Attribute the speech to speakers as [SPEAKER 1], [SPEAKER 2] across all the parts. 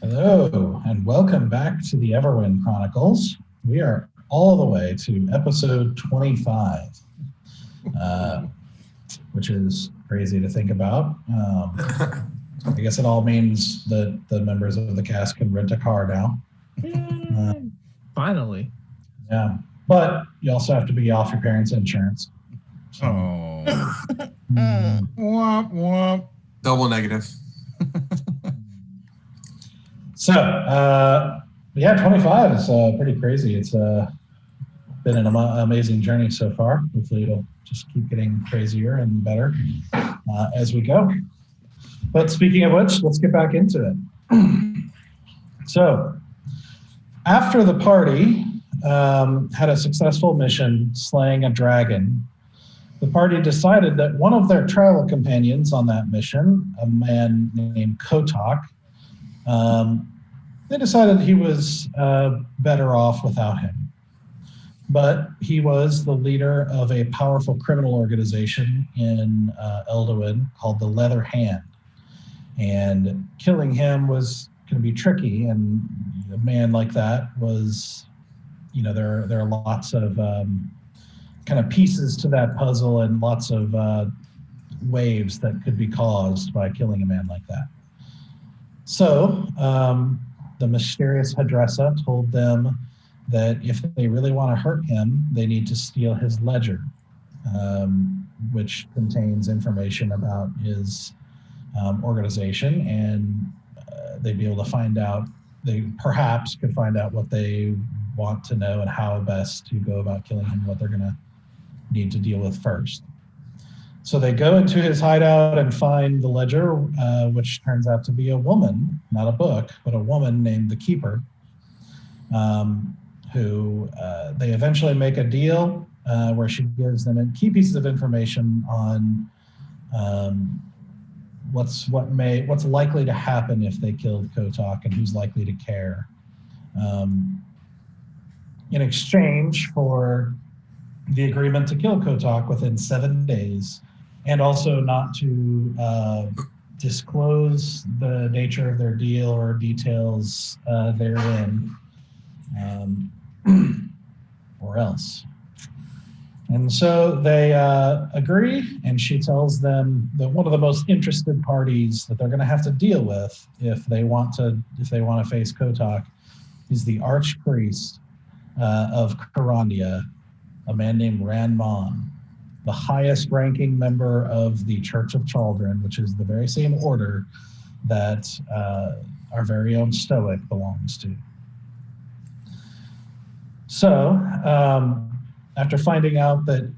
[SPEAKER 1] Hello, and welcome back to the Everwind Chronicles. We are all the way to episode 25, which is crazy to think about. I guess it all means that the members of the cast can rent a car now.
[SPEAKER 2] Finally.
[SPEAKER 1] Yeah, but you also have to be off your parents' insurance.
[SPEAKER 3] So. Oh. Womp womp.
[SPEAKER 4] Double negative.
[SPEAKER 1] So, 25 is pretty crazy. It's been an amazing journey so far. Hopefully it'll just keep getting crazier and better as we go. But speaking of which, let's get back into it. So, after the party had a successful mission slaying a dragon, the party decided that one of their travel companions on that mission, a man named Kotak, they decided he was better off without him. But he was the leader of a powerful criminal organization in Elduin called the Leather Hand. And killing him was going to be tricky. And a man like that was, there are lots of kind of pieces to that puzzle and lots of waves that could be caused by killing a man like that. So the mysterious Hadressa told them that if they really want to hurt him, they need to steal his ledger, which contains information about his organization, and they'd be able to find out, they perhaps could find out what they want to know and how best to go about killing him, what they're going to need to deal with first. So they go into his hideout and find the ledger, which turns out to be a woman, not a book, but a woman named the Keeper, who they eventually make a deal where she gives them key pieces of information on what's likely to happen if they killed Kotak and who's likely to care. In exchange for the agreement to kill Kotak within 7 days, and also not to disclose the nature of their deal or details therein, or else. And so they agree, and she tells them that one of the most interested parties that they're going to have to deal with if they want to face Kotak is the archpriest of Karandia, a man named Ranmon, the highest ranking member of the Church of Chaldron, which is the very same order that our very own Stoic belongs to. So after finding out that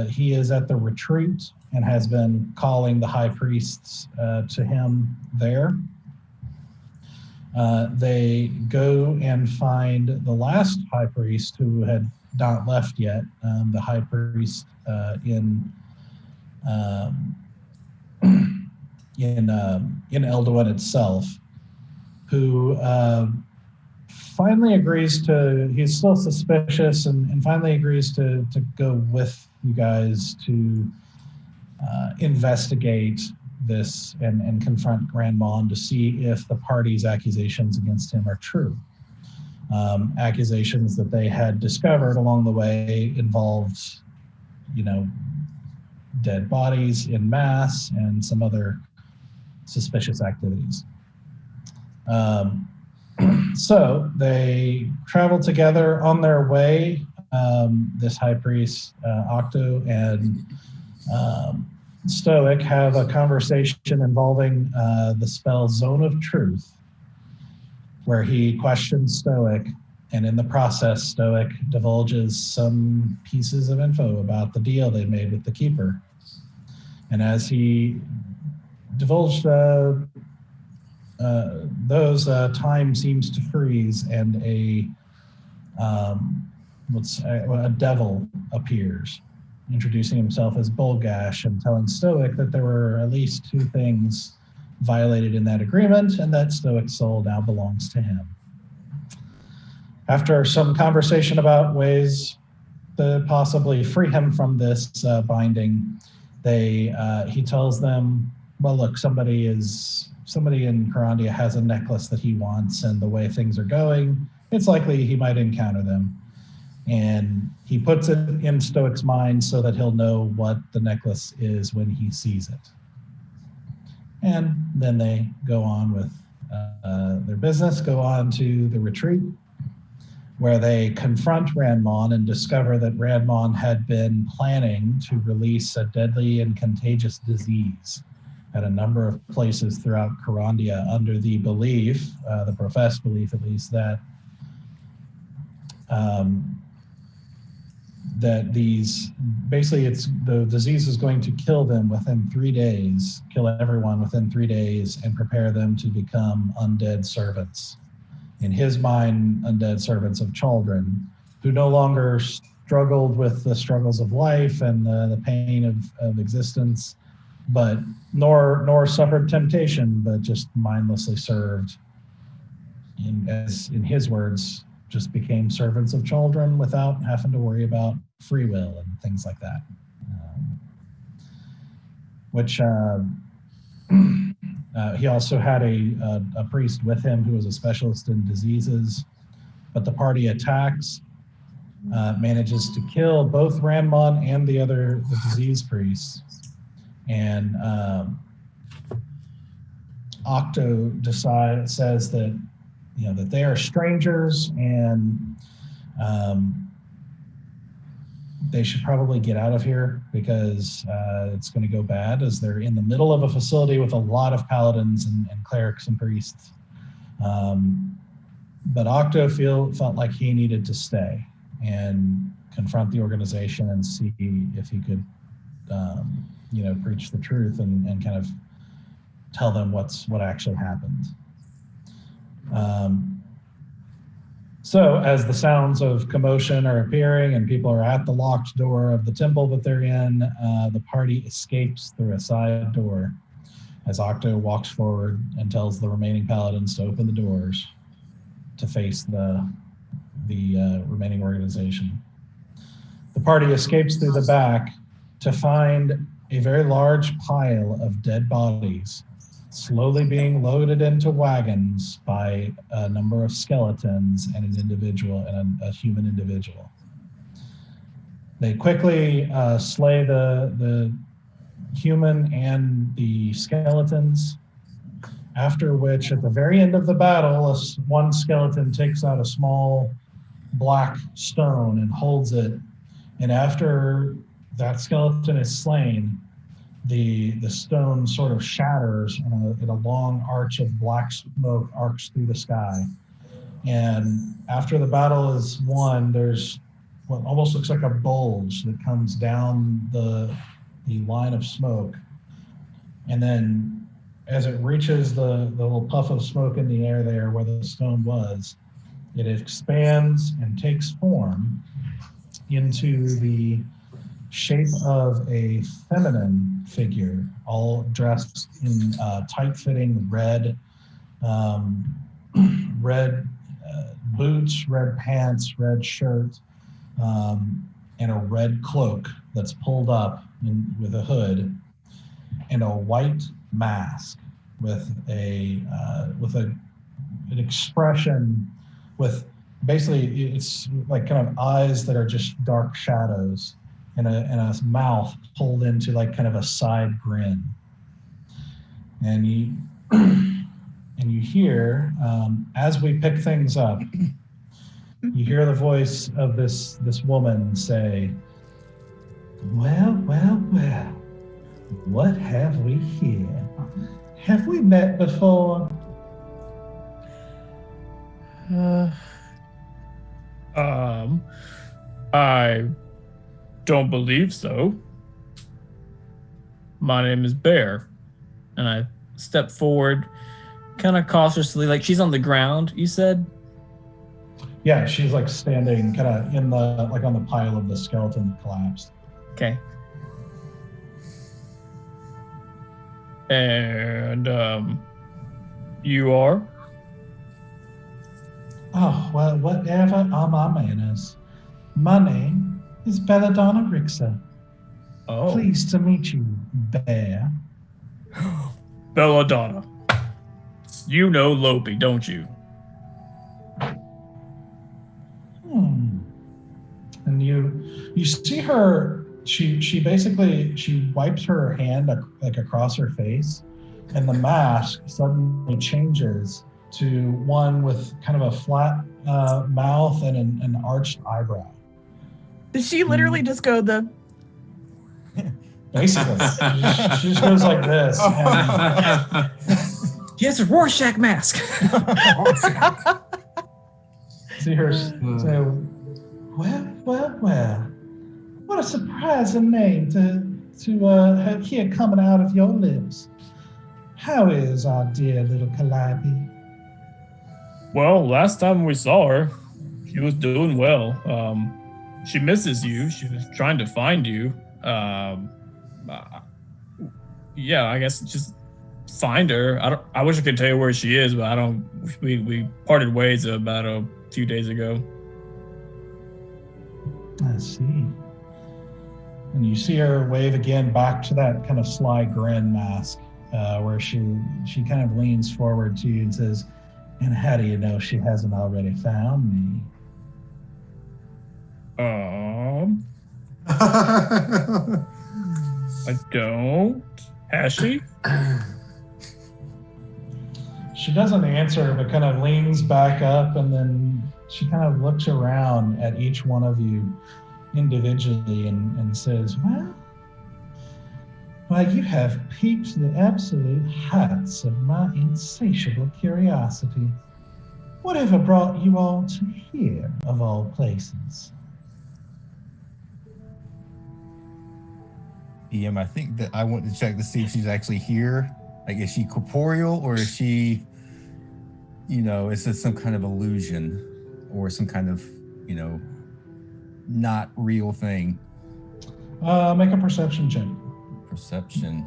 [SPEAKER 1] he is at the retreat and has been calling the high priests to him there, they go and find the last high priest who had not left yet, the high priest in Elduin itself, who finally agrees to, he's still suspicious, and finally agrees to go with you guys to investigate this and confront Grandmon to see if the party's accusations against him are true. Accusations that they had discovered along the way involved, dead bodies in mass and some other suspicious activities. So they travel together on their way. This high priest, Octo, and Stoic have a conversation involving the spell Zone of Truth, where he questions Stoic, and in the process, Stoic divulges some pieces of info about the deal they made with the Keeper. And as he divulged those, time seems to freeze, and a devil appears, introducing himself as Bulgash and telling Stoic that there were at least 2 things violated in that agreement, and that Stoic's soul now belongs to him. After some conversation about ways to possibly free him from this binding, he tells them, well, look, somebody is somebody in Corandia has a necklace that he wants, and the way things are going, it's likely he might encounter them. And he puts it in Stoic's mind so that he'll know what the necklace is when he sees it. And then they go on with their business, go on to the retreat, where they confront Ranmon and discover that Ranmon had been planning to release a deadly and contagious disease at a number of places throughout Corandia under the belief, the professed belief at least, that that the disease is going to kill them within 3 days, kill everyone within 3 days, and prepare them to become undead servants. In his mind, undead servants of children who no longer struggled with the struggles of life and the pain of existence, but nor suffered temptation, but just mindlessly served. As in his words, just became servants of children without having to worry about free will and things like that. He also had a priest with him who was a specialist in diseases, but the party attacks, manages to kill both Ranmon and the disease priests. And Octo says that that they are strangers and they should probably get out of here because it's going to go bad, as they're in the middle of a facility with a lot of paladins and clerics and priests. But Octo felt like he needed to stay and confront the organization and see if he could preach the truth and kind of tell them what actually happened. So as the sounds of commotion are appearing and people are at the locked door of the temple that they're in, the party escapes through a side door as Octo walks forward and tells the remaining paladins to open the doors to face the remaining organization. The party escapes through the back to find a very large pile of dead bodies slowly being loaded into wagons by a number of skeletons and an individual and a human individual. They quickly slay the human and the skeletons, after which at the very end of the battle, one skeleton takes out a small black stone and holds it. And after that skeleton is slain, the stone sort of shatters and a long arch of black smoke arcs through the sky. And after the battle is won, there's what almost looks like a bulge that comes down the line of smoke. And then as it reaches the little puff of smoke in the air there where the stone was, it expands and takes form into the shape of a feminine figure, all dressed in tight-fitting red boots, red pants, red shirt, and a red cloak that's pulled up with a hood, and a white mask with an expression with basically it's like kind of eyes that are just dark shadows. And a mouth pulled into like kind of a side grin. And you hear, as we pick things up, you hear the voice of this woman say, well, what have we here? Have we met before?
[SPEAKER 2] I don't believe so. My name is Bear. And I step forward kind of cautiously, like she's on the ground, you said?
[SPEAKER 1] Yeah, she's like standing kind of in on the pile of the skeleton that collapsed.
[SPEAKER 2] Okay. And you are?
[SPEAKER 1] Oh, well, whatever are my manners. My name is Belladonna Rixa.
[SPEAKER 2] Oh.
[SPEAKER 1] Pleased to meet you, Bear.
[SPEAKER 2] Belladonna. You know Lopi, don't you?
[SPEAKER 1] And you see her. She basically wipes her hand like across her face, and the mask suddenly changes to one with kind of a flat mouth and an arched eyebrow.
[SPEAKER 4] Did she literally just go the?
[SPEAKER 1] Basically, she just goes like this. And
[SPEAKER 2] He has a Rorschach mask.
[SPEAKER 1] see her say, well. What a surprising name to hear coming out of your lips. How is our dear little Calliope?
[SPEAKER 2] Well, last time we saw her, she was doing well. She misses you. She was trying to find you. Yeah, I guess just find her. I wish I could tell you where she is, but I don't. We parted ways about a few days ago.
[SPEAKER 1] I see. And you see her wave again back to that kind of sly grin mask, where she kind of leans forward to you and says, "And how do you know she hasn't already found me?"
[SPEAKER 2] I don't. Has she?
[SPEAKER 1] She doesn't answer, but kind of leans back up, and then she kind of looks around at each one of you individually and says, well, you have piqued the absolute heights of my insatiable curiosity. Whatever brought you all to here, of all places?
[SPEAKER 5] I think that I want to check to see if she's actually here. Like, is she corporeal, or is she, is it some kind of illusion or some kind of, not real thing?
[SPEAKER 1] Make a perception check.
[SPEAKER 5] Perception.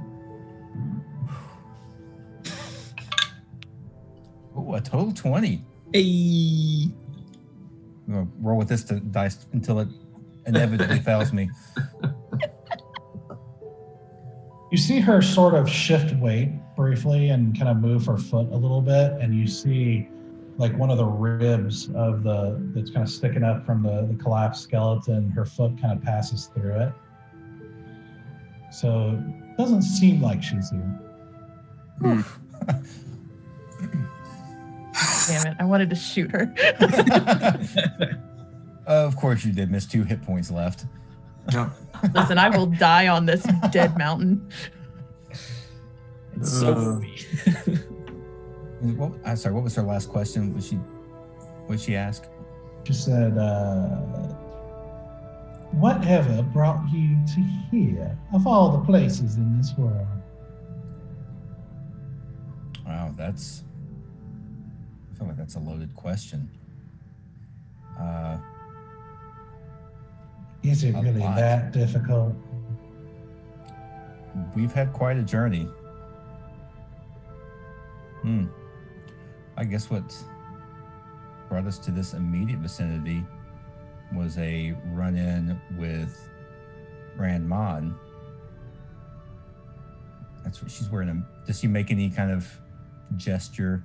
[SPEAKER 5] Oh, a total 20.
[SPEAKER 2] Hey.
[SPEAKER 5] I'm going to roll with this dice until it inevitably fails me.
[SPEAKER 1] You see her sort of shift weight briefly and kind of move her foot a little bit, and you see like one of the ribs that's kind of sticking up from the collapsed skeleton. Her foot kind of passes through it. So it doesn't seem like she's here.
[SPEAKER 4] Damn it, I wanted to shoot her.
[SPEAKER 5] Of course you did miss 2 hit points left.
[SPEAKER 3] Yep.
[SPEAKER 4] Listen, I will die on this dead mountain.
[SPEAKER 2] It's so
[SPEAKER 5] I'm sorry, what was her last question? What did she ask?
[SPEAKER 1] She said, whatever brought you to here, of all the places in this world?
[SPEAKER 5] Wow, I feel like that's a loaded question.
[SPEAKER 1] Is it really that difficult?
[SPEAKER 5] We've had quite a journey. I guess what brought us to this immediate vicinity was a run-in with Rand Mon. That's what she's wearing. Does she make any kind of gesture?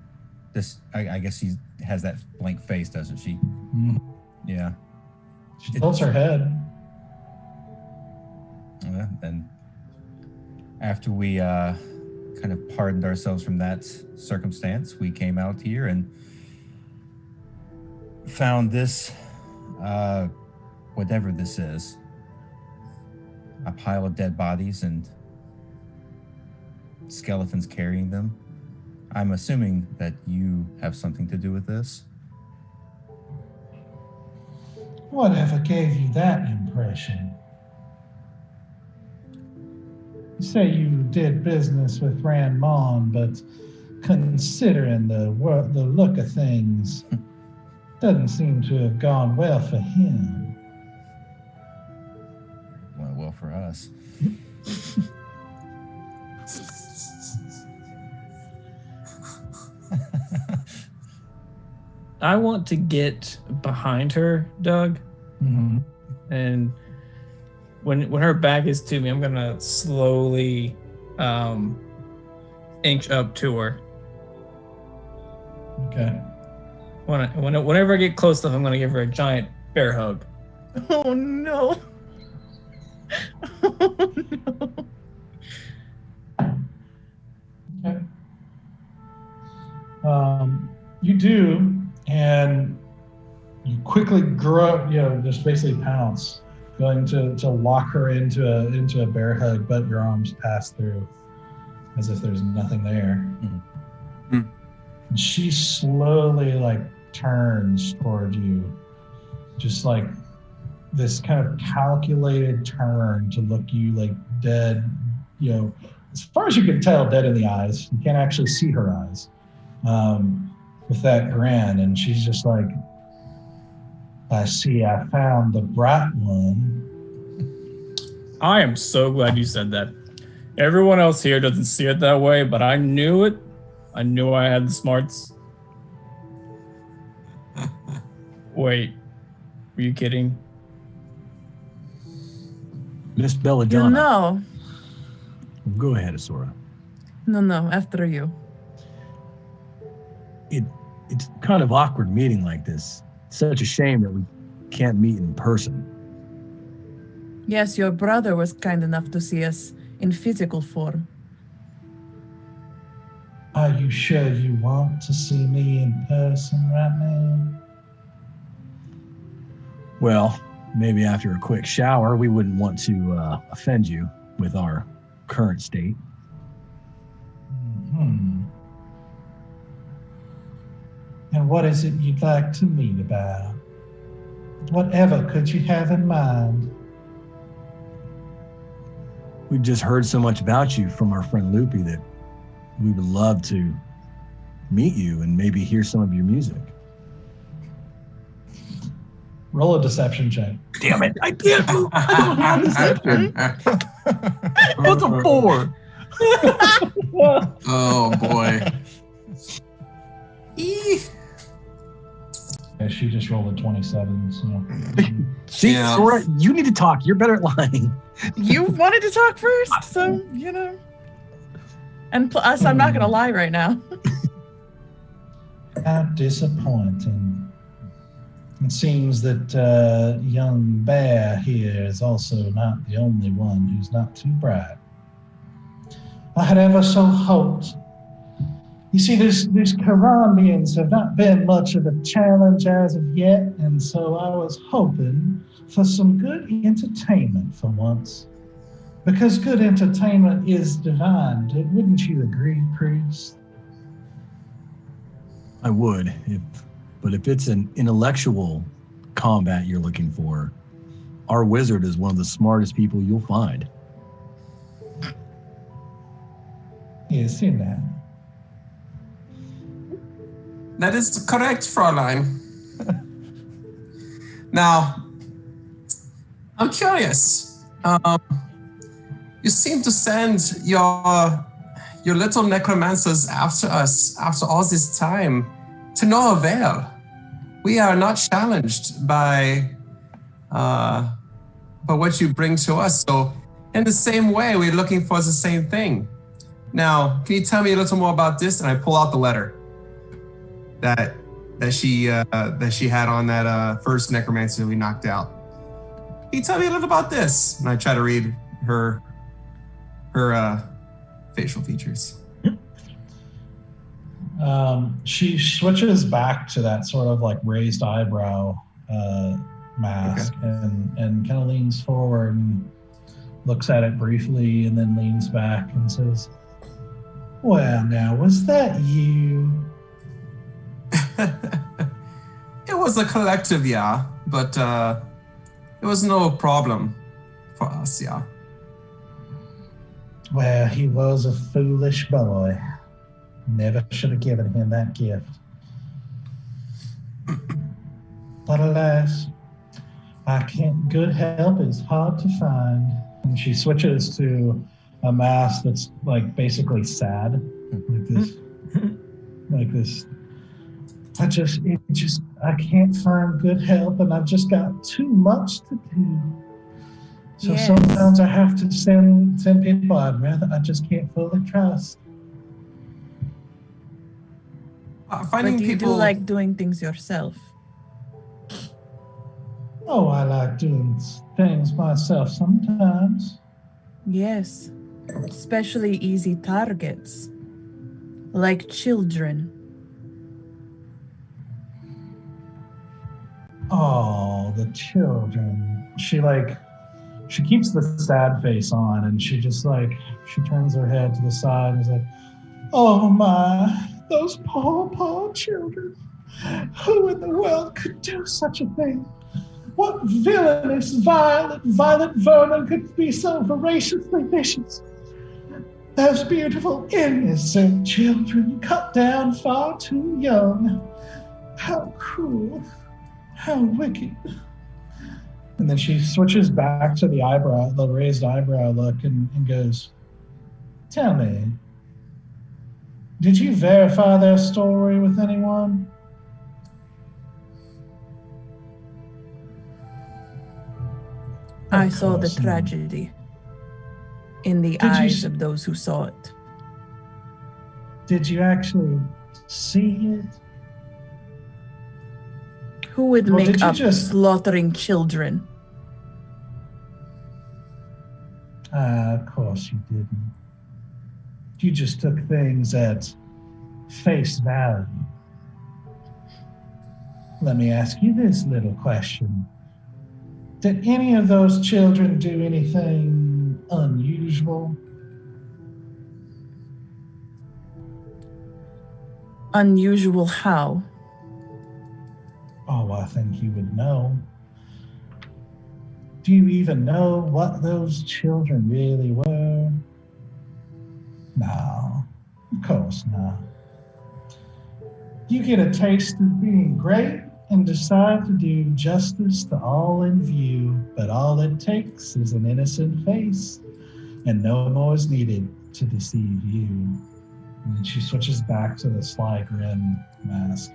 [SPEAKER 5] I guess she has that blank face, doesn't she? Yeah.
[SPEAKER 1] She tilts her head.
[SPEAKER 5] Yeah, and after we kind of pardoned ourselves from that circumstance, we came out here and found this, whatever this is, a pile of dead bodies and skeletons carrying them. I'm assuming that you have something to do with this.
[SPEAKER 1] Whatever gave you that impression? You say you did business with Rand Mon, but considering the look of things, doesn't seem to have gone well for him.
[SPEAKER 5] Went well for us.
[SPEAKER 2] I want to get behind her, Doug.
[SPEAKER 1] Mm-hmm.
[SPEAKER 2] And when her back is to me, I'm gonna slowly inch up to her.
[SPEAKER 1] Okay.
[SPEAKER 2] Whenever I get close enough, I'm gonna give her a giant bear hug.
[SPEAKER 4] Oh no. Oh no.
[SPEAKER 1] Okay. You do, and you quickly grow, just basically pounce, going to lock her into a bear hug, but your arms pass through as if there's nothing there.
[SPEAKER 5] Mm-hmm.
[SPEAKER 1] And she slowly turns toward you, just like this kind of calculated turn to look you dead, as far as you can tell, dead in the eyes. You can't actually see her eyes. With that grin, and she's just like, I see I found the bright one.
[SPEAKER 2] I am so glad you said that. Everyone else here doesn't see it that way, but I knew it. I knew I had the smarts. Wait, were you kidding?
[SPEAKER 6] Miss Belladonna.
[SPEAKER 4] No.
[SPEAKER 6] Go ahead, Asura.
[SPEAKER 4] No, after you.
[SPEAKER 6] It's kind of awkward meeting like this. It's such a shame that we can't meet in person.
[SPEAKER 4] Yes, your brother was kind enough to see us in physical form.
[SPEAKER 1] Are you sure you want to see me in person right now?
[SPEAKER 6] Well, maybe after a quick shower, we wouldn't want to offend you with our current state.
[SPEAKER 1] And what is it you'd like to meet about? Whatever could you have in mind?
[SPEAKER 6] We've just heard so much about you from our friend Loopy that we would love to meet you and maybe hear some of your music.
[SPEAKER 1] Roll a deception check.
[SPEAKER 6] Damn it, I can't. I don't have deception. What's a 4?
[SPEAKER 7] Oh boy.
[SPEAKER 1] Yeah, she just rolled a 27, so.
[SPEAKER 6] See,
[SPEAKER 7] Yeah.
[SPEAKER 6] Sora, you need to talk. You're better at lying.
[SPEAKER 4] You wanted to talk first, so, And plus, I'm not going to lie right now.
[SPEAKER 1] How disappointing. It seems that young Bear here is also not the only one who's not too bright. I had ever so hoped. You see, these Karambians have not been much of a challenge as of yet, and so I was hoping for some good entertainment for once. Because good entertainment is divine, wouldn't you agree, priest?
[SPEAKER 6] I would, but if it's an intellectual combat you're looking for, our wizard is one of the smartest people you'll find.
[SPEAKER 1] Yes, in that.
[SPEAKER 7] That is correct, Fräulein. Now, I'm curious. You seem to send your little necromancers after us after all this time to no avail. We are not challenged by what you bring to us. So, in the same way, we're looking for the same thing. Now, can you tell me a little more about this? And I pull out the letter that she had on that first necromancer we knocked out. Can you tell me a little about this? And I try to read her facial features.
[SPEAKER 1] She switches back to that sort of raised eyebrow mask,
[SPEAKER 7] Okay.
[SPEAKER 1] and kind of leans forward and looks at it briefly, and then leans back and says, "Well, now, was that you?"
[SPEAKER 7] It was a collective, yeah, but it was no problem for us, yeah.
[SPEAKER 1] Well, he was a foolish boy. Never should have given him that gift. But alas, good help is hard to find. And she switches to a mask that's basically sad, like this. I can't find good help, and I've just got too much to do. So
[SPEAKER 4] Yes.
[SPEAKER 1] Sometimes I have to send people I just can't fully trust.
[SPEAKER 4] Or
[SPEAKER 7] Finding
[SPEAKER 4] do you
[SPEAKER 7] people
[SPEAKER 4] do like doing things yourself?
[SPEAKER 1] Oh, I like doing things myself sometimes.
[SPEAKER 4] Yes, especially easy targets, like children.
[SPEAKER 1] Oh, the children. She keeps the sad face on, and she turns her head to the side and is like, oh my, those poor children. Who in the world could do such a thing? What villainous, violent vermin could be so voraciously vicious? Those beautiful, innocent children cut down far too young. How cruel. How wicked. And then she switches back to the raised eyebrow look and goes, tell me, did you verify their story with anyone?
[SPEAKER 4] I saw the
[SPEAKER 1] course not.
[SPEAKER 4] tragedy in the
[SPEAKER 1] Did you
[SPEAKER 4] eyes
[SPEAKER 1] s-
[SPEAKER 4] of those who saw it.
[SPEAKER 1] Did you actually see it?
[SPEAKER 4] Who would
[SPEAKER 1] Well,
[SPEAKER 4] make
[SPEAKER 1] did you
[SPEAKER 4] up
[SPEAKER 1] just-
[SPEAKER 4] slaughtering children?
[SPEAKER 1] Of course you didn't. You just took things at face value. Let me ask you this little question. Did any of those children do anything unusual?
[SPEAKER 4] Unusual how?
[SPEAKER 1] Oh, I think you would know. Do you even know what those children really were? No, of course not. You get a taste of being great and decide to do justice to all in view, but all it takes is an innocent face, and no more is needed to deceive you. And then she switches back to the sly grin mask.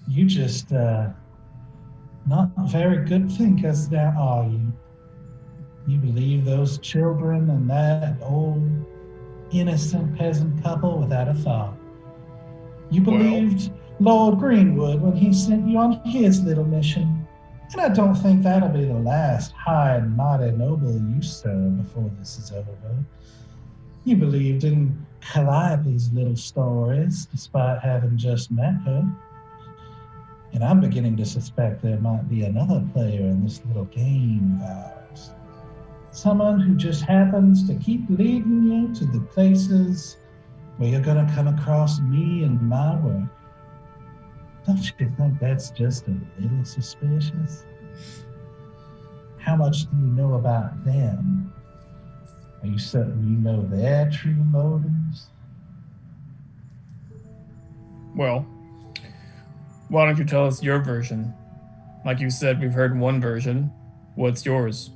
[SPEAKER 1] You just not very good thinkers there, are you? You believe those children and that old innocent peasant couple without a thought. You believed Lord Greenwood when he sent you on his little mission. And I don't think that'll be the last high and mighty noble you serve before this is over. You believed in Calliope's little stories despite having just met her. And I'm beginning to suspect there might be another player in this little game of ours. Someone who just happens to keep leading you to the places where you're going to come across me and my work. Don't you think that's just a little suspicious? How much do you know about them? Are you certain you know their true motives?
[SPEAKER 2] Well, why don't you tell us your version? Like you said, we've heard one version. What's yours?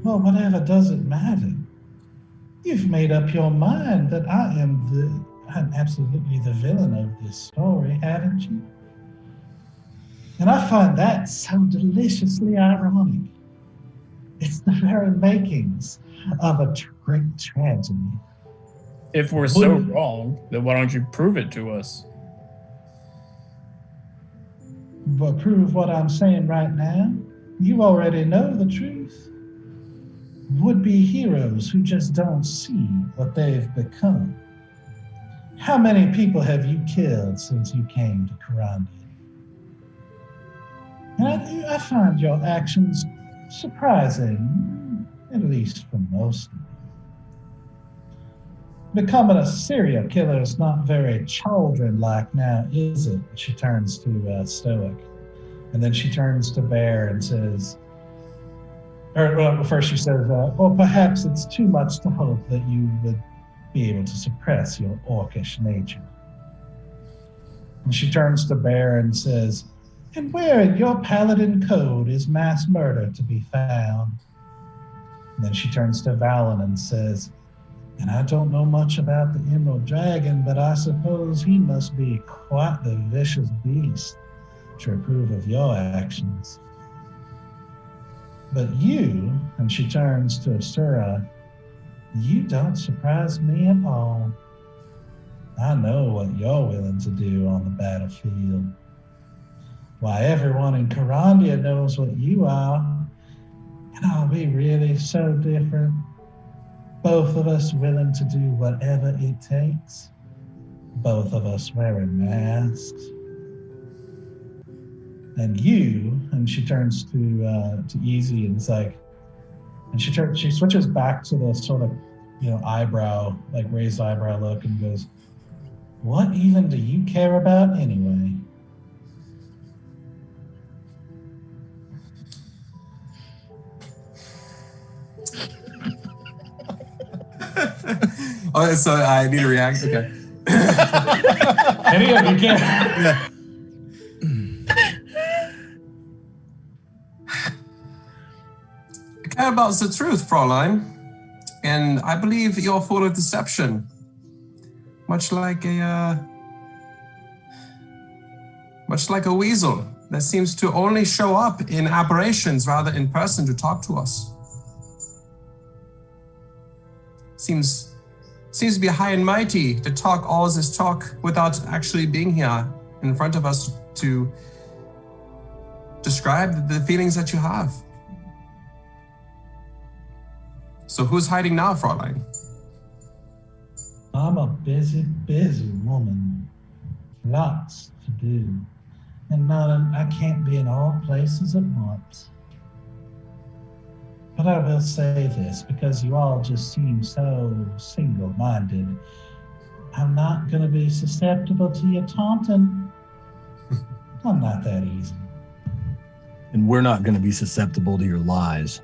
[SPEAKER 1] Well, whatever doesn't matter. You've made up your mind that I'm absolutely the villain of this story, haven't you? And I find that so deliciously ironic. It's the very makings of a great tragedy.
[SPEAKER 2] If we're so wrong, then why don't you prove it to us?
[SPEAKER 1] But prove what I'm saying right now. You already know the truth. Would-be heroes who just don't see what they've become. How many people have you killed since you came to Karandi? And I find your actions surprising, at least for most of you. Becoming a serial killer is not very children-like now, is it? She turns to Stoic. And then she turns to Bear and says, first she says, well, perhaps it's too much to hope that you would be able to suppress your orcish nature. And she turns to Bear and says, and where in your paladin code is mass murder to be found? And then she turns to Valen and says, and I don't know much about the Emerald Dragon, but I suppose he must be quite the vicious beast. to approve of your actions. But you, and she turns to Asura, you don't surprise me at all. I know what you're willing to do on the battlefield. Why, everyone in Karandia knows what you are. And are we really so different? Both of us willing to do whatever it takes. Both of us wearing masks. And you, and she turns to Easy and it's like, and she switches back to the sort of, eyebrow, like raised eyebrow look and goes, what even do you care about anyway?
[SPEAKER 7] Oh, so I need to react? Okay.
[SPEAKER 1] Any of you can.
[SPEAKER 7] Yeah. I care about the truth, Fräulein. And I believe you're full of deception. Much like a weasel that seems to only show up in apparitions rather in person to talk to us. Seems to be high and mighty to talk all this talk without actually being here in front of us to describe the feelings that you have. So who's hiding now, Fräulein?
[SPEAKER 1] I'm a busy woman. Lots to do. And I can't be in all places at once. But I will say this, because you all just seem so single-minded. I'm not going to be susceptible to your taunting. I'm not that easy.
[SPEAKER 6] And we're not going to be susceptible to your lies.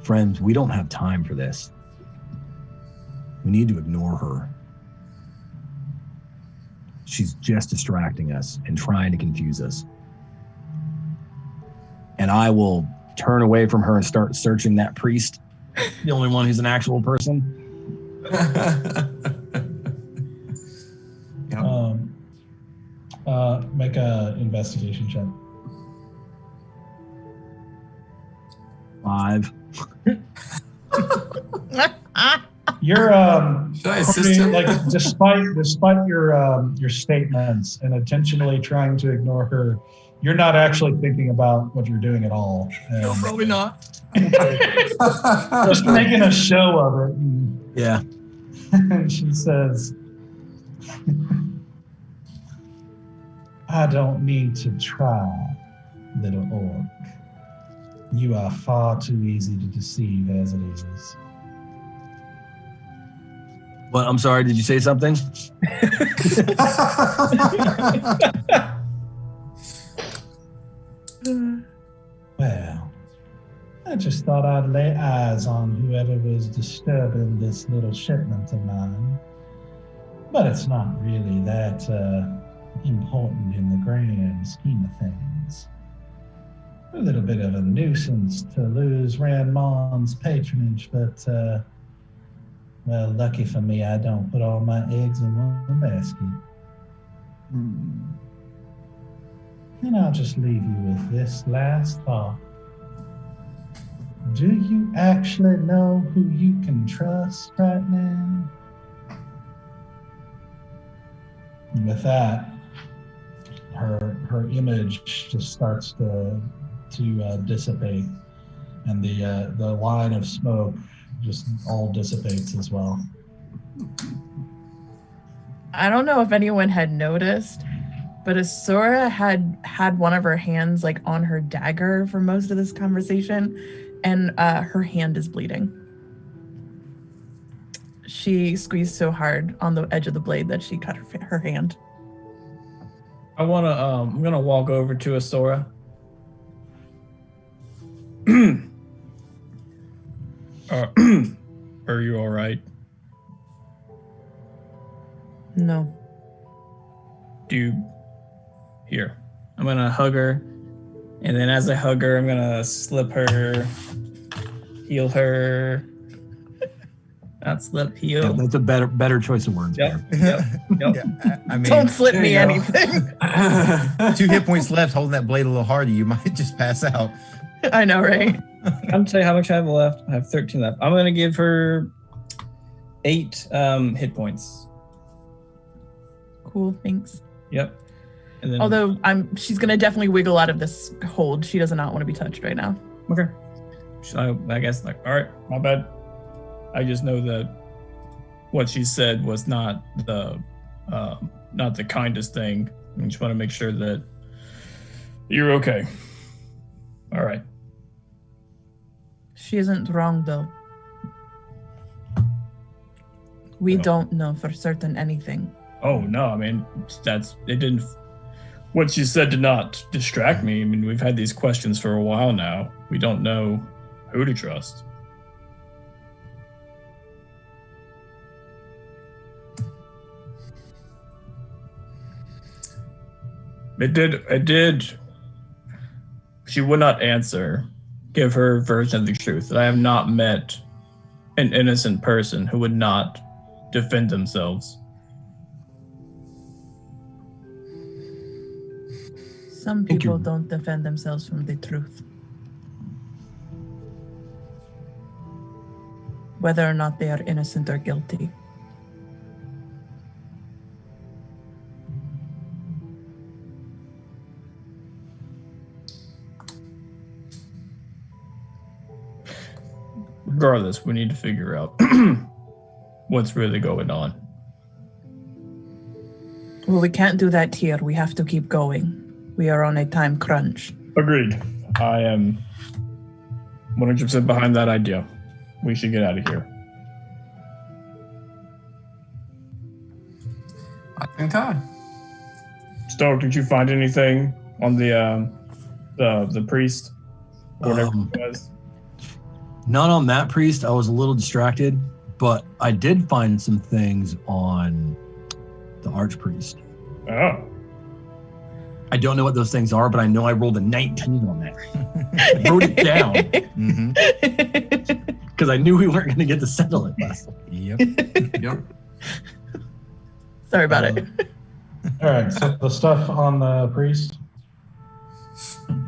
[SPEAKER 6] Friends, we don't have time for this. We need to ignore her. She's just distracting us and trying to confuse us. And I will turn away from her and start searching that priest, the only one who's an actual person.
[SPEAKER 1] Make a investigation check.
[SPEAKER 6] 5.
[SPEAKER 1] You're
[SPEAKER 7] Should I assist him?
[SPEAKER 1] like despite your statements and intentionally trying to ignore her, you're not actually thinking about what you're doing at all.
[SPEAKER 6] No, probably not.
[SPEAKER 1] Just making a show of it.
[SPEAKER 6] Yeah.
[SPEAKER 1] And she says, I don't need to try, little orc. You are far too easy to deceive as it is.
[SPEAKER 6] What? I'm sorry, did you say something?
[SPEAKER 1] Well, I just thought I'd lay eyes on whoever was disturbing this little shipment of mine. But it's not really that important in the grand scheme of things. A little bit of a nuisance to lose Randmon's patronage, but, well, lucky for me, I don't put all my eggs in one basket. And I'll just leave you with this last thought. Do you actually know who you can trust right now? And with that, her image just starts to dissipate, and the line of smoke just all dissipates as well.
[SPEAKER 4] I don't know if anyone had noticed, but Asura had one of her hands like on her dagger for most of this conversation, and her hand is bleeding. She squeezed so hard on the edge of the blade that she cut her hand.
[SPEAKER 2] I'm gonna walk over to Asura. Are you all right?
[SPEAKER 4] No.
[SPEAKER 2] Here. I'm gonna hug her, and then as I hug her, I'm gonna slip her, heal her, That's the
[SPEAKER 6] Yeah,
[SPEAKER 2] PO.
[SPEAKER 6] that's a better choice of words.
[SPEAKER 2] Yep.
[SPEAKER 6] Bear.
[SPEAKER 2] Yep.
[SPEAKER 5] Yeah, I mean,
[SPEAKER 4] Don't slip
[SPEAKER 7] there
[SPEAKER 4] me
[SPEAKER 7] you go.
[SPEAKER 4] anything.
[SPEAKER 5] 2 hit points left. Holding that blade a little harder, you might just pass out.
[SPEAKER 4] I know, right?
[SPEAKER 2] I'm tell you how much I have left. I have 13 left. I'm gonna give her 8 hit points.
[SPEAKER 4] Cool, thanks.
[SPEAKER 2] Yep. And then
[SPEAKER 4] Although she's gonna definitely wiggle out of this hold. She does not want to be touched right now.
[SPEAKER 2] okay. So I guess like, all right, my bad. I just know that what she said was not the kindest thing. I just want to make sure that you're okay. All right.
[SPEAKER 4] She isn't wrong though. We
[SPEAKER 2] No.
[SPEAKER 4] don't know for certain anything.
[SPEAKER 2] Oh no, I mean it didn't. What she said did not distract me. I mean, we've had these questions for a while now. We don't know who to trust. It did. She would not answer, give her version of the truth. That I have not met an innocent person who would not defend themselves.
[SPEAKER 4] Some
[SPEAKER 6] Thank
[SPEAKER 4] people
[SPEAKER 6] you.
[SPEAKER 4] don't defend themselves from the truth. Whether or not they are innocent or guilty.
[SPEAKER 2] Regardless, we need to figure out what's really going on.
[SPEAKER 4] Well, we can't do that here. We have to keep going. We are on a time crunch.
[SPEAKER 2] Agreed. I am 100% behind that idea. We should get out of here.
[SPEAKER 7] I concur.
[SPEAKER 2] Stoke, did you find anything on the priest? Or whatever it was?
[SPEAKER 6] Not on that priest. I was a little distracted, but I did find some things on the archpriest.
[SPEAKER 2] Oh.
[SPEAKER 6] I don't know what those things are, but I know I rolled a 19 on that. I wrote it down because I knew we weren't going to get to settle it last time.
[SPEAKER 5] Yep.
[SPEAKER 7] Yep.
[SPEAKER 4] Sorry about it.
[SPEAKER 1] All right, so the stuff on the priest.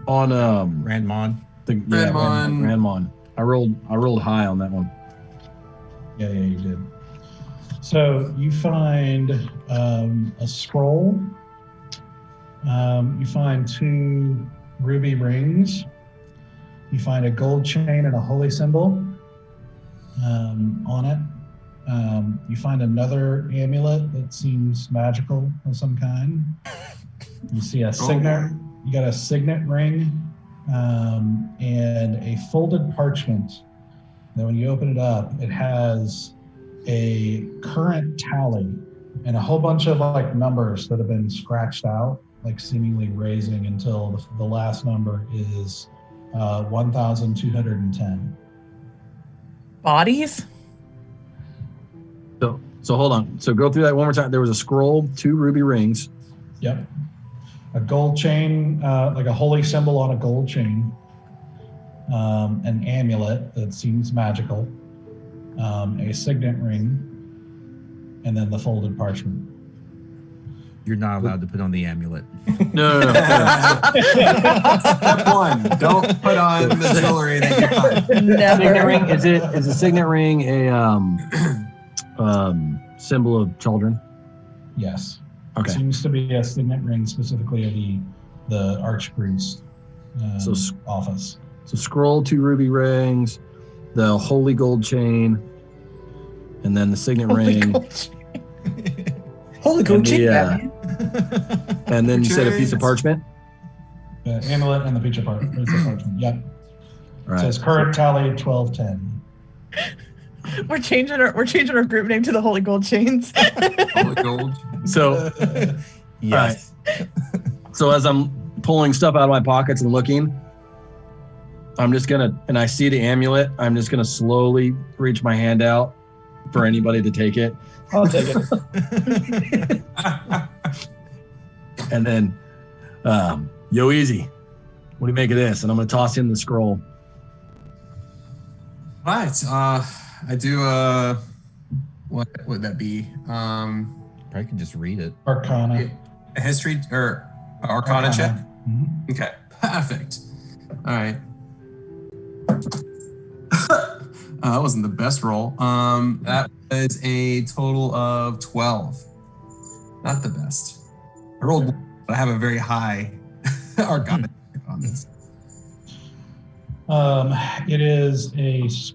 [SPEAKER 6] On
[SPEAKER 5] Randmon.
[SPEAKER 6] Grandmon. I rolled high on that one.
[SPEAKER 1] Yeah, you did. So you find a scroll. You find 2 ruby rings. You find a gold chain and a holy symbol on it. You find another amulet that seems magical of some kind. You see a signet. You got a signet ring and a folded parchment. Then when you open it up, it has a current tally and a whole bunch of like numbers that have been scratched out, like seemingly raising until the last number is 1,210.
[SPEAKER 4] Bodies?
[SPEAKER 6] So hold on. So go through that one more time. There was a scroll, 2 ruby rings.
[SPEAKER 1] Yep. A gold chain, like a holy symbol on a gold chain. An amulet that seems magical. A signet ring. And then the folded parchment.
[SPEAKER 5] You're not allowed to put on the amulet.
[SPEAKER 6] No.
[SPEAKER 7] Step 1, don't put on the jewelry that you find.
[SPEAKER 6] Signet
[SPEAKER 4] Never.
[SPEAKER 6] ring, is a signet ring a symbol of children?
[SPEAKER 1] Yes.
[SPEAKER 6] Okay.
[SPEAKER 1] Seems to be a signet ring specifically of the archpriest
[SPEAKER 6] So
[SPEAKER 1] office.
[SPEAKER 6] So scroll, 2 ruby rings, the holy gold chain, and then the signet ring.
[SPEAKER 2] Holy
[SPEAKER 6] And the, and then you said a piece of
[SPEAKER 7] Chains.
[SPEAKER 6] parchment?
[SPEAKER 1] The amulet and the piece of parchment. Yep.
[SPEAKER 6] All right.
[SPEAKER 1] It says current tally 1210.
[SPEAKER 4] We're changing our group name to the Holy Gold Chains.
[SPEAKER 7] Holy gold.
[SPEAKER 6] So,
[SPEAKER 5] Yes.
[SPEAKER 6] so as I'm pulling stuff out of my pockets and looking, I'm just gonna, and I see the amulet, I'm just gonna slowly reach my hand out for anybody to take it.
[SPEAKER 2] I'll take it.
[SPEAKER 6] And then, yo, easy. What do you make of this? And I'm gonna toss in the scroll.
[SPEAKER 7] Right. I do What would that be?
[SPEAKER 5] Probably could just read it.
[SPEAKER 1] Arcana.
[SPEAKER 7] A history or Arcana check?
[SPEAKER 1] Mhm.
[SPEAKER 7] Okay, perfect. All right. That wasn't the best roll. That was a total of 12. Not the best. I rolled one, but I have a very high Arcana check on this.
[SPEAKER 1] It is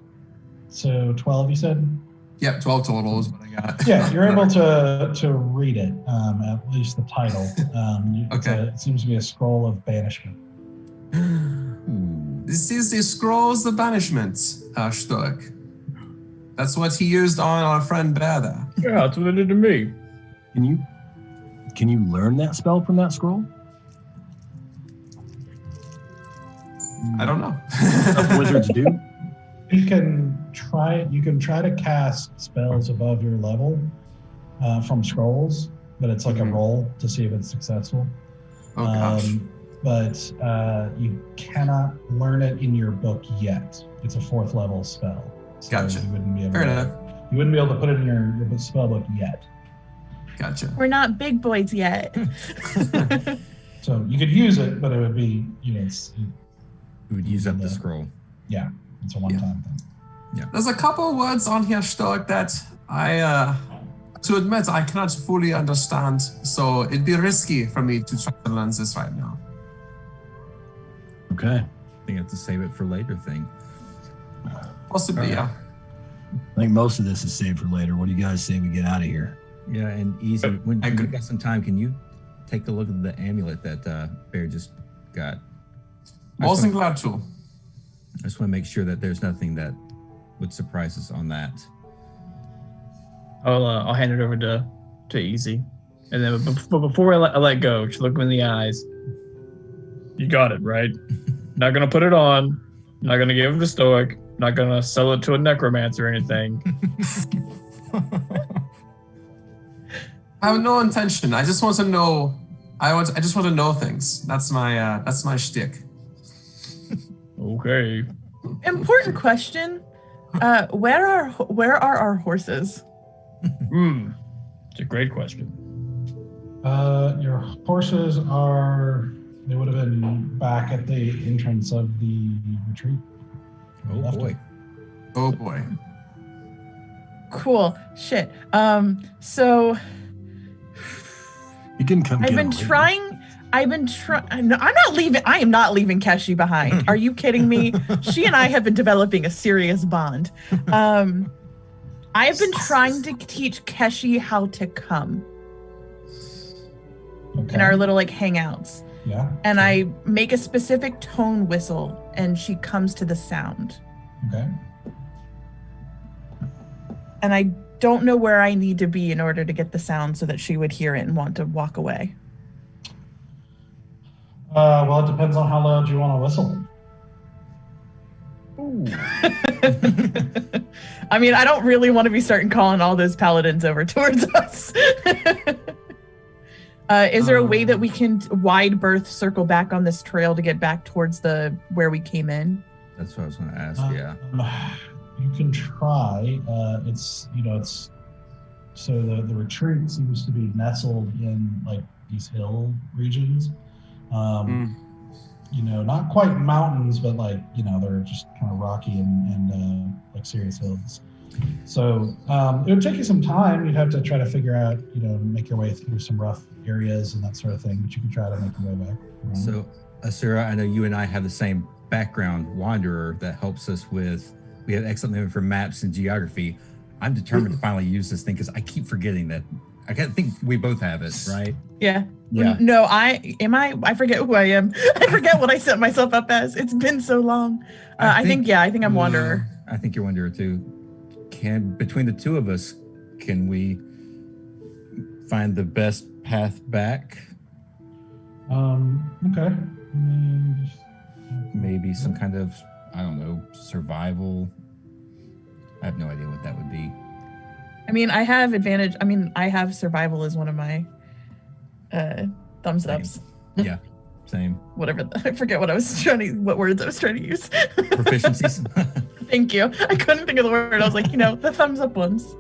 [SPEAKER 1] so 12. You said.
[SPEAKER 7] Yep, 12 total is what I got.
[SPEAKER 1] Yeah, you're able to read it. At least the title. It seems to be a scroll of banishment.
[SPEAKER 7] This is the Scrolls of Banishment, Stoic. That's what he used on our friend Bertha.
[SPEAKER 2] Yeah, that's what it did to me.
[SPEAKER 6] Can you learn that spell from that scroll?
[SPEAKER 7] I don't know.
[SPEAKER 6] Some wizards do.
[SPEAKER 1] You can try to cast spells above your level from scrolls, but it's like a roll to see if it's successful.
[SPEAKER 7] Oh gosh.
[SPEAKER 1] But you cannot learn it in your book yet. It's a 4th level spell. So
[SPEAKER 7] Gotcha.
[SPEAKER 1] You wouldn't be able
[SPEAKER 7] Fair
[SPEAKER 1] to,
[SPEAKER 7] enough.
[SPEAKER 1] You wouldn't be able to put it in your spell book yet.
[SPEAKER 7] Gotcha.
[SPEAKER 4] We're not big boys yet.
[SPEAKER 1] So you could use it, but it would be,
[SPEAKER 5] We would use up the scroll.
[SPEAKER 1] Yeah, it's a one-time thing.
[SPEAKER 7] There's a couple words on here, Stoic, that to admit, I cannot fully understand. So it'd be risky for me to try to learn this right now.
[SPEAKER 6] Okay.
[SPEAKER 5] I think I have to save it for later thing.
[SPEAKER 7] Possibly, yeah.
[SPEAKER 6] I think most of this is saved for later. What do you guys say we get out of here?
[SPEAKER 5] Yeah, and easy. When
[SPEAKER 7] I
[SPEAKER 5] you
[SPEAKER 7] agree.
[SPEAKER 5] got some time, can you take a look at the amulet that Bear just got?
[SPEAKER 7] More than glad to.
[SPEAKER 5] I just want to make sure that there's nothing that would surprise us on that.
[SPEAKER 2] I'll hand it over to Easy, and then but before I let go, just look him in the eyes. You got it right. Not gonna put it on. Not gonna give it to Stoic. Not gonna sell it to a necromancer or anything.
[SPEAKER 7] I have no intention. I just want to know. I just want to know things. That's my shtick.
[SPEAKER 2] Okay.
[SPEAKER 4] Important question. Where are our horses?
[SPEAKER 2] It's a great question.
[SPEAKER 1] Your horses they would have been back at the entrance of the retreat.
[SPEAKER 5] Oh
[SPEAKER 1] Left
[SPEAKER 5] boy.
[SPEAKER 7] Oh boy.
[SPEAKER 4] Cool. Shit. So
[SPEAKER 6] You can come.
[SPEAKER 4] I've been trying. No, I'm not leaving. I am not leaving Keshi behind. Are you kidding me? She and I have been developing a serious bond. I've been trying to teach Keshi how to come
[SPEAKER 1] Okay.
[SPEAKER 4] in our little hangouts.
[SPEAKER 1] Yeah.
[SPEAKER 4] And I make a specific tone whistle and she comes to the sound.
[SPEAKER 1] Okay.
[SPEAKER 4] And I don't know where I need to be in order to get the sound so that she would hear it and want to walk away.
[SPEAKER 1] Well, it depends on how loud you want to whistle.
[SPEAKER 4] I mean, I don't really want to be starting calling all those paladins over towards us. Is there a way that we can wide berth circle back on this trail to get back towards where we came in?
[SPEAKER 5] That's what I was going to ask. Yeah.
[SPEAKER 1] You can try. So the retreat seems to be nestled in these hill regions. Not quite mountains, but they're just kind of rocky and serious hills. So it would take you some time. You'd have to try to figure out, make your way through some rough areas and that sort of thing, but you can try to make your way back around.
[SPEAKER 5] So, Asura, I know you and I have the same background, Wanderer, that helps us with. We have excellent memory for maps and geography. I'm determined to finally use this thing because I keep forgetting that. I think we both have it, right?
[SPEAKER 4] Yeah.
[SPEAKER 5] Yeah.
[SPEAKER 4] No, I forget who I am. I forget what I set myself up as. It's been so long. I think I'm Wanderer.
[SPEAKER 5] I think you're Wanderer too. Between the two of us, can we find the best path back?
[SPEAKER 1] Okay.
[SPEAKER 5] Maybe some kind of, I don't know, survival. I have no idea what that would be.
[SPEAKER 4] I mean, I have advantage. I mean, I have survival as one of my thumbs ups.
[SPEAKER 5] Yeah, same.
[SPEAKER 4] Whatever. I forget what words I was trying to use.
[SPEAKER 5] Proficiencies.
[SPEAKER 4] Thank you. I couldn't think of the word. I was like, the thumbs up ones.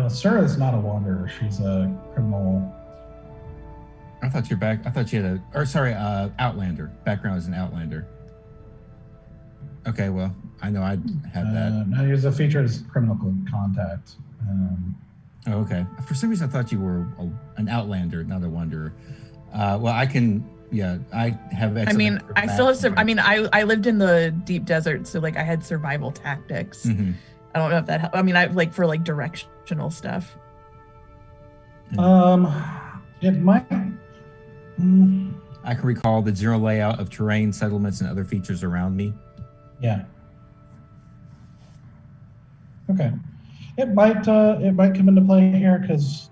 [SPEAKER 1] Sarah is not a wanderer. She's a criminal.
[SPEAKER 5] I thought you had Outlander. Background as an Outlander. Okay, well, I know I had that.
[SPEAKER 1] No, he was a feature as criminal contact.
[SPEAKER 5] Oh, okay. For some reason, I thought you were an Outlander, not a wanderer. Well, I can. Yeah, I have.
[SPEAKER 4] I mean, I still have. I lived in the deep desert, so like I had survival tactics.
[SPEAKER 5] Mm-hmm.
[SPEAKER 4] I don't know if that helps. I mean, I like for like directional stuff.
[SPEAKER 1] It might.
[SPEAKER 5] I can recall the general layout of terrain, settlements, and other features around me.
[SPEAKER 1] Yeah. Okay. It might come into play here because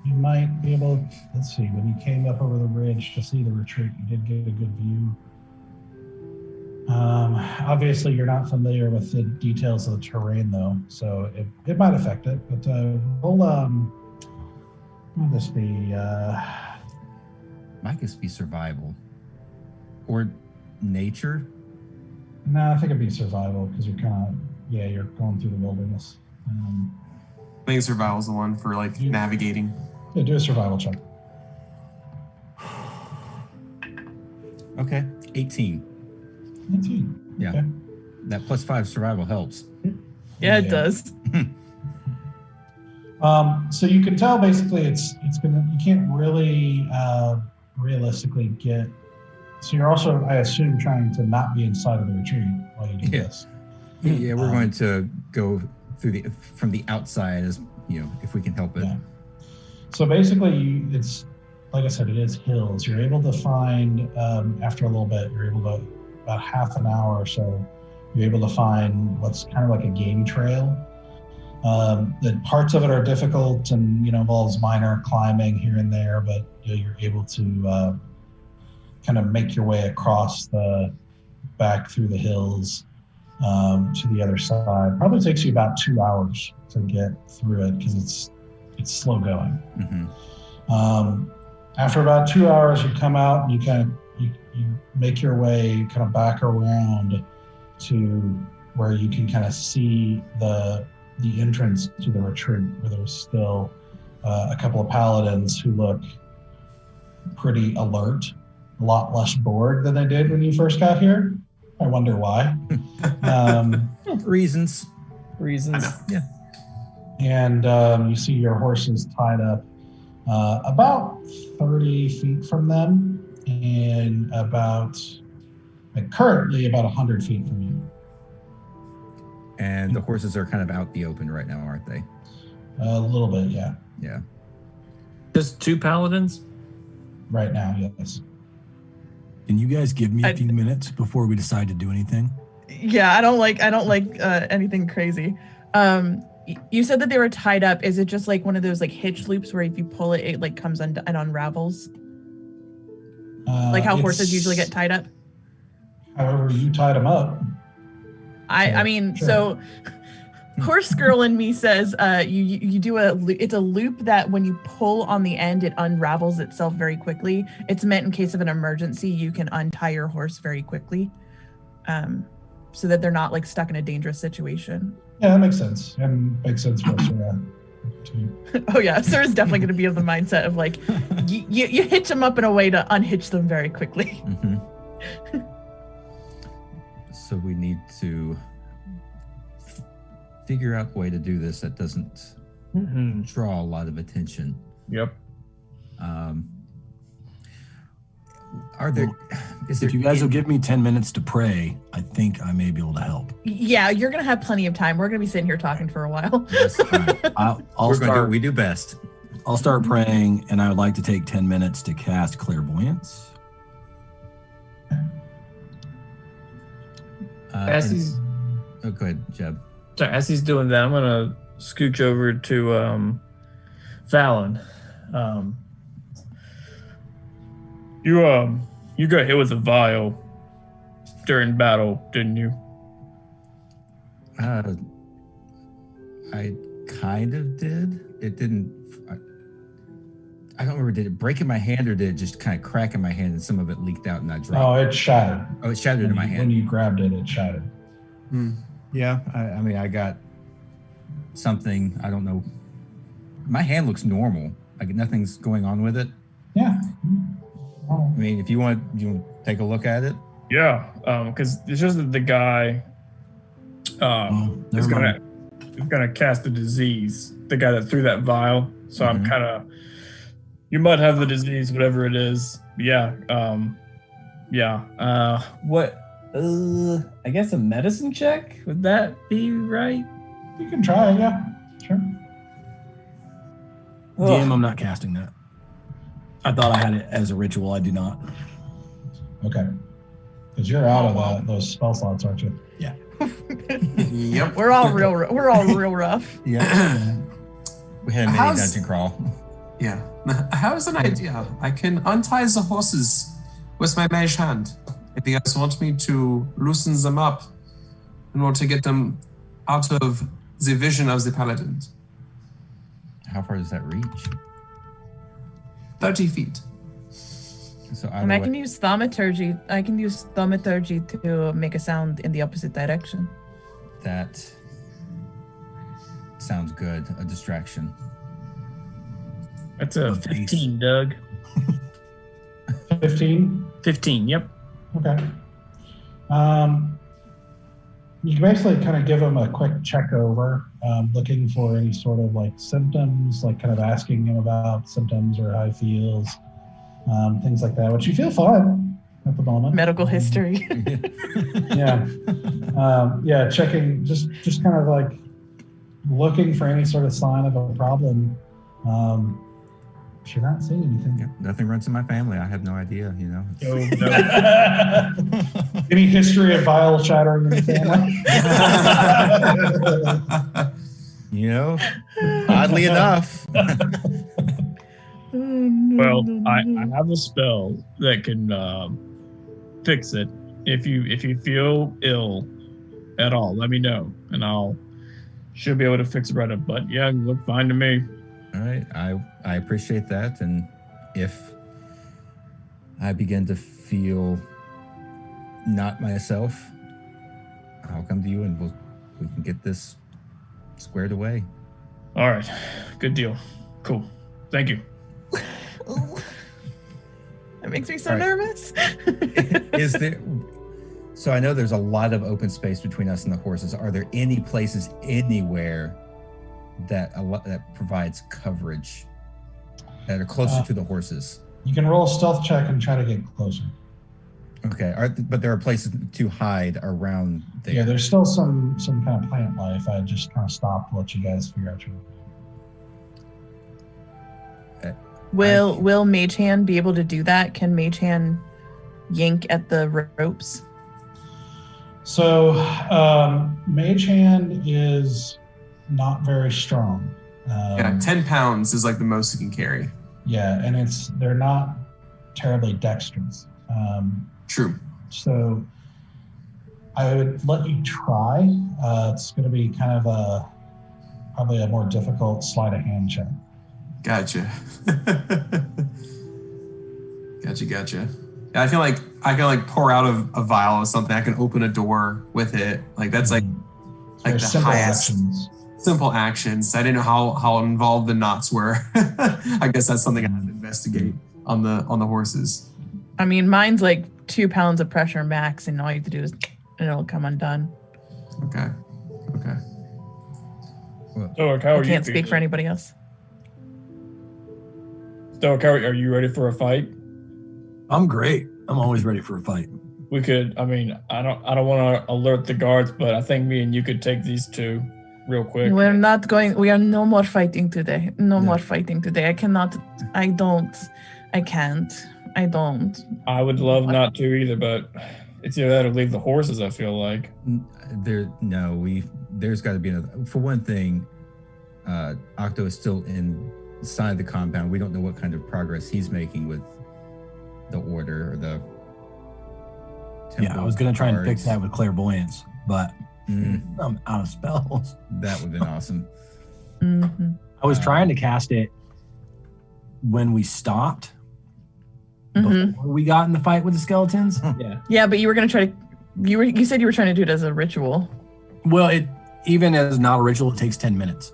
[SPEAKER 1] you might be able. Let's see. When you came up over the ridge to see the retreat, you did get a good view. Obviously, you're not familiar with the details of the terrain, though, so it might affect it. But we'll what this be?
[SPEAKER 5] Might just be survival or nature.
[SPEAKER 1] No, I think it'd be survival because you're you're going through the wilderness.
[SPEAKER 7] I think survival's the one for like navigating.
[SPEAKER 1] Yeah, do a survival check.
[SPEAKER 5] Okay, 18.
[SPEAKER 1] 18.
[SPEAKER 5] Yeah,
[SPEAKER 1] okay.
[SPEAKER 5] That +5 survival helps.
[SPEAKER 4] Yeah, it does.
[SPEAKER 1] So you can tell basically it's gonna, you can't really realistically get. So you're also, I assume, trying to not be inside of the retreat while you do this.
[SPEAKER 5] Yeah, we're going to go through from the outside, as if we can help it. Yeah.
[SPEAKER 1] So basically, it's like I said, it is hills. You're able to find after a little bit, you're able to about half an hour or so. You're able to find what's kind of like a game trail. The parts of it are difficult and involves minor climbing here and there, but you're able to kind of make your way across back through the hills to the other side. Probably takes you about 2 hours to get through it because it's slow going.
[SPEAKER 5] Mm-hmm.
[SPEAKER 1] After about 2 hours, you come out and you make your way kind of back around to where you can kind of see the entrance to the retreat, where there's still a couple of paladins who look pretty alert, a lot less bored than they did when you first got here. I wonder why.
[SPEAKER 5] Reasons.
[SPEAKER 2] Yeah.
[SPEAKER 1] And you see your horses tied up about 30 feet from them and currently about 100 feet from you.
[SPEAKER 5] And the horses are kind of out the open right now, aren't they?
[SPEAKER 1] A little bit, yeah.
[SPEAKER 5] Yeah.
[SPEAKER 2] Just 2 paladins?
[SPEAKER 1] Right now, yes.
[SPEAKER 3] Can you guys give me a few minutes before we decide to do anything?
[SPEAKER 4] Yeah, I don't like anything crazy. You said that they were tied up. Is it just like one of those like hitch loops where if you pull it, it like comes and unravels? Like how horses usually get tied up?
[SPEAKER 1] However, you tied them up.
[SPEAKER 4] I mean, sure. So horse girl in me says you do it's a loop that when you pull on the end, it unravels itself very quickly. It's meant in case of an emergency, you can untie your horse very quickly, so that they're not like stuck in a dangerous situation.
[SPEAKER 1] Yeah, that makes sense. And makes sense for us.
[SPEAKER 4] Oh yeah, Sarah's definitely going to be of the mindset of like you hitch them up in a way to unhitch them very quickly.
[SPEAKER 5] Mm-hmm. So we need to figure out a way to do this that doesn't draw a lot of attention.
[SPEAKER 2] Yep.
[SPEAKER 3] If you guys will give me 10 minutes to pray, I think I may be able to help.
[SPEAKER 4] Yeah, you're going to have plenty of time. We're going to be sitting here talking for a while.
[SPEAKER 5] Yes, we do best.
[SPEAKER 3] I'll start praying, and I would like to take 10 minutes to cast clairvoyance.
[SPEAKER 5] Go ahead, Jeb.
[SPEAKER 2] Sorry, as he's doing that, I'm going to scooch over to Fallon. You got hit with a vial during battle, didn't you?
[SPEAKER 5] I kind of did. It didn't. I don't remember. Did it break in my hand, or did it just kind of crack in my hand, and some of it leaked out and I dropped?
[SPEAKER 1] Oh, it shattered.
[SPEAKER 5] Oh, it shattered in my hand.
[SPEAKER 1] When you grabbed it, it shattered.
[SPEAKER 5] Yeah, I mean, I got something. I don't know my hand looks normal. Like nothing's going on with it.
[SPEAKER 1] Yeah.
[SPEAKER 5] I mean, if you want to take a look at it.
[SPEAKER 2] Yeah, because it's just that the guy is gonna cast the disease. The guy that threw that vial. So I'm kind of. You might have the disease, whatever it is. Yeah. What? I guess a medicine check? Would that be right?
[SPEAKER 1] You can try, yeah. Sure.
[SPEAKER 3] DM, I'm not casting that. I thought I had it as a ritual. I do not.
[SPEAKER 1] Okay. Because you're out of those spell slots, aren't you?
[SPEAKER 3] Yeah.
[SPEAKER 7] Yep.
[SPEAKER 4] We're all real rough.
[SPEAKER 5] Yeah. We had a mini
[SPEAKER 7] How's-
[SPEAKER 5] dungeon crawl.
[SPEAKER 7] Yeah. I have an idea. I can untie the horses with my mage hand. If you guys want me to loosen them up in order to get them out of the vision of the paladins.
[SPEAKER 5] How far does that reach?
[SPEAKER 7] 30 feet.
[SPEAKER 5] So
[SPEAKER 4] And I can use thaumaturgy. I can use thaumaturgy to make a sound in the opposite direction.
[SPEAKER 5] That sounds good. A distraction.
[SPEAKER 2] That's a 15, Doug.
[SPEAKER 1] 15?
[SPEAKER 2] 15, yep.
[SPEAKER 1] Okay. You can basically kind of give him a quick check over, looking for any sort of like symptoms, like kind of asking him about symptoms or how he feels, things like that, which you feel fine at the moment.
[SPEAKER 4] Medical history.
[SPEAKER 1] Yeah. Yeah, checking, just kind of like looking for any sort of sign of a problem. If you're not seeing anything.
[SPEAKER 5] Yeah, nothing runs in my family. I have no idea, you know.
[SPEAKER 1] Any history of vial shattering in the family?
[SPEAKER 5] You know, oddly enough.
[SPEAKER 2] Well, I have a spell that can fix it. If you feel ill at all, let me know, and I'll should be able to fix it right up. But yeah, look fine to me.
[SPEAKER 5] All right, I appreciate that, and if I begin to feel not myself, I'll come to you and we can get this squared away.
[SPEAKER 2] All right, good deal. Cool. Thank you.
[SPEAKER 4] That makes me so
[SPEAKER 5] All right.
[SPEAKER 4] nervous.
[SPEAKER 5] Is there? So I know there's a lot of open space between us and the horses. Are there any places anywhere that provides coverage that are closer to the horses?
[SPEAKER 1] You can roll a stealth check and try to get closer.
[SPEAKER 5] Okay, but there are places to hide around there.
[SPEAKER 1] Yeah, there's still some kind of plant life. I just kind of stopped to let you guys figure out your.
[SPEAKER 4] Will Mage Hand be able to do that? Can Mage Hand yank at the ropes?
[SPEAKER 1] So, Mage Hand is not very strong.
[SPEAKER 7] Yeah, 10 pounds is like the most you can carry.
[SPEAKER 1] Yeah, and they're not terribly dexterous.
[SPEAKER 7] True.
[SPEAKER 1] So I would let you try. It's going to be kind of probably a more difficult sleight of hand check.
[SPEAKER 7] Gotcha. Gotcha. Yeah, I feel like I can like pour out a vial or something. I can open a door with it. Like that's like
[SPEAKER 1] There's
[SPEAKER 7] the
[SPEAKER 1] simple
[SPEAKER 7] highest
[SPEAKER 1] actions.
[SPEAKER 7] simple actions. I didn't know how involved the knots were. I guess that's something I have to investigate on the horses.
[SPEAKER 4] I mean, mine's like 2 pounds of pressure max, and all you have to do is, and it'll come undone.
[SPEAKER 7] Okay.
[SPEAKER 2] Stoic, how are
[SPEAKER 4] I
[SPEAKER 2] you?
[SPEAKER 4] can't speak for anybody else.
[SPEAKER 2] Stoic, are you ready for a fight?
[SPEAKER 3] I'm great. I'm always ready for a fight.
[SPEAKER 2] We could. I mean, I don't want to alert the guards, but I think me and you could take these two real quick.
[SPEAKER 4] We're not going. We are no more fighting today. No more fighting today. I cannot. I don't. I can't. I don't.
[SPEAKER 2] I would love not to either, but it's either that or leave the horses. I feel like
[SPEAKER 5] There's got to be another. For one thing, Octo is still inside the compound. We don't know what kind of progress he's making with the order or the.
[SPEAKER 3] Yeah, I was going to try and fix
[SPEAKER 5] guards.
[SPEAKER 3] that with clairvoyance, but I'm out of spells.
[SPEAKER 5] That would have been awesome.
[SPEAKER 4] Mm-hmm.
[SPEAKER 3] I was trying to cast it when we stopped.
[SPEAKER 4] Mm-hmm.
[SPEAKER 3] Before we got in the fight with the skeletons.
[SPEAKER 2] yeah.
[SPEAKER 4] Yeah, but you were gonna try to. You said you were trying to do it as a ritual.
[SPEAKER 3] Well, even as not a ritual, it takes 10 minutes.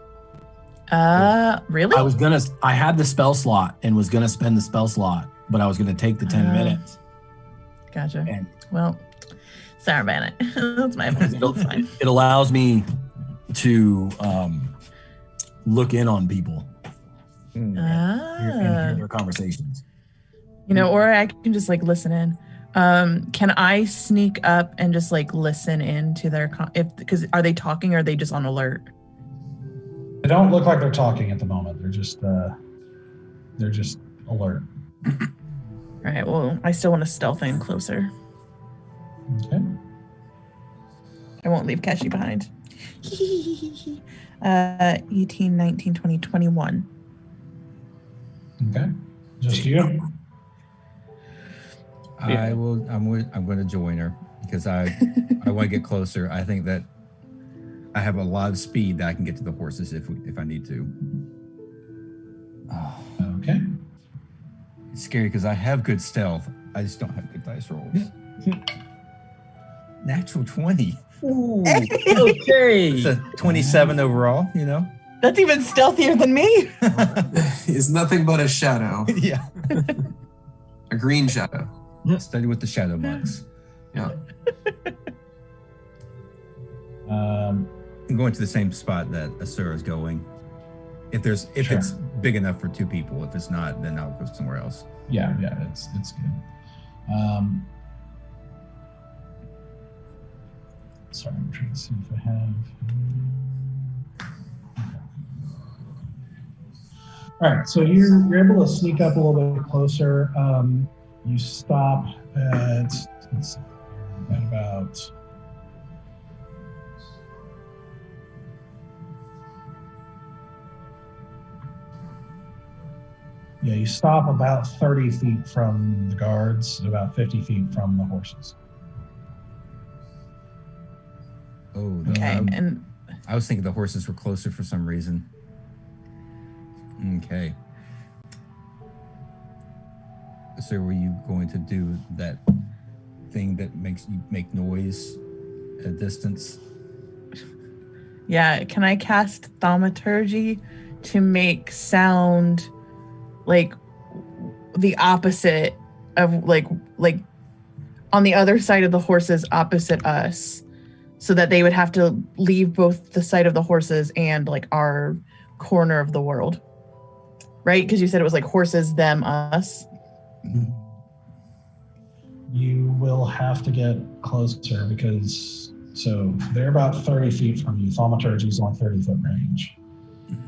[SPEAKER 4] Really?
[SPEAKER 3] I had the spell slot and was gonna spend the spell slot, but I was gonna take the 10 minutes.
[SPEAKER 4] Gotcha.
[SPEAKER 3] And
[SPEAKER 4] Well, sorry, Bennett. That's my fault. It's fine.
[SPEAKER 3] it allows me to look in on people and hear their conversations.
[SPEAKER 4] You know, or I can just like listen in. Can I sneak up and just like listen in to their because are they talking or are they just on alert?
[SPEAKER 1] They don't look like they're talking at the moment. They're just alert.
[SPEAKER 4] All right. Well, I still want to stealth in closer.
[SPEAKER 1] Okay.
[SPEAKER 4] I won't leave Keshi behind. 18, 19, 20, 21.
[SPEAKER 1] Okay. Just you?
[SPEAKER 5] I'm going to join her because I want to get closer. I think that I have a lot of speed that I can get to the horses if I need to. Oh,
[SPEAKER 1] Okay.
[SPEAKER 5] it's scary because I have good stealth. I just don't have good dice rolls. Natural 20.
[SPEAKER 2] Ooh, okay.
[SPEAKER 5] It's a 27 overall, you know?
[SPEAKER 4] That's even stealthier than me.
[SPEAKER 7] Is nothing but a shadow,
[SPEAKER 5] Yeah.
[SPEAKER 7] a green shadow.
[SPEAKER 5] Study with the shadow monks.
[SPEAKER 7] Yeah.
[SPEAKER 5] I'm going to the same spot that Asura's going. If
[SPEAKER 1] Sure.
[SPEAKER 5] it's big enough for two people. If it's not, then I'll go somewhere else.
[SPEAKER 1] Yeah, it's good. Sorry, I'm trying to see if I have. All right, so you're able to sneak up a little bit closer. You stop at, let's see, at about. Yeah, you stop about 30 feet from the guards, and about 50 feet from the horses.
[SPEAKER 5] Oh,
[SPEAKER 4] Okay, and
[SPEAKER 5] I was thinking the horses were closer for some reason. Okay. So were you going to do that thing that makes you make noise at a distance?
[SPEAKER 4] yeah, can I cast thaumaturgy to make sound like the opposite of like on the other side of the horses opposite us, so that they would have to leave both the side of the horses and like our corner of the world, right? Because you said it was like horses, them, us.
[SPEAKER 1] You will have to get closer because, so they're about 30 feet from you. Thaumaturgy is only 30-foot range.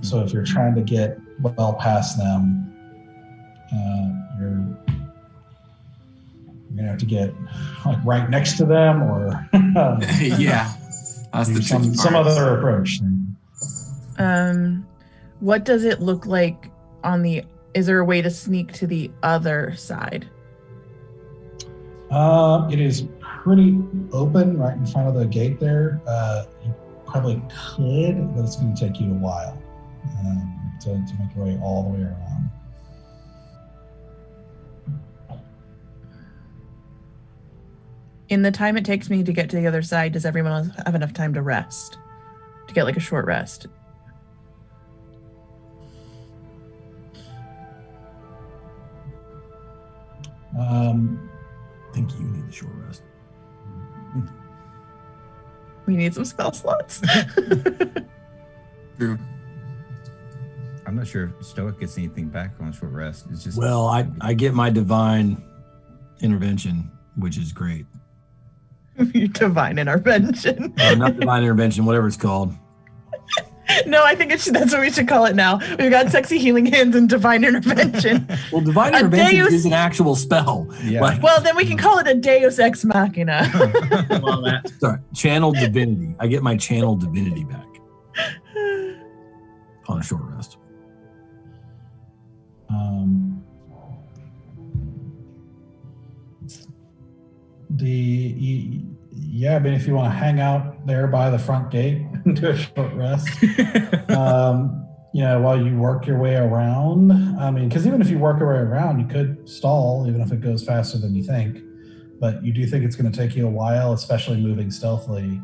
[SPEAKER 1] So if you're trying to get well past them, you're gonna have to get like right next to them, or
[SPEAKER 7] Yeah. That's the tricky part.
[SPEAKER 1] some other approach.
[SPEAKER 4] What does it look like on the? Is there a way to sneak to the other side?
[SPEAKER 1] It is pretty open right in front of the gate there. You probably could, but it's going to take you a while to make your way all the way around.
[SPEAKER 4] In the time it takes me to get to the other side, does everyone else have enough time to rest? To get like a short rest?
[SPEAKER 3] I think you need the short rest.
[SPEAKER 4] We need some spell slots.
[SPEAKER 7] True.
[SPEAKER 5] I'm not sure if Stoic gets anything back on short rest. It's just
[SPEAKER 3] Well, I get my divine intervention, which is great.
[SPEAKER 4] Divine intervention.
[SPEAKER 3] Not divine intervention, whatever it's called.
[SPEAKER 4] No, I think that's what we should call it now. We've got sexy healing hands and divine intervention.
[SPEAKER 3] Well, divine
[SPEAKER 4] A
[SPEAKER 3] intervention
[SPEAKER 4] deus-
[SPEAKER 3] is an actual spell.
[SPEAKER 5] Yeah.
[SPEAKER 3] Like,
[SPEAKER 4] Well, then we can call it a Deus Ex Machina.
[SPEAKER 2] Well, that.
[SPEAKER 3] sorry, channeled divinity. I get my channeled divinity back on a short rest.
[SPEAKER 1] Yeah, I mean, if you want to hang out there by the front gate and do a short rest, while you work your way around. I mean, because even if you work your way around, you could stall, even if it goes faster than you think. But you do think it's going to take you a while, especially moving stealthily.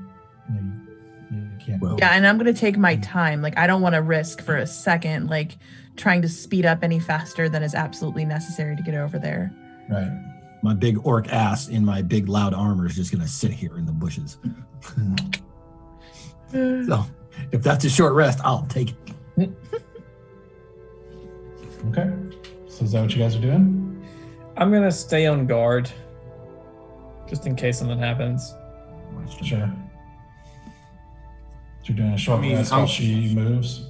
[SPEAKER 1] You can't.
[SPEAKER 3] Well,
[SPEAKER 4] Yeah, and I'm gonna take my time. Like, I don't want to risk for a second, like trying to speed up any faster than is absolutely necessary to get over there.
[SPEAKER 1] Right.
[SPEAKER 3] my big orc ass in my big loud armor is just going to sit here in the bushes. So if that's a short rest, I'll take it.
[SPEAKER 1] Okay. So is that what you guys are doing?
[SPEAKER 2] I'm gonna stay on guard, just in case something happens.
[SPEAKER 1] Sure. So you're doing a short rest while she moves?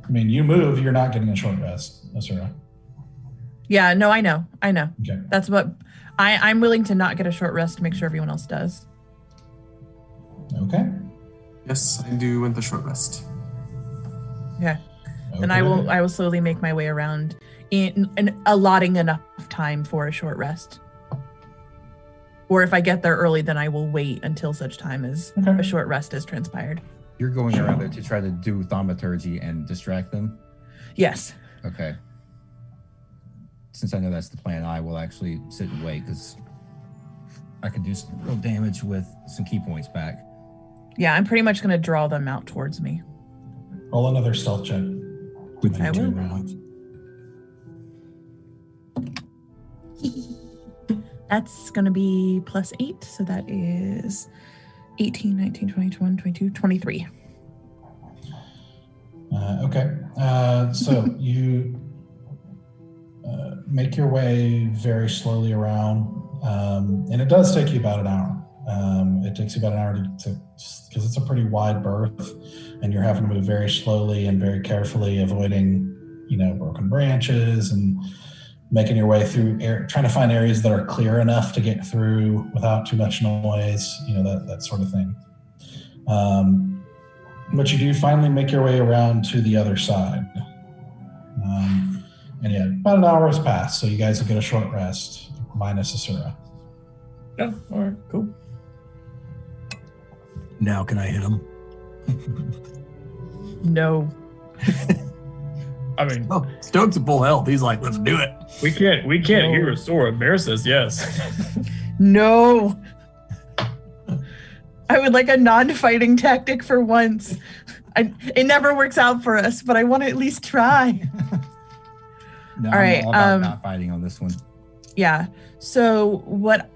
[SPEAKER 1] I mean, you move, you're not getting a short rest, Asura.
[SPEAKER 4] Yeah, no, I know.
[SPEAKER 1] Okay.
[SPEAKER 4] That's what I'm willing to not get a short rest to make sure everyone else does.
[SPEAKER 1] Okay.
[SPEAKER 7] Yes, I do want the short rest.
[SPEAKER 4] Yeah. And I will slowly make my way around in allotting enough time for a short rest. Or if I get there early, then I will wait until such time as a short rest has transpired.
[SPEAKER 5] You're going around there to try to do thaumaturgy and distract them?
[SPEAKER 4] Yes.
[SPEAKER 5] Okay. Since I know that's the plan, I will actually sit and wait because I can do some real damage with some key points back.
[SPEAKER 4] Yeah, I'm pretty much going to draw them out towards me.
[SPEAKER 1] Roll another stealth check.
[SPEAKER 3] With
[SPEAKER 4] I
[SPEAKER 3] your 2
[SPEAKER 4] will.
[SPEAKER 3] rounds.
[SPEAKER 4] That's going to be +8, so that is 18, 19, 20, 21, 22, 23.
[SPEAKER 1] Okay. So you make your way very slowly around, and it does take you about an hour. It takes you about an hour to because it's a pretty wide berth, and you're having to move very slowly and very carefully, avoiding, broken branches and making your way through trying to find areas that are clear enough to get through without too much noise, that sort of thing. But you do finally make your way around to the other side. And yeah, about an hour has passed, so you guys will get a short rest, minus Asura.
[SPEAKER 2] Yeah, all right, cool.
[SPEAKER 3] Now can I hit him?
[SPEAKER 4] No.
[SPEAKER 2] I mean,
[SPEAKER 3] Oh, Stokes at full health. He's like, let's do it.
[SPEAKER 2] we can't hear a sword. Bear says yes.
[SPEAKER 4] No. I would like a non-fighting tactic for once. It never works out for us, but I want to at least try.
[SPEAKER 5] No,
[SPEAKER 4] All right,
[SPEAKER 5] I'm all about not fighting on this one.
[SPEAKER 4] Yeah. So what,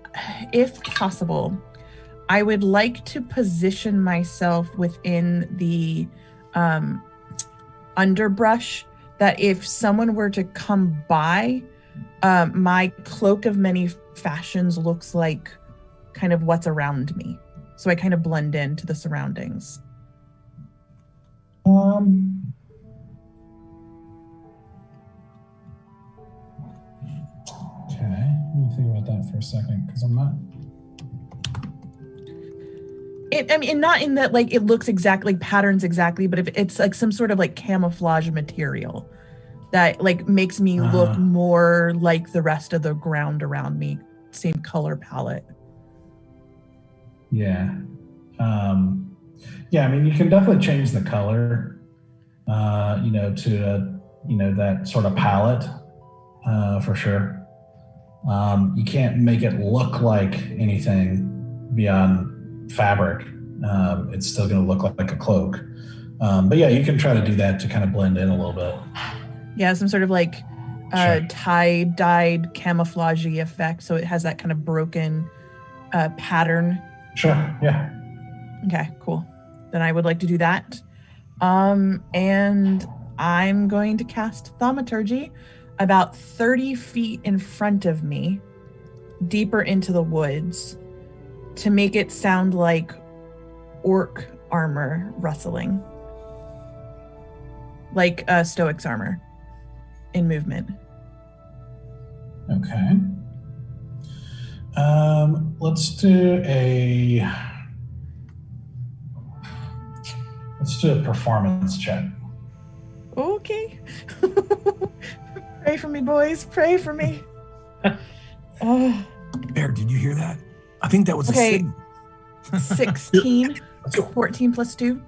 [SPEAKER 4] if possible, I would like to position myself within the underbrush, that if someone were to come by, my cloak of many fashions looks like kind of what's around me. So I kind of blend into the surroundings.
[SPEAKER 1] Okay, let me think about that for a second, because I'm not.
[SPEAKER 4] Not in that like it looks exactly, patterns exactly, but if it's like some sort of like camouflage material that like makes me look more like the rest of the ground around me, same color palette.
[SPEAKER 1] Yeah. Yeah, I mean, you can definitely change the color, to, that sort of palette, for sure. You can't make it look like anything beyond fabric. It's still going to look like a cloak. But yeah, you can try to do that to kind of blend in a little bit.
[SPEAKER 4] Yeah, some sort of like tie-dyed camouflage-y effect, so it has that kind of broken pattern.
[SPEAKER 1] Sure, yeah.
[SPEAKER 4] Okay, cool. Then I would like to do that. And I'm going to cast Thaumaturgy about 30 feet in front of me, deeper into the woods, to make it sound like orc armor rustling. Like Stoic's armor in movement.
[SPEAKER 1] Okay. Let's do a performance check.
[SPEAKER 4] Okay. Pray for me, boys. Pray for me.
[SPEAKER 3] Bear, did you hear that? I think that was
[SPEAKER 4] Okay.
[SPEAKER 3] a signal.
[SPEAKER 4] 16.
[SPEAKER 3] Let's go.
[SPEAKER 4] 14 plus 2.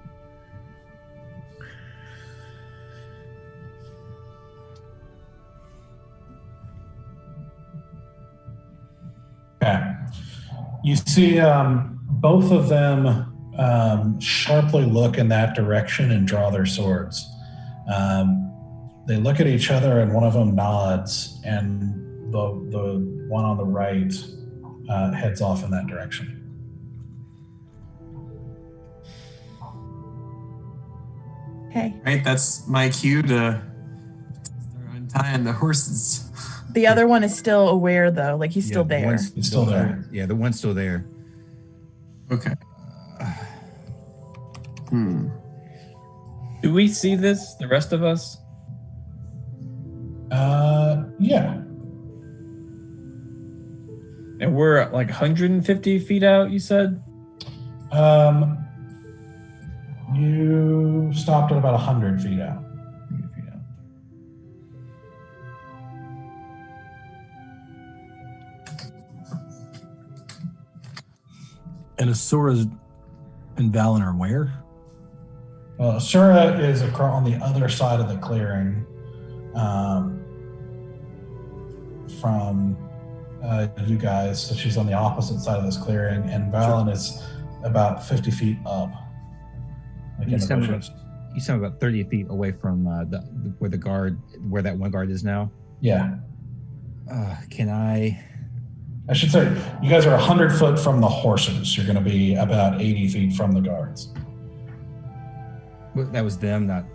[SPEAKER 1] Okay. You see both of them sharply look in that direction and draw their swords. They look at each other, and one of them nods, and the one on the right heads off in that direction.
[SPEAKER 4] Okay.
[SPEAKER 7] Right, that's my cue to start untying the horses.
[SPEAKER 4] The other one is still aware, though. Like, he's still there.
[SPEAKER 1] He's still there.
[SPEAKER 5] Yeah, the one's still there.
[SPEAKER 7] Okay.
[SPEAKER 2] Do we see this, the rest of us?
[SPEAKER 1] Yeah.
[SPEAKER 2] And we're like 150 feet out, you said?
[SPEAKER 1] You stopped at about 100 feet out.
[SPEAKER 2] 100 feet out.
[SPEAKER 3] And Asura and Valen are where?
[SPEAKER 1] Well, Asura is on the other side of the clearing from you guys. So she's on the opposite side of this clearing, and Valen is about 50 feet up. Like
[SPEAKER 5] You sound about 30 feet away from where that one guard is now.
[SPEAKER 1] Yeah.
[SPEAKER 5] Can I
[SPEAKER 1] should say, you guys are 100 foot from the horses. You're going to be about 80 feet from the guards.
[SPEAKER 5] That was them, not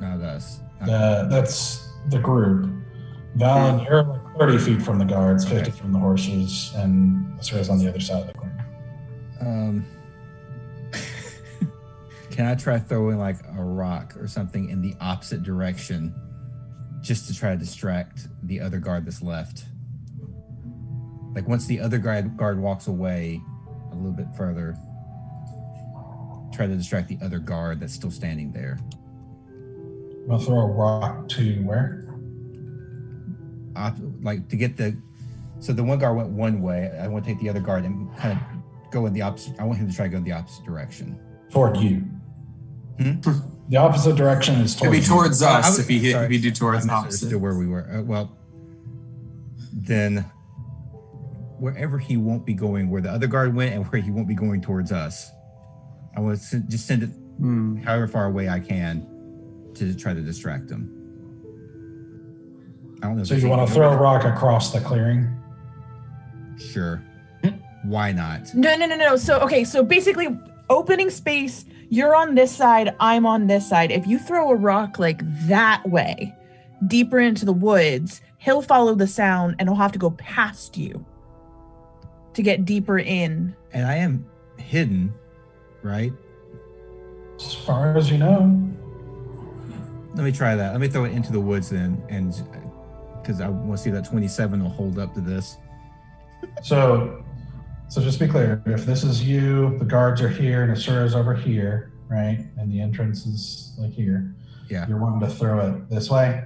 [SPEAKER 5] us.
[SPEAKER 1] That's the group. Valen, you're like 30 feet from the guards, 50 from the horses, and Asura's on the other side of the clearing.
[SPEAKER 5] Can I try throwing like a rock or something in the opposite direction just to try to distract the other guard that's left? Like once the other guard walks away a little bit further, try to distract the other guard that's still standing there.
[SPEAKER 1] We'll throw a rock to where?
[SPEAKER 5] Like to get so the one guard went one way. I want to take the other guard and kind of go in the opposite. I want him to try to go in the opposite direction.
[SPEAKER 1] Toward you. The opposite direction is towards
[SPEAKER 7] It'd be towards us if he do
[SPEAKER 5] I
[SPEAKER 7] towards opposite.
[SPEAKER 5] still where we were. Well, then wherever he won't be going, where the other guard went, and where he won't be going towards us, I will just send it however far away I can to try to distract him. I don't know.
[SPEAKER 1] So you want to throw a rock across the clearing?
[SPEAKER 5] Sure. Why not?
[SPEAKER 4] No. So basically, opening space, you're on this side, I'm on this side. If you throw a rock like that way, deeper into the woods, he'll follow the sound and he'll have to go past you to get deeper in.
[SPEAKER 5] And I am hidden, right?
[SPEAKER 1] As far as you know.
[SPEAKER 5] Let me try that. Let me throw it into the woods then, and because I want to see that 27 will hold up to this.
[SPEAKER 1] So just be clear, if this is you, the guards are here and Asura's over here, right? And the entrance is like here.
[SPEAKER 5] Yeah.
[SPEAKER 1] You're wanting to throw it this way?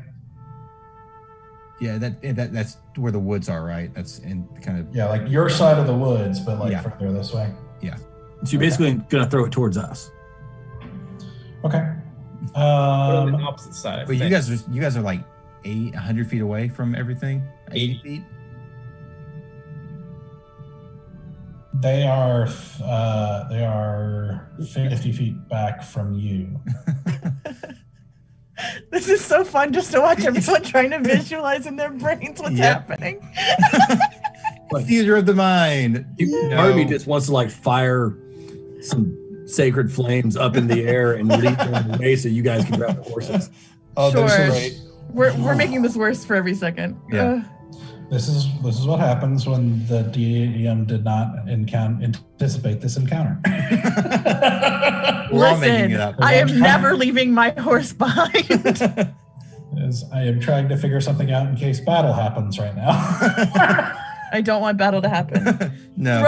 [SPEAKER 5] Yeah, that's where the woods are, right? That's in kind of...
[SPEAKER 1] Yeah, like your side of the woods, but like further this way?
[SPEAKER 5] Yeah.
[SPEAKER 3] So you're basically going to throw it towards us.
[SPEAKER 1] Okay.
[SPEAKER 2] On the opposite side.
[SPEAKER 5] But you guys are like 100 feet away from everything? 80 feet?
[SPEAKER 1] They are 50 feet back from you.
[SPEAKER 4] This is so fun just to watch everyone trying to visualize in their brains what's happening.
[SPEAKER 5] Theater of the mind.
[SPEAKER 3] Part of me just wants to like fire some sacred flames up in the air and lead them away so you guys can grab the horses.
[SPEAKER 5] Oh,
[SPEAKER 4] sure.
[SPEAKER 5] that's great.
[SPEAKER 4] We're making this worse for every second.
[SPEAKER 5] Yeah.
[SPEAKER 1] This is what happens when the DM did not anticipate this encounter.
[SPEAKER 5] We're all making it up.
[SPEAKER 4] I am never leaving my horse behind.
[SPEAKER 1] As I am trying to figure something out in case battle happens right now.
[SPEAKER 4] I don't want battle to happen.
[SPEAKER 5] No.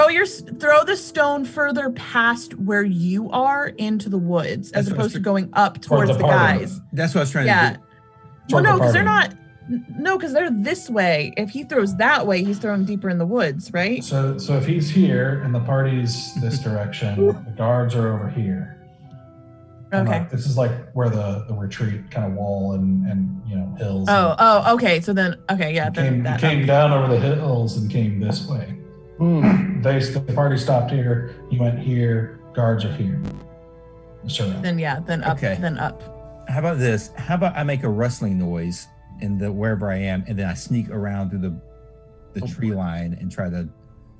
[SPEAKER 4] Throw the stone further past where you are into the woods, as opposed to going up towards the guys.
[SPEAKER 5] That's what I was trying to do.
[SPEAKER 4] Well, no, because they're not. No, because they're this way. If he throws that way, he's throwing deeper in the woods, right?
[SPEAKER 1] So if he's here and the party's this direction, the guards are over here.
[SPEAKER 4] Okay.
[SPEAKER 1] This is like where the retreat kind of wall and hills.
[SPEAKER 4] Oh, okay. So then, yeah.
[SPEAKER 1] Came down over the hills and came this way. The party stopped here. You went here. guards are here. Sure.
[SPEAKER 4] Then up.
[SPEAKER 5] Okay.
[SPEAKER 4] Then up.
[SPEAKER 5] How about this? How about I make a rustling noise in the wherever I am, and then I sneak around through the tree line and try to.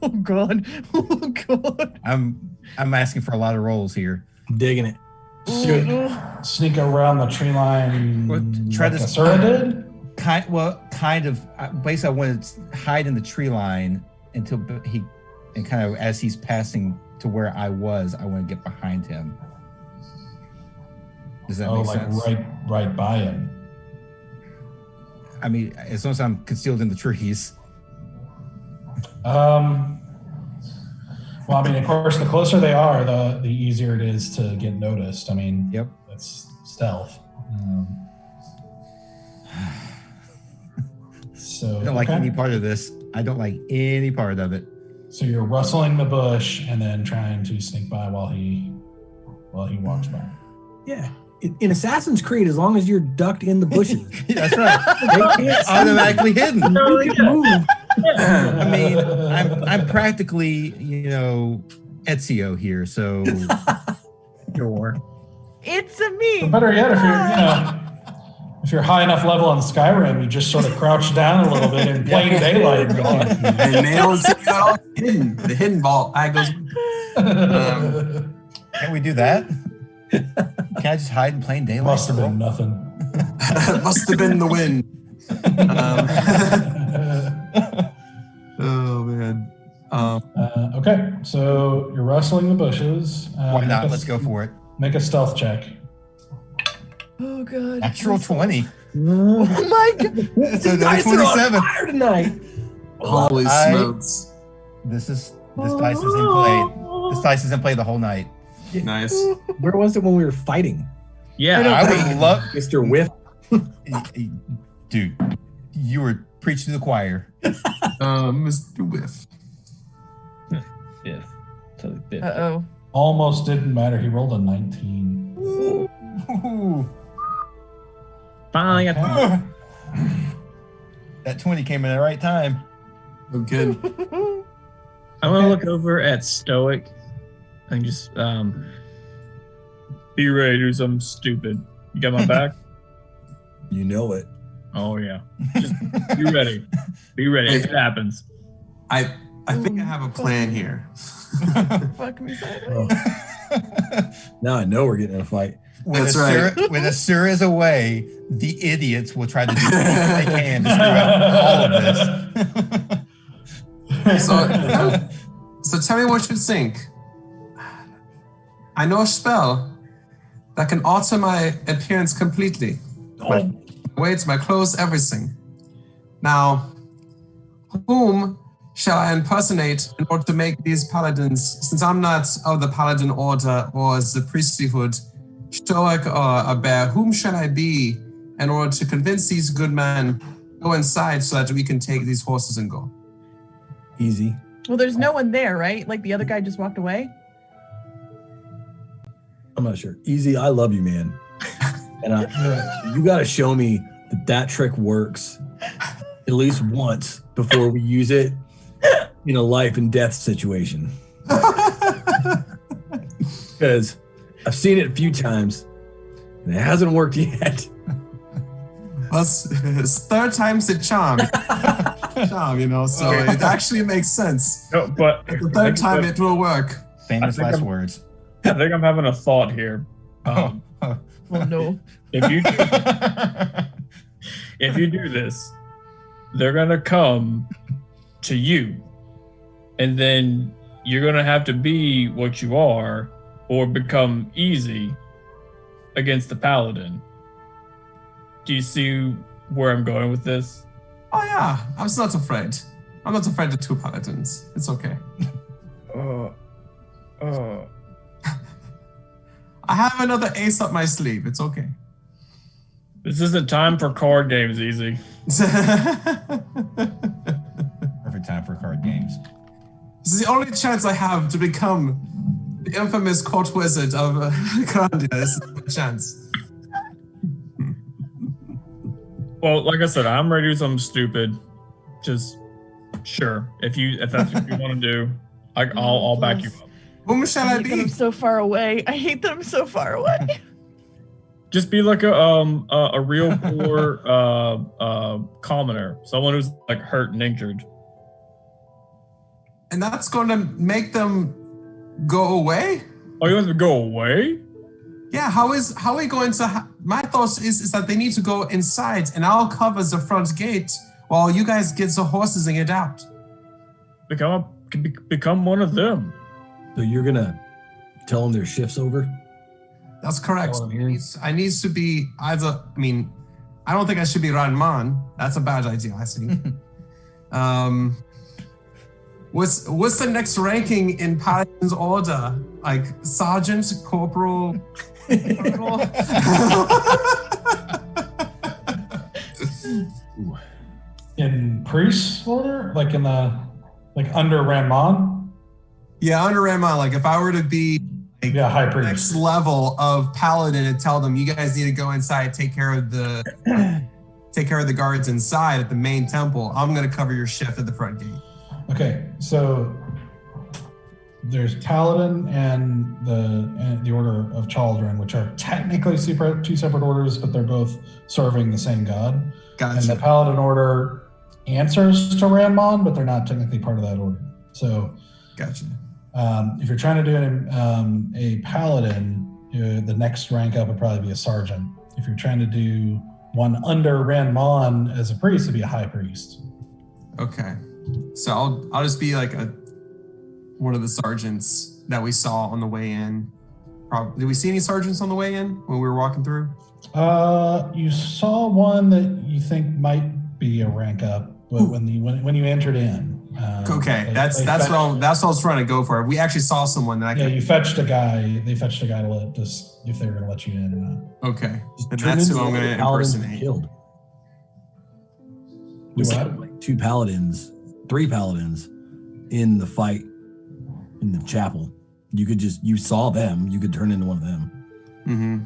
[SPEAKER 4] Oh God! Oh God!
[SPEAKER 5] I'm asking for a lot of rolls here.
[SPEAKER 3] I'm digging it.
[SPEAKER 1] Sneak around the tree line.
[SPEAKER 5] Try
[SPEAKER 1] like
[SPEAKER 5] to.
[SPEAKER 1] Asura did?
[SPEAKER 5] Kind of. Basically, I want to hide in the tree line until he, and kind of as he's passing to where I was, I want to get behind him. Does that make sense?
[SPEAKER 1] right by him.
[SPEAKER 5] I mean, as long as I'm concealed in the trees.
[SPEAKER 1] Well, I mean, of course, the closer they are, the easier it is to get noticed. I mean,
[SPEAKER 5] Yep.
[SPEAKER 1] That's stealth. So
[SPEAKER 5] I don't like any part of this. I don't like any part of it.
[SPEAKER 1] So you're rustling the bush and then trying to sneak by while he walks by.
[SPEAKER 3] Yeah. In Assassin's Creed, as long as you're ducked in the bushes,
[SPEAKER 5] That's right.
[SPEAKER 3] they can't see
[SPEAKER 5] Automatically hidden.
[SPEAKER 3] you. You can move.
[SPEAKER 5] I mean, I'm practically, Ezio here, so
[SPEAKER 3] Sure.
[SPEAKER 4] It's a me.
[SPEAKER 1] But better yet, if you're high enough level on Skyrim, you just sort of crouch down a little bit in plain daylight.
[SPEAKER 7] And they don't see it all hidden. The hidden vault. I goes.
[SPEAKER 5] can we do that? Can I just hide in plain daylight?
[SPEAKER 1] Must have been nothing.
[SPEAKER 7] Must have been the wind. Oh man.
[SPEAKER 1] Okay, so you're rustling the bushes.
[SPEAKER 5] Why not? Let's go for it.
[SPEAKER 1] Make a stealth check.
[SPEAKER 4] Oh God!
[SPEAKER 5] Natural 20.
[SPEAKER 4] Oh my God!
[SPEAKER 5] So
[SPEAKER 3] Guys are on
[SPEAKER 5] 27.
[SPEAKER 3] fire tonight.
[SPEAKER 7] Holy smokes!
[SPEAKER 5] This dice is in play. This dice is in play the whole night.
[SPEAKER 7] Nice.
[SPEAKER 3] Where was it when we were fighting?
[SPEAKER 2] Yeah,
[SPEAKER 5] I would love,
[SPEAKER 3] Mr. Whiff.
[SPEAKER 5] dude. You were preached to the choir.
[SPEAKER 7] Mr. Whiff.
[SPEAKER 2] Yeah. Totally did.
[SPEAKER 4] Uh-oh.
[SPEAKER 1] Almost didn't matter. He rolled a 19.
[SPEAKER 5] Ooh.
[SPEAKER 2] Finally got
[SPEAKER 1] Okay.
[SPEAKER 5] That 20 came in the right time.
[SPEAKER 7] Oh, good.
[SPEAKER 2] I'm gonna look over at Stoic and just be ready to do something stupid. You got my back?
[SPEAKER 3] You know it.
[SPEAKER 2] Oh yeah. Just be ready. Be ready if it happens.
[SPEAKER 7] I think I have a plan here.
[SPEAKER 4] Fuck me.
[SPEAKER 3] Now I know we're getting in a fight.
[SPEAKER 5] When
[SPEAKER 7] That's
[SPEAKER 5] Asura,
[SPEAKER 7] right.
[SPEAKER 5] when Asura is away, the idiots will try to do everything they can to screw up all of this.
[SPEAKER 7] So tell me what you think. I know a spell that can alter my appearance completely. My weight, my clothes, everything. Now, whom shall I impersonate in order to make these paladins, since I'm not of the paladin order or as the priesthood, stoic or a bear, whom shall I be in order to convince these good men go inside so that we can take these horses and go?
[SPEAKER 3] Easy.
[SPEAKER 4] Well, there's no one there, right? Like the other guy just walked away.
[SPEAKER 3] I'm not sure. Easy. I love you, man. And you got to show me that trick works at least once before we use it in a life and death situation. Because I've seen it a few times and it hasn't worked yet.
[SPEAKER 7] It's third time's the charm. So it actually makes sense.
[SPEAKER 2] No, but
[SPEAKER 7] The third time it will work.
[SPEAKER 5] Famous
[SPEAKER 2] I think
[SPEAKER 5] last
[SPEAKER 2] I'm-
[SPEAKER 5] words.
[SPEAKER 2] I think I'm having a thought here.
[SPEAKER 4] Oh no.
[SPEAKER 2] If you do this, they're gonna come to you, and then you're gonna have to be what you are, or become easy against the paladin. Do you see where I'm going with this?
[SPEAKER 7] Oh yeah, I was not afraid. I'm not afraid of two paladins. It's okay. I have another ace up my sleeve. It's okay.
[SPEAKER 2] This isn't time for card games, Easy.
[SPEAKER 5] Perfect time for card games.
[SPEAKER 7] This is the only chance I have to become the infamous court wizard of Candia. This is my chance.
[SPEAKER 2] Well, like I said, I'm ready to do something stupid. Just sure, if that's what you want to do, I'll back you up.
[SPEAKER 7] Whom shall
[SPEAKER 4] I
[SPEAKER 7] I
[SPEAKER 4] hate that I'm
[SPEAKER 7] be?
[SPEAKER 4] so far away. I hate that I'm so far away.
[SPEAKER 2] Just be like a real poor commoner, someone who's like hurt and injured.
[SPEAKER 7] And that's going to make them go away?
[SPEAKER 2] Oh, you want them to go away?
[SPEAKER 7] Yeah, how are we going to... My thought is that they need to go inside, and I'll cover the front gate while you guys get the horses and get out.
[SPEAKER 2] Become one of them.
[SPEAKER 3] So you're gonna tell them their shift's over?
[SPEAKER 7] That's correct.
[SPEAKER 3] That's what I'm hearing.
[SPEAKER 7] I need to be either... I mean, I don't think I should be Ranman. That's a bad idea, I think. What's the next ranking in Paladin's order? Like sergeant, corporal, colonel?
[SPEAKER 1] In priest's order, like under Ramon.
[SPEAKER 7] Yeah, under Ranman. Like if I were to be
[SPEAKER 1] High priest.
[SPEAKER 7] next level of Paladin and tell them you guys need to go inside, take care of the guards inside at the main temple. I'm gonna cover your shift at the front gate.
[SPEAKER 1] Okay, so there's Paladin and the Order of Chaldron, which are technically two separate orders, but they're both serving the same god.
[SPEAKER 7] Gotcha.
[SPEAKER 1] And the Paladin Order answers to Ramon, but they're not technically part of that order. So,
[SPEAKER 7] Gotcha.
[SPEAKER 1] If you're trying to do a Paladin, the next rank up would probably be a sergeant. If you're trying to do one under Ramon as a priest, it'd be a high priest.
[SPEAKER 7] Okay. So I'll just be like one of the sergeants that we saw on the way in. Did we see any sergeants on the way in when we were walking through?
[SPEAKER 1] You saw one that you think might be a rank up, but when you entered in.
[SPEAKER 7] Okay, that's what I was trying to go for. We actually saw someone that
[SPEAKER 1] you fetched a guy. They fetched a guy to let just if they were going to let you in or not.
[SPEAKER 7] Okay, and that's who I'm going to impersonate.
[SPEAKER 3] Killed.
[SPEAKER 1] Do what?
[SPEAKER 3] Like 3 paladins in the fight in the chapel. You saw them. You could turn into one of them.
[SPEAKER 7] Mm-hmm.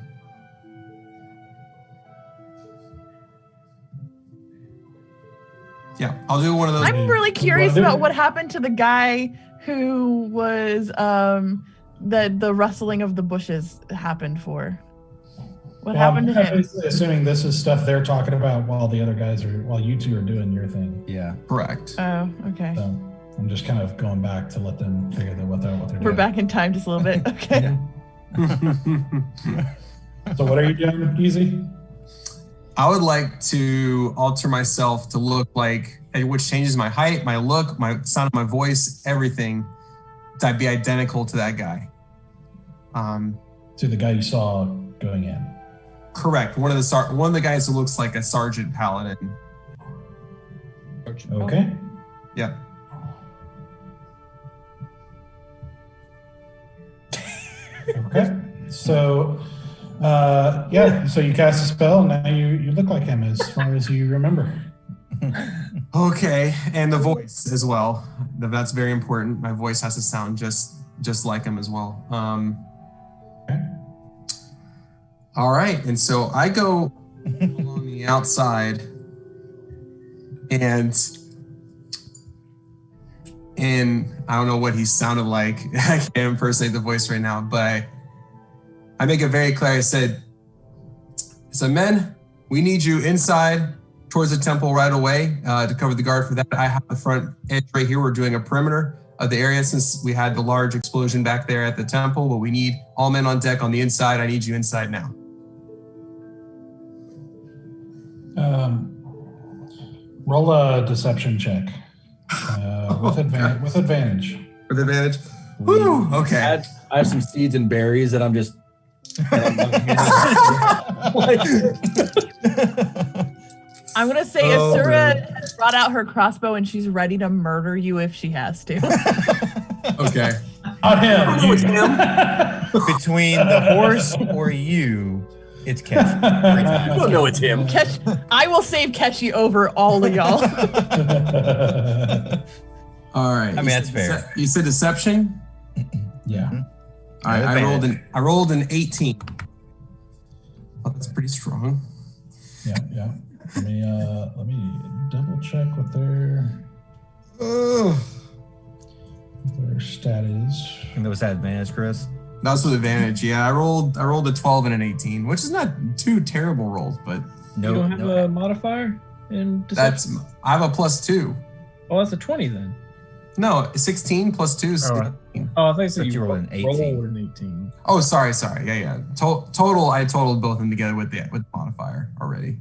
[SPEAKER 7] Yeah, I'll do one of those.
[SPEAKER 4] I'm really curious about what happened to the guy who was the rustling of the bushes happened for. What happened to him?
[SPEAKER 1] Assuming this is stuff they're talking about while you two are doing your thing.
[SPEAKER 5] Yeah.
[SPEAKER 7] Correct.
[SPEAKER 4] Oh, okay.
[SPEAKER 1] So I'm just kind of going back to let them figure out what they're doing.
[SPEAKER 4] We're back in time just a little bit. Okay.
[SPEAKER 1] So what are you doing, Easy?
[SPEAKER 7] I would like to alter myself to look like, which changes my height, my look, my sound of my voice, everything, to be identical to that guy.
[SPEAKER 1] To the guy you saw going in.
[SPEAKER 7] Correct. One of the guys who looks like a sergeant paladin.
[SPEAKER 1] Okay.
[SPEAKER 7] Yeah.
[SPEAKER 1] Okay. So, so you cast a spell, and now you look like him as far as you remember.
[SPEAKER 7] Okay, and the voice as well. That's very important. My voice has to sound just like him as well.
[SPEAKER 1] Okay.
[SPEAKER 7] All right, and so I go along the outside, and I don't know what he sounded like. I can't impersonate the voice right now, but I make it very clear. I said, men, we need you inside towards the temple right away to cover the guard for that. I have the front edge right here. We're doing a perimeter of the area since we had the large explosion back there at the temple, but we need all men on deck on the inside. I need you inside now.
[SPEAKER 1] Roll a deception check with advantage.
[SPEAKER 7] With advantage? Woo! Okay.
[SPEAKER 3] I have some seeds and berries that I'm just...
[SPEAKER 4] I'm going to say Asura has brought out her crossbow and she's ready to murder you if she has to.
[SPEAKER 7] Okay.
[SPEAKER 1] Not him.
[SPEAKER 5] Between the horse or you, it's Keshi.
[SPEAKER 3] I don't know it's him.
[SPEAKER 4] I will save Keshi over all of y'all.
[SPEAKER 7] All right.
[SPEAKER 5] I mean, that's fair.
[SPEAKER 7] You said deception?
[SPEAKER 1] Yeah.
[SPEAKER 7] All right. I rolled an 18. Oh, that's pretty strong.
[SPEAKER 1] Yeah. Let me double check what their. Their stat is.
[SPEAKER 5] And was that advantage, Chris?
[SPEAKER 7] That's with advantage. Yeah, I rolled a 12 and an 18, which is not two terrible rolls, but
[SPEAKER 5] No,
[SPEAKER 2] You don't have
[SPEAKER 5] no.
[SPEAKER 2] a modifier in deception?
[SPEAKER 7] I have a +2.
[SPEAKER 2] Oh, that's a 20 then.
[SPEAKER 7] No, 16 plus 2 is
[SPEAKER 5] Oh,
[SPEAKER 7] 16.
[SPEAKER 2] Oh, I think so.
[SPEAKER 5] But you
[SPEAKER 2] You
[SPEAKER 5] rolled an 18.
[SPEAKER 2] rolled an 18.
[SPEAKER 7] Oh, sorry. Yeah. Total, I totaled both of them together with the modifier already.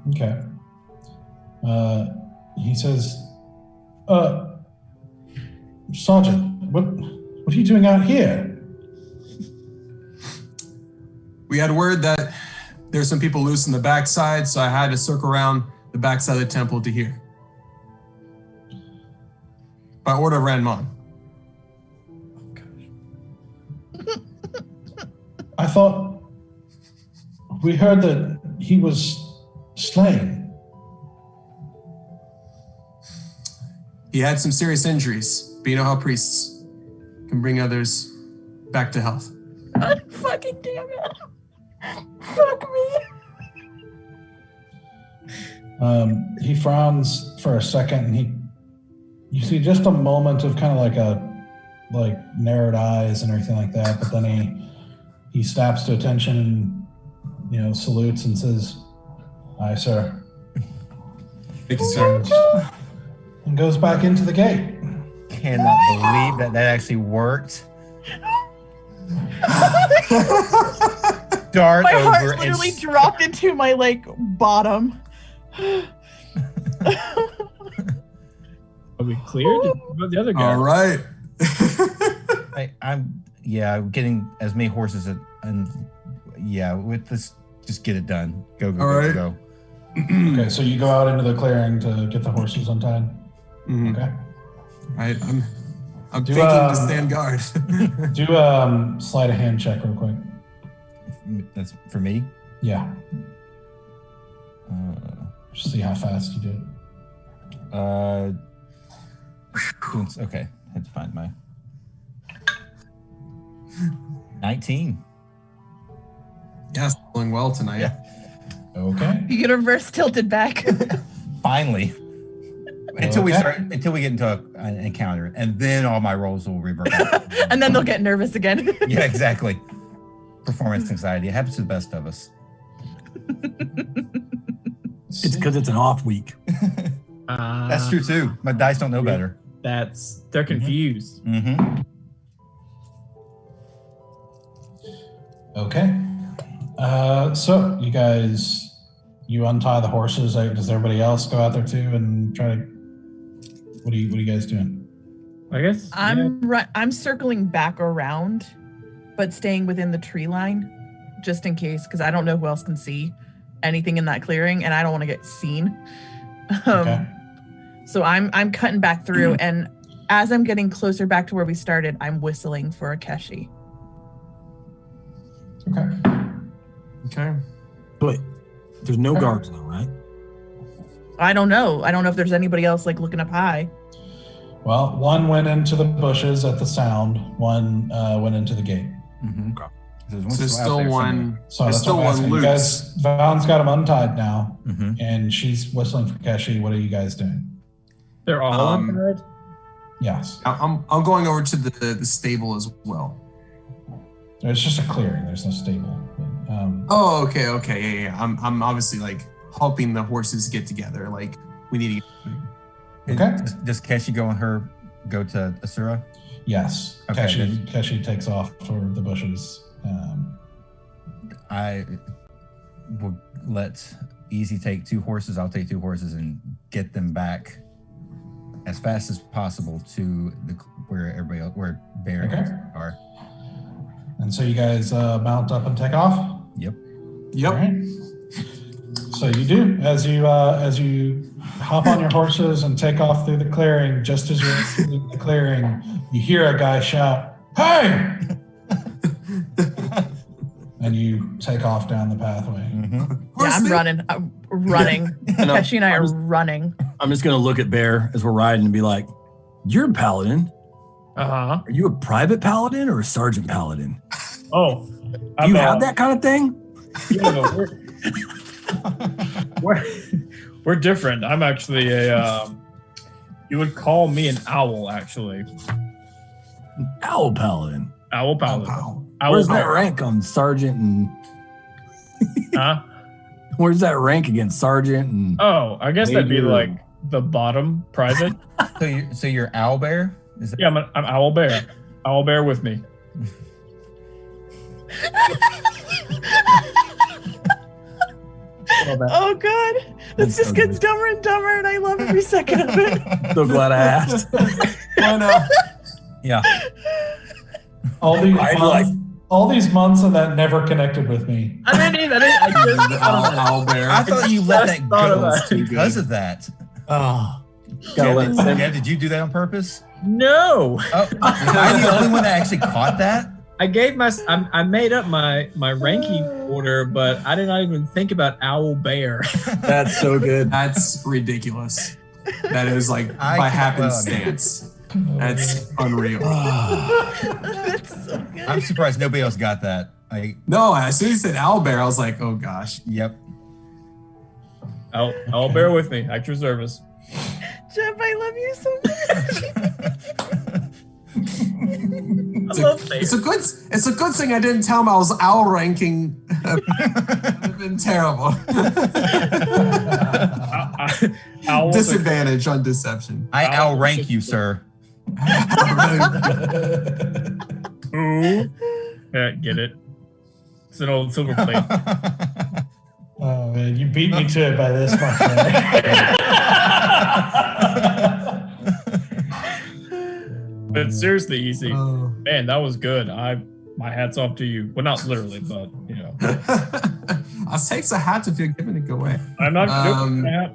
[SPEAKER 1] Okay. He says, Sergeant, what are you doing out here?
[SPEAKER 7] We had word that there's some people loose in the backside, so I had to circle around the backside of the temple to here. By order of Ranmon.
[SPEAKER 1] I thought we heard that he was slain.
[SPEAKER 7] He had some serious injuries, but you know how priests can bring others back to health.
[SPEAKER 4] God fucking damn it. Fuck me.
[SPEAKER 1] He frowns for a second, and you see just a moment of kind of like narrowed eyes and everything like that. But then he snaps to attention and salutes and says, "Aye, sir,"
[SPEAKER 7] Thank you, sir.
[SPEAKER 1] and goes back into the gate.
[SPEAKER 5] Cannot believe that actually worked. Dart
[SPEAKER 4] My
[SPEAKER 5] over
[SPEAKER 4] heart
[SPEAKER 5] and
[SPEAKER 4] literally dropped into my bottom.
[SPEAKER 2] Are we cleared? What about the other guy?
[SPEAKER 7] All right.
[SPEAKER 5] I'm getting as many horses and with this, just get it done. Go.
[SPEAKER 7] All right.
[SPEAKER 5] Go.
[SPEAKER 1] Okay, so you go out into the clearing to get the horses untied.
[SPEAKER 7] Mhm.
[SPEAKER 1] Okay.
[SPEAKER 7] Right. I'm
[SPEAKER 1] Do,
[SPEAKER 7] thinking to stand guard.
[SPEAKER 1] Do sleight of hand check real quick.
[SPEAKER 5] That's for me.
[SPEAKER 1] Yeah. Just see how fast you do it.
[SPEAKER 5] Okay. Had to find my 19.
[SPEAKER 7] Yeah, it's going well tonight.
[SPEAKER 5] Yeah.
[SPEAKER 1] Okay.
[SPEAKER 4] The universe tilted back.
[SPEAKER 5] Finally. Until we
[SPEAKER 1] Okay.
[SPEAKER 5] get into an encounter, and then all my rolls will revert back.
[SPEAKER 4] And then they'll get nervous again.
[SPEAKER 5] Yeah, exactly. Performance anxiety. It happens to the best of us.
[SPEAKER 3] It's because it's an off week.
[SPEAKER 5] That's true too. My dice don't know better.
[SPEAKER 2] They're confused.
[SPEAKER 5] Mm-hmm.
[SPEAKER 1] Okay. So you guys, you untie the horses. Does everybody else go out there too and try to? What are you guys doing?
[SPEAKER 2] I guess.
[SPEAKER 4] I'm circling back around, but staying within the tree line, just in case, because I don't know who else can see anything in that clearing, and I don't want to get seen.
[SPEAKER 1] Okay.
[SPEAKER 4] So I'm cutting back through, and as I'm getting closer back to where we started, I'm whistling for Akeshi.
[SPEAKER 1] Okay.
[SPEAKER 7] Okay.
[SPEAKER 3] But there's no guards though, right?
[SPEAKER 4] I don't know. I don't know if there's anybody else looking up high.
[SPEAKER 1] Well, one went into the bushes at the sound. One went into the gate.
[SPEAKER 5] Mm-hmm.
[SPEAKER 7] So there's still one.
[SPEAKER 1] So
[SPEAKER 7] There's
[SPEAKER 1] that's
[SPEAKER 7] still
[SPEAKER 1] what I'm
[SPEAKER 7] one
[SPEAKER 1] asking. You
[SPEAKER 7] loose.
[SPEAKER 1] guys, Valen's got him untied now,
[SPEAKER 5] Mm-hmm.
[SPEAKER 1] and she's whistling for Keshi. What are you guys doing?
[SPEAKER 2] They're all untied?
[SPEAKER 1] Yes.
[SPEAKER 7] I'm going over to the stable as well.
[SPEAKER 1] It's just a clearing. There's no stable. But,
[SPEAKER 7] Oh, okay. Yeah. I'm obviously helping the horses get together. We need to.
[SPEAKER 1] Okay.
[SPEAKER 5] Does Keshi go to Asura?
[SPEAKER 1] Yes.
[SPEAKER 5] Okay,
[SPEAKER 1] Keshi takes off for the bushes.
[SPEAKER 5] I will let Easy take 2 horses. I'll take 2 horses and get them back as fast as possible to where Bear
[SPEAKER 1] Okay.
[SPEAKER 5] are.
[SPEAKER 1] And so you guys mount up and take off?
[SPEAKER 5] Yep.
[SPEAKER 7] Yep.
[SPEAKER 1] All right. So you do. As you hop on your horses and take off through the clearing, just as you're in the clearing, you hear a guy shout, "Hey!" And you take off down the pathway.
[SPEAKER 5] Mm-hmm.
[SPEAKER 4] Yeah, I'm running. I'm running. Akeshi and I are running.
[SPEAKER 3] I'm just gonna look at Bear as we're riding and be like, "You're a paladin.
[SPEAKER 2] Uh-huh.
[SPEAKER 3] Are you a private paladin or a sergeant paladin?
[SPEAKER 2] Oh.
[SPEAKER 3] Do you have that kind of thing?"
[SPEAKER 2] Yeah, no, we're different. I'm actually You would call me an owl, actually.
[SPEAKER 3] Owl Paladin.
[SPEAKER 2] Owl paladin. Owl
[SPEAKER 3] Where's that
[SPEAKER 2] paladin.
[SPEAKER 3] rank on Sergeant and...
[SPEAKER 2] Huh?
[SPEAKER 3] Where's that rank against Sergeant and...
[SPEAKER 2] Oh, I guess that'd be
[SPEAKER 3] Major.
[SPEAKER 2] like the bottom private.
[SPEAKER 5] So you're owl bear? Is that
[SPEAKER 2] Yeah, I'm owl bear. Owl bear with me.
[SPEAKER 4] Oh god, this
[SPEAKER 3] That's
[SPEAKER 4] just
[SPEAKER 3] so
[SPEAKER 4] gets
[SPEAKER 3] good.
[SPEAKER 4] dumber and dumber, and I love every second of it.
[SPEAKER 3] So glad I asked.
[SPEAKER 7] Why not?
[SPEAKER 5] Yeah.
[SPEAKER 1] All these months and that never connected with me.
[SPEAKER 2] I didn't even. I just
[SPEAKER 7] Owl bear.
[SPEAKER 5] I thought you let
[SPEAKER 2] just
[SPEAKER 5] that
[SPEAKER 2] thought
[SPEAKER 5] go
[SPEAKER 2] about it.
[SPEAKER 5] because of that.
[SPEAKER 3] Oh,
[SPEAKER 5] Yeah, did you do that on purpose?
[SPEAKER 2] No.
[SPEAKER 5] Oh, I'm the only one that actually caught that?
[SPEAKER 2] I gave I made up my ranking order, but I did not even think about owl bear.
[SPEAKER 3] that's so good.
[SPEAKER 7] That's ridiculous. That is like
[SPEAKER 5] I
[SPEAKER 7] by
[SPEAKER 5] can't-
[SPEAKER 7] happenstance. That's unreal.
[SPEAKER 4] That's so good.
[SPEAKER 5] I'm surprised nobody else got that.
[SPEAKER 7] No, as soon as you said owl bear, I was like, oh gosh.
[SPEAKER 5] Yep.
[SPEAKER 2] Owl bear with me. Act your service.
[SPEAKER 4] Jeff, I love you so much.
[SPEAKER 7] It's
[SPEAKER 2] I love bears.
[SPEAKER 7] it's a good thing I didn't tell him I was owl ranking. It would have been terrible.
[SPEAKER 2] Owl was a-
[SPEAKER 7] Disadvantage on deception.
[SPEAKER 5] I outrank you, sir.
[SPEAKER 2] Ooh. Yeah, get it. It's an old silver plate.
[SPEAKER 1] Oh man, you beat me to it by this much. Right?
[SPEAKER 2] It's seriously easy.
[SPEAKER 7] Oh.
[SPEAKER 2] Man, that was good. My hat's off to you. Well, not literally, but you know.
[SPEAKER 7] I'll take the hat if you're giving it away.
[SPEAKER 2] I'm not
[SPEAKER 7] Um,
[SPEAKER 2] joking. Hat.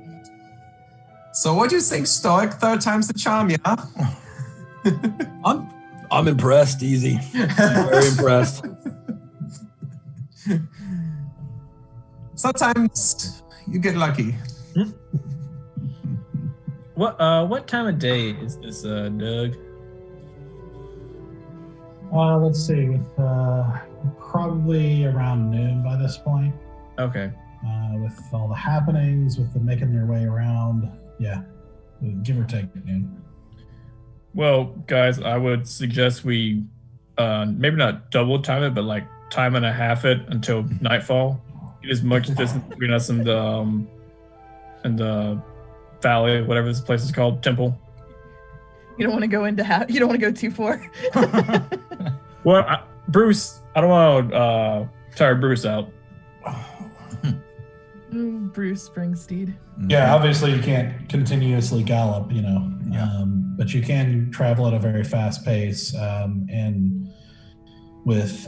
[SPEAKER 7] So what do you think, Stoic? Third time's the charm, yeah?
[SPEAKER 3] I'm impressed, easy. Very impressed.
[SPEAKER 7] Sometimes you get lucky.
[SPEAKER 2] What time of day is this, Doug?
[SPEAKER 1] Let's see, with probably around noon by this point.
[SPEAKER 2] Okay.
[SPEAKER 1] With all the happenings, with them making their way around, yeah, give or take noon.
[SPEAKER 2] Well, guys, I would suggest we maybe not double time it, but like time and a half it until nightfall. Get as much distance between us and the valley, whatever this place is called, temple.
[SPEAKER 4] You don't want to go into you don't want to go too far.
[SPEAKER 2] Well, Bruce, I don't want to tire Bruce out.
[SPEAKER 4] Bruce Springsteen.
[SPEAKER 1] Yeah, obviously you can't continuously gallop, you know,
[SPEAKER 5] Yeah.
[SPEAKER 1] but you can travel at a very fast pace, and with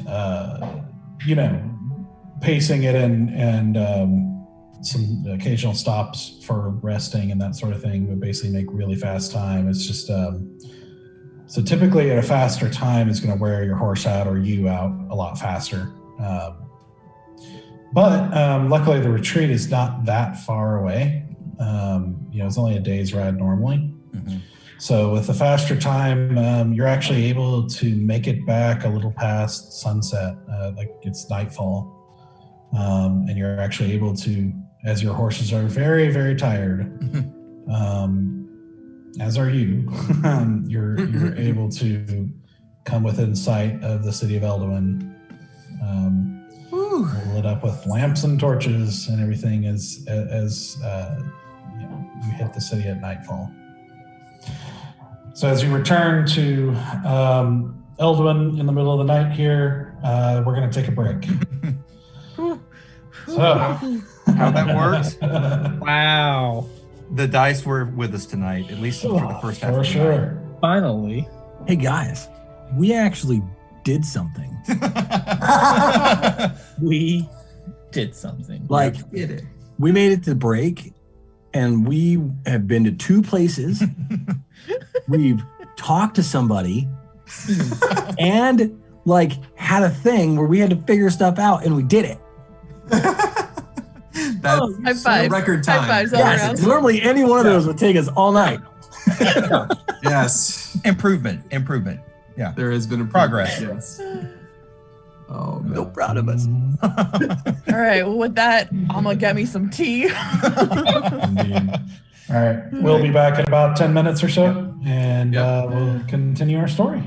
[SPEAKER 1] you know, pacing it and some occasional stops for resting and that sort of thing would basically make really fast time. It's just so typically at a faster time is going to wear your horse out or you out a lot faster. But luckily the retreat is not that far away. You know, it's only a day's ride normally.
[SPEAKER 5] Mhm.
[SPEAKER 1] So with the faster time, you're actually able to make it back a little past sunset, like it's nightfall. And you're actually able to, as your horses are very, very tired, as are you, you're able to come within sight of the city of Elduin, lit up with lamps and torches and everything as you know, you hit the city at nightfall. So as you return to Elduin in the middle of the night here, we're going to take a break. So
[SPEAKER 5] How that works?
[SPEAKER 2] Wow.
[SPEAKER 5] The dice were with us tonight, at least for the first half.
[SPEAKER 1] For
[SPEAKER 5] of the
[SPEAKER 1] sure.
[SPEAKER 2] Finally.
[SPEAKER 3] Hey guys, we actually did something.
[SPEAKER 5] night.
[SPEAKER 2] We did something.
[SPEAKER 3] Like,
[SPEAKER 7] Did it.
[SPEAKER 3] we made it to break, and we have been to 2 places. We've talked to somebody, and like had a thing where we had to figure stuff out, and we did it.
[SPEAKER 7] That's
[SPEAKER 4] High five.
[SPEAKER 7] record time.
[SPEAKER 4] High fives all
[SPEAKER 3] Yes,
[SPEAKER 4] around.
[SPEAKER 3] normally any one of those would take us all night.
[SPEAKER 7] Yes,
[SPEAKER 5] Improvement.
[SPEAKER 7] there has been a
[SPEAKER 5] Progress.
[SPEAKER 7] Yes. Oh, man.
[SPEAKER 3] So proud of us.
[SPEAKER 4] All right. Well, with that, I'm gonna get me some tea.
[SPEAKER 1] Indeed. All right. We'll be back in about 10 minutes or so, and we'll continue our story.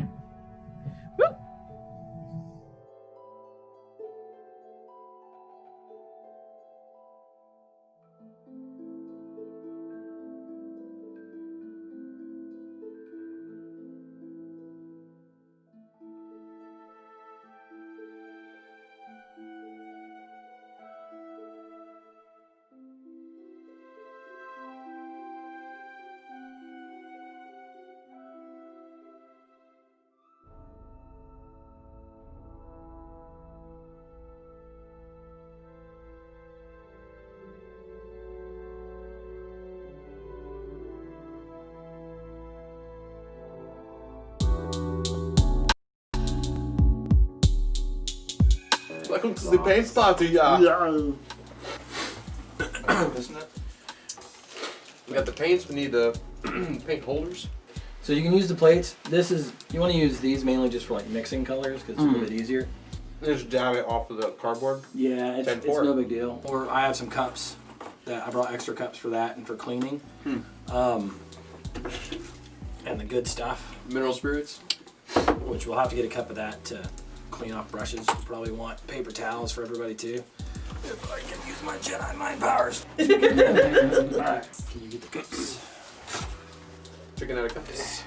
[SPEAKER 8] Welcome to the paint party,
[SPEAKER 9] Isn't it?
[SPEAKER 8] We got the paints, we need the paint holders.
[SPEAKER 3] So you can use the plates. You want to use these mainly just for like mixing colors because it's a little bit easier.
[SPEAKER 8] Just dab it off of the cardboard.
[SPEAKER 3] Yeah, it's
[SPEAKER 8] 10-4.
[SPEAKER 3] no big deal. Or I have some cups that I brought extra cups for that and for cleaning. And the good stuff,
[SPEAKER 8] Mineral spirits.
[SPEAKER 3] which we'll have to get a cup of that to clean off brushes. We'll probably want paper towels for everybody too. If I can use my Jedi mind powers. Alright, can you get the cups?
[SPEAKER 8] Chicken out of cups.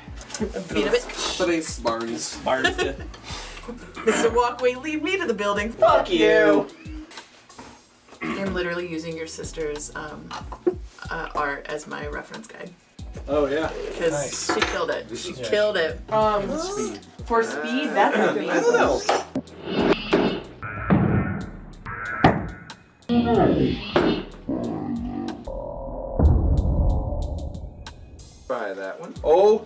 [SPEAKER 4] Beat of it.
[SPEAKER 8] Today's Barnes.
[SPEAKER 4] Mr. Walkway, leave me to the building. Fuck you.
[SPEAKER 10] I'm literally using your sister's art as my reference guide.
[SPEAKER 9] Oh yeah.
[SPEAKER 10] Because she killed it. She killed it.
[SPEAKER 4] For speed, that's amazing.
[SPEAKER 8] I don't know. Try that one. Oh!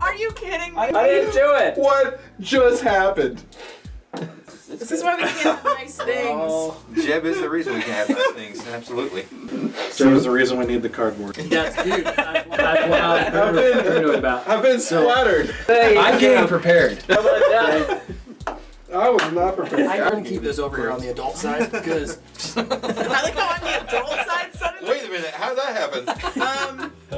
[SPEAKER 4] Are you kidding me?
[SPEAKER 9] I didn't do it.
[SPEAKER 8] What just happened?
[SPEAKER 4] This is why we can't have nice things.
[SPEAKER 11] Jeb is the reason we can have those things. Absolutely.
[SPEAKER 9] Jeb is the reason we need the cardboard.
[SPEAKER 3] That's what I've been about.
[SPEAKER 8] I've been splattered.
[SPEAKER 3] I came prepared.
[SPEAKER 9] How about that?
[SPEAKER 8] I was not prepared.
[SPEAKER 3] I'm gonna keep this over here on the adult side because
[SPEAKER 4] I like how on the adult side suddenly.
[SPEAKER 11] Wait a minute. How did that happen?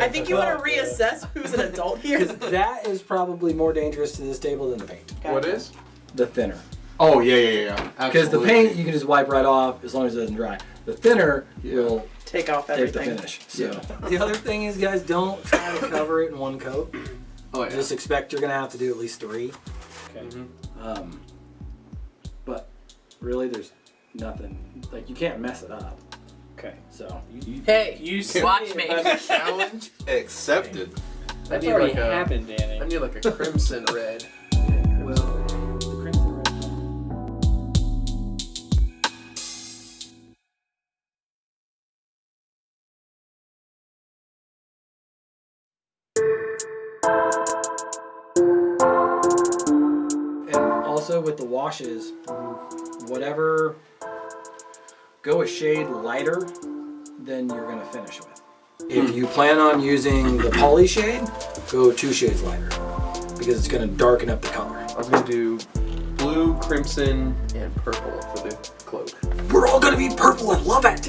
[SPEAKER 4] I think you want to reassess who's an adult here.
[SPEAKER 3] that is probably more dangerous to this table than the paint.
[SPEAKER 8] What is?
[SPEAKER 3] The thinner.
[SPEAKER 8] Oh, yeah.
[SPEAKER 3] Because the paint you can just wipe right off as long as it doesn't dry. The thinner will
[SPEAKER 4] Take off
[SPEAKER 3] take the
[SPEAKER 4] everything.
[SPEAKER 3] finish. So the other thing is, guys, don't try to cover it in one coat.
[SPEAKER 8] Oh, yeah.
[SPEAKER 3] Just expect you're gonna have to do at least 3.
[SPEAKER 9] Okay.
[SPEAKER 3] But really, there's nothing like you can't mess it up.
[SPEAKER 9] Okay.
[SPEAKER 3] So
[SPEAKER 10] Hey,
[SPEAKER 9] You
[SPEAKER 10] watch me.
[SPEAKER 11] Challenge accepted.
[SPEAKER 9] That's
[SPEAKER 8] need
[SPEAKER 9] already
[SPEAKER 8] like a-
[SPEAKER 9] happened, Danny.
[SPEAKER 8] I need like a crimson red.
[SPEAKER 3] well, the crimson red. And also with the washes, whatever, go a shade lighter than you're gonna finish with. If you plan on using the poly shade, go 2 shades lighter because it's gonna darken up the color.
[SPEAKER 8] I'm gonna do blue, crimson, and purple for the cloak.
[SPEAKER 3] We're all gonna be purple and love it.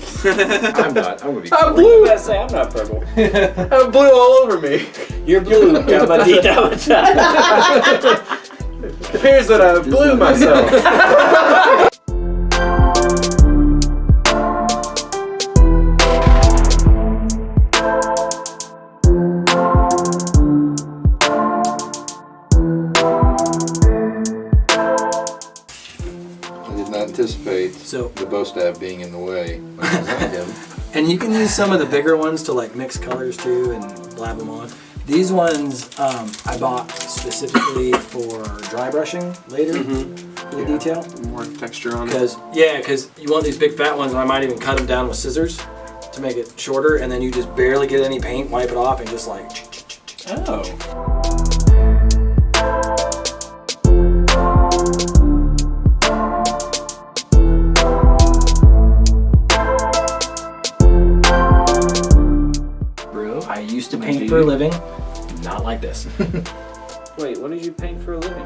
[SPEAKER 11] I'm not. I'm gonna be.
[SPEAKER 8] I'm
[SPEAKER 9] Blue.
[SPEAKER 8] blue.
[SPEAKER 9] You say I'm not purple.
[SPEAKER 8] I'm blue all over me.
[SPEAKER 9] You're blue.
[SPEAKER 8] It appears that I blew myself.
[SPEAKER 11] I did not anticipate
[SPEAKER 3] So,
[SPEAKER 11] the bow staff being in the way. when I designed him.
[SPEAKER 3] and you can use some of the bigger ones to like mix colors too and blab them on. These ones I bought specifically for dry brushing later for the detail.
[SPEAKER 8] More texture on it.
[SPEAKER 3] Because you want these big fat ones, and I might even cut them down with scissors to make it shorter, and then you just barely get any paint, wipe it off, and just like.
[SPEAKER 9] Oh.
[SPEAKER 3] I used to paint for a living, not like this.
[SPEAKER 9] Wait, what did you paint for a living?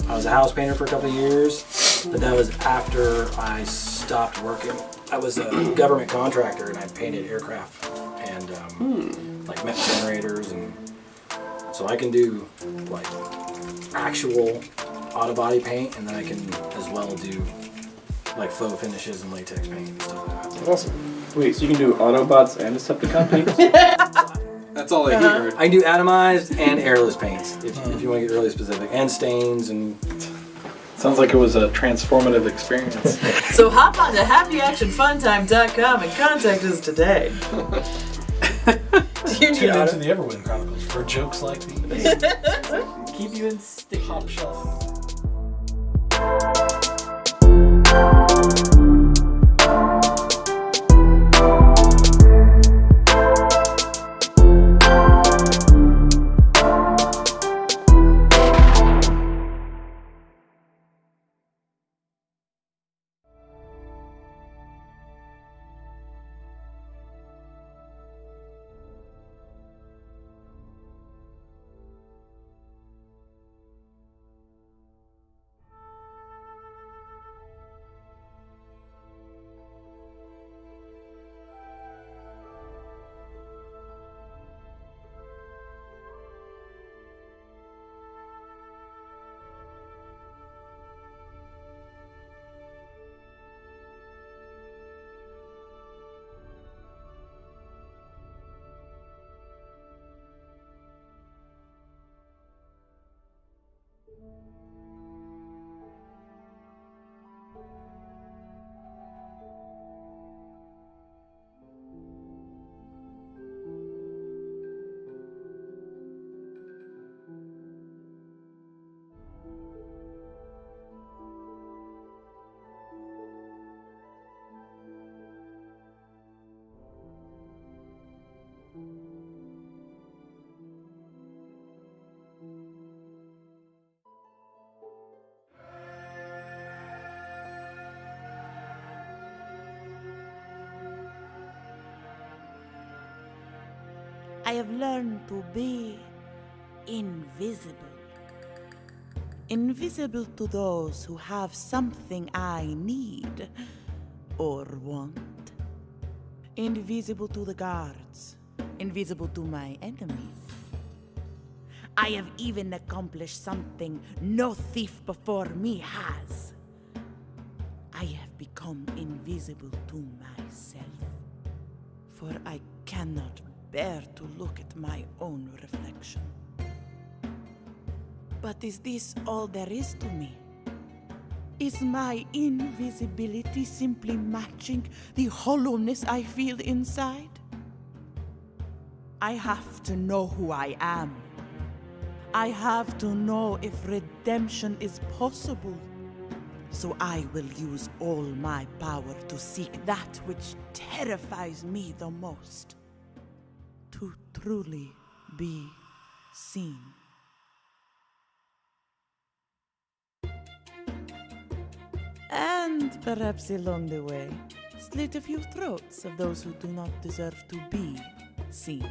[SPEAKER 3] I was a house painter for a couple of years, but that was after I stopped working
[SPEAKER 12] I was a government contractor and I painted aircraft and like mech generators, and so I can do like actual auto body paint, and then I can as well do like faux finishes and latex paint and stuff like that.
[SPEAKER 9] Awesome. Wait, so you can do Autobots and Decepticon paints?
[SPEAKER 8] That's all I heard.
[SPEAKER 12] I do atomized and airless paints if you want to get really specific, and stains and.
[SPEAKER 9] Sounds like it was a transformative experience.
[SPEAKER 10] So hop on to happyactionfuntime.com and contact us today. Do you need
[SPEAKER 1] Tune into
[SPEAKER 10] auto?
[SPEAKER 1] the Everwind Chronicles for jokes like these.
[SPEAKER 9] Keep you in stick.
[SPEAKER 1] Top shelf.
[SPEAKER 13] I have learned to be invisible. Invisible to those who have something I need or want. Invisible to the guards. Invisible to my enemies. I have even accomplished something no thief before me has. I have become invisible to myself. For I cannot bear to look at my own reflection. But is this all there is to me? Is my invisibility simply matching the hollowness I feel inside? I have to know who I am. I have to know if redemption is possible. So I will use all my power to seek that which terrifies me the most. To truly be seen. And perhaps along the way, slit a few throats of those who do not deserve to be seen.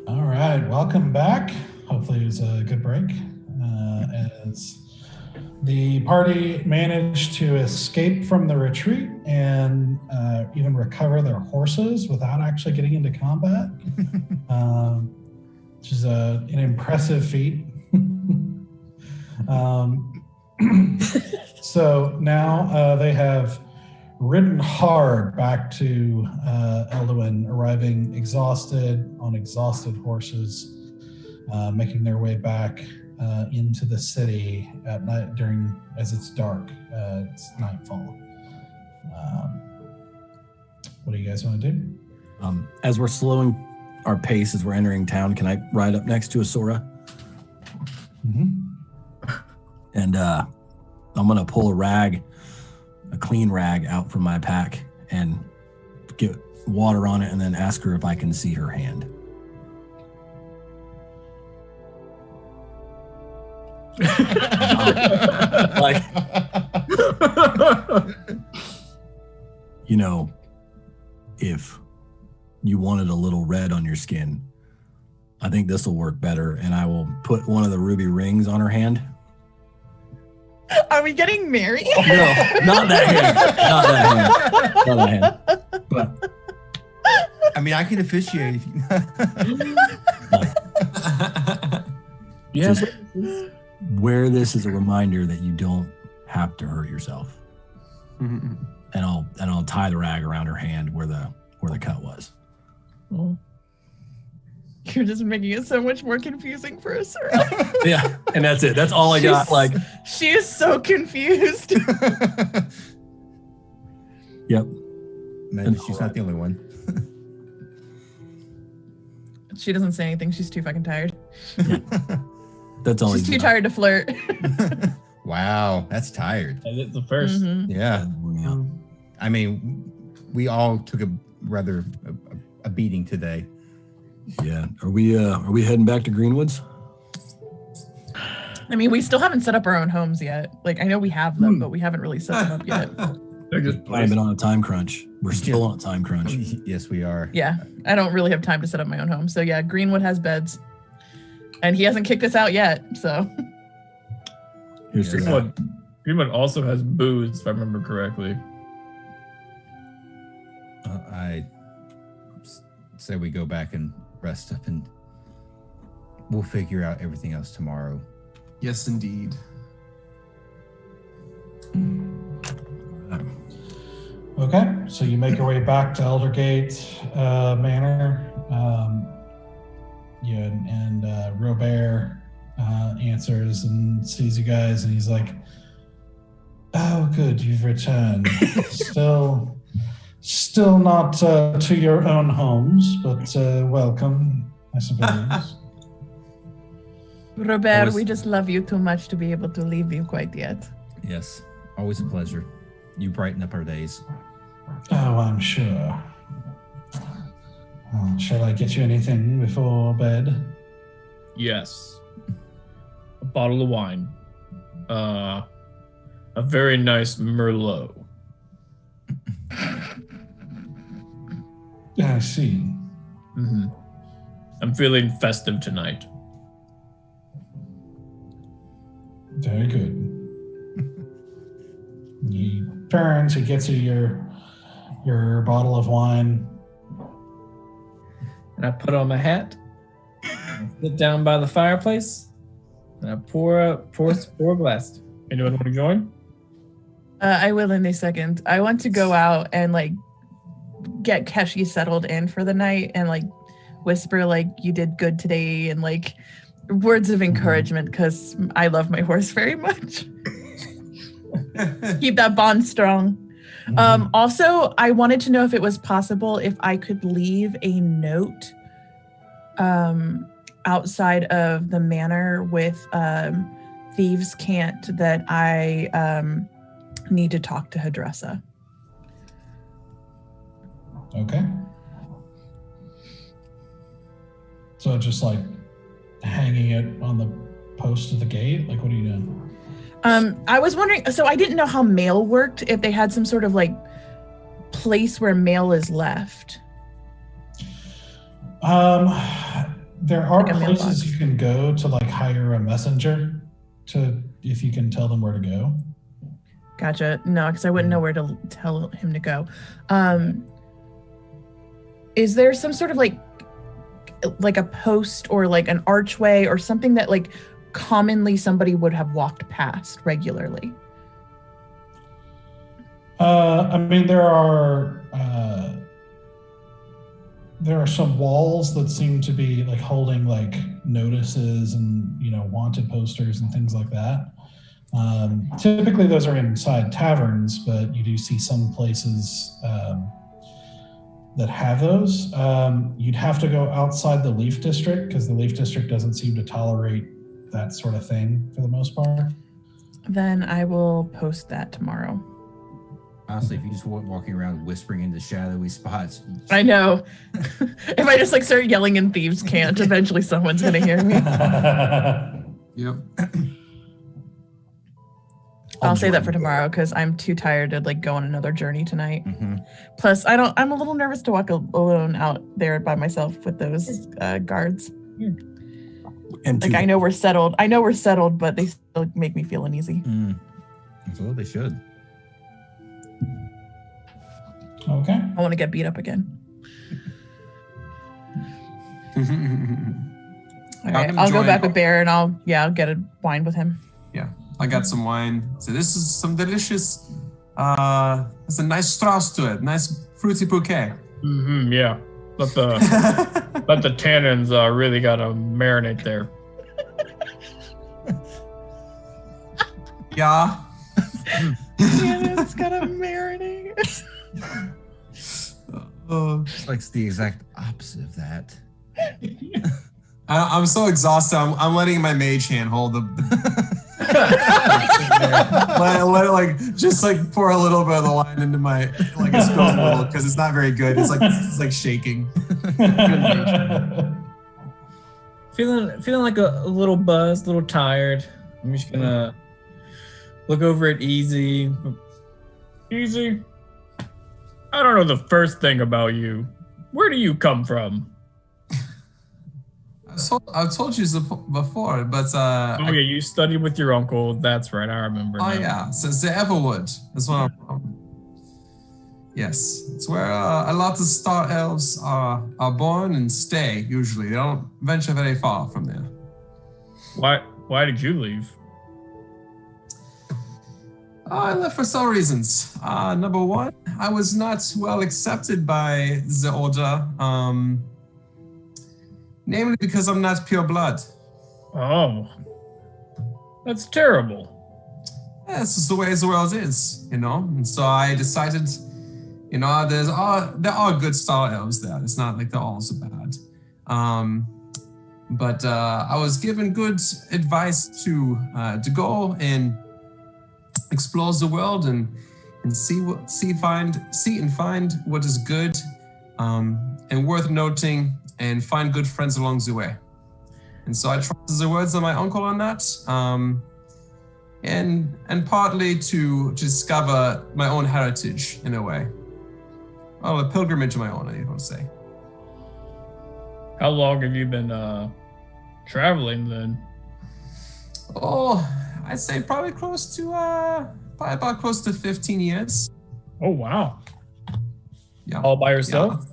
[SPEAKER 1] All right, welcome back. Hopefully it was a good break. As the party managed to escape from the retreat and even recover their horses without actually getting into combat, which is an impressive feat. So now they have ridden hard back to Elduin, arriving exhausted on exhausted horses, making their way back into the city at night as it's dark. It's nightfall. What do you guys want to do?
[SPEAKER 3] As we're slowing our pace as we're entering town, can I ride up next to Asura?
[SPEAKER 1] Mm-hmm.
[SPEAKER 3] And I'm gonna pull a clean rag out from my pack and get water on it, and then ask her if I can see her hand. Like, you know, if you wanted a little red on your skin, I think this will work better, and I will put one of the ruby rings on her hand.
[SPEAKER 4] Are we getting married?
[SPEAKER 3] No, not that hand. Not that hand. But
[SPEAKER 5] I mean, I can officiate if you.
[SPEAKER 3] Just wear this as a reminder that you don't have to hurt yourself.
[SPEAKER 7] Mm-hmm.
[SPEAKER 3] And I'll tie the rag around her hand where the cut was.
[SPEAKER 4] You're just making it so much more confusing for us.
[SPEAKER 3] Yeah, and that's it. That's all I got. Like,
[SPEAKER 4] she is so confused.
[SPEAKER 3] Yep.
[SPEAKER 5] Maybe she's not the only one.
[SPEAKER 4] She doesn't say anything. She's too fucking tired.
[SPEAKER 3] That's all.
[SPEAKER 4] She's too tired to flirt.
[SPEAKER 5] Wow, that's tired.
[SPEAKER 2] That's the first.
[SPEAKER 4] Mm-hmm.
[SPEAKER 5] Yeah. I mean, we all took a rather a beating today.
[SPEAKER 3] Yeah. Are we heading back to Greenwoods?
[SPEAKER 4] I mean, we still haven't set up our own homes yet. Like, I know we have them, but we haven't really set them up yet.
[SPEAKER 2] They're just
[SPEAKER 3] I've been on a time crunch. We're still on a time crunch.
[SPEAKER 5] Yes, we are.
[SPEAKER 4] Yeah, I don't really have time to set up my own home. So yeah, Greenwood has beds, and he hasn't kicked us out yet. So
[SPEAKER 3] Here's to that.
[SPEAKER 2] Greenwood also has booze, if I remember correctly.
[SPEAKER 5] I say we go back and rest up, and we'll figure out everything else tomorrow.
[SPEAKER 7] Yes, indeed.
[SPEAKER 1] Okay, so you make your way back to Eldergate Manor. And Robert answers and sees you guys, and he's like, "Oh, good, you've returned. Still not to your own homes, but welcome, I suppose."
[SPEAKER 4] Robert, we just love you too much to be able to leave you quite yet.
[SPEAKER 5] Yes, always a pleasure. You brighten up our days.
[SPEAKER 1] Oh, I'm sure. Shall I get you anything before bed?
[SPEAKER 2] Yes. A bottle of wine. A very nice Merlot.
[SPEAKER 1] I see.
[SPEAKER 2] Mm-hmm. I'm feeling festive tonight.
[SPEAKER 1] Very good. He turns, he gets you your bottle of wine.
[SPEAKER 2] And I put on my hat, and sit down by the fireplace, and I pour a glass. Anyone want to join?
[SPEAKER 4] I will in a second. I want to go out and like get Keshi settled in for the night and like whisper like you did good today and like words of encouragement because I love my horse very much. Keep that bond strong. Also, I wanted to know if it was possible if I could leave a note outside of the manor with Thieves' Cant that I need to talk to Hadressa.
[SPEAKER 1] Okay. So just like hanging it on the post of the gate? Like, what are you doing?
[SPEAKER 4] I was wondering, so I didn't know how mail worked, if they had some sort of like place where mail is left.
[SPEAKER 1] There are
[SPEAKER 4] Like a
[SPEAKER 1] places
[SPEAKER 4] mailbox.
[SPEAKER 1] you can go to like hire a messenger to, if you can tell them where to go.
[SPEAKER 4] Gotcha. No, because I wouldn't know where to tell him to go. Is there some sort of like a post or like an archway or something that like commonly somebody would have walked past regularly?
[SPEAKER 1] I mean, there are some walls that seem to be like holding like notices and, you know, wanted posters and things like that. Typically those are inside taverns, but you do see some places that have those. You'd have to go outside the Leaf District because the Leaf District doesn't seem to tolerate that sort of thing for the most part.
[SPEAKER 4] Then I will post that tomorrow.
[SPEAKER 5] Honestly, if you just walking around whispering into shadowy spots.
[SPEAKER 4] I know. If I just like start yelling in Thieves' Cant, eventually someone's gonna hear me.
[SPEAKER 7] Yep.
[SPEAKER 4] I'll say that for tomorrow because I'm too tired to like go on another journey tonight.
[SPEAKER 5] Mm-hmm.
[SPEAKER 4] Plus, I'm a little nervous to walk alone out there by myself with those guards.
[SPEAKER 3] And
[SPEAKER 4] Like I know we're settled, but they still make me feel uneasy.
[SPEAKER 5] Well, they should.
[SPEAKER 1] Okay.
[SPEAKER 4] I want to get beat up again. All right, I'll go back with Bear and I'll get a wine with him.
[SPEAKER 7] Yeah, I got some wine. So this is some delicious. It's a nice Strauss to it. Nice fruity bouquet.
[SPEAKER 2] Mm-hmm. Yeah. Let the But the tannins really got to marinate there.
[SPEAKER 7] Yeah.
[SPEAKER 4] It's gotta marinate.
[SPEAKER 5] It's like the exact opposite of that.
[SPEAKER 7] I'm so exhausted. I'm letting my mage hand hold the let it just pour a little bit of the wine into my it spills a little because it's not very good. It's like shaking.
[SPEAKER 2] Feeling like a little buzzed, a little tired. I'm just gonna look over at Easy. Easy. I don't know the first thing about you. Where do you come from?
[SPEAKER 7] I've told you this before, but
[SPEAKER 2] you studied with your uncle. That's right, I remember.
[SPEAKER 7] Oh
[SPEAKER 2] now.
[SPEAKER 7] yeah, so the Everwood is where I'm from. Yes, it's where a lot of star elves are born and stay. Usually, they don't venture very far from there.
[SPEAKER 2] Why did you leave?
[SPEAKER 7] I left for some reasons. Number one, I was not well accepted by the order. Namely because I'm not pure blood.
[SPEAKER 2] Oh. That's terrible.
[SPEAKER 7] Yeah, this is the way the world is, And so I decided, there are good star elves there. It's not like they're all so bad. But I was given good advice to go and explore the world and see and find what is good and worth noting, and find good friends along the way. And so I trusted the words of my uncle on that, and partly to discover my own heritage in a way. Well, a pilgrimage of my own, I want to say.
[SPEAKER 2] How long have you been traveling then?
[SPEAKER 7] Oh, I'd say probably about close to 15 years.
[SPEAKER 2] Oh, wow.
[SPEAKER 7] Yeah.
[SPEAKER 2] All by yourself?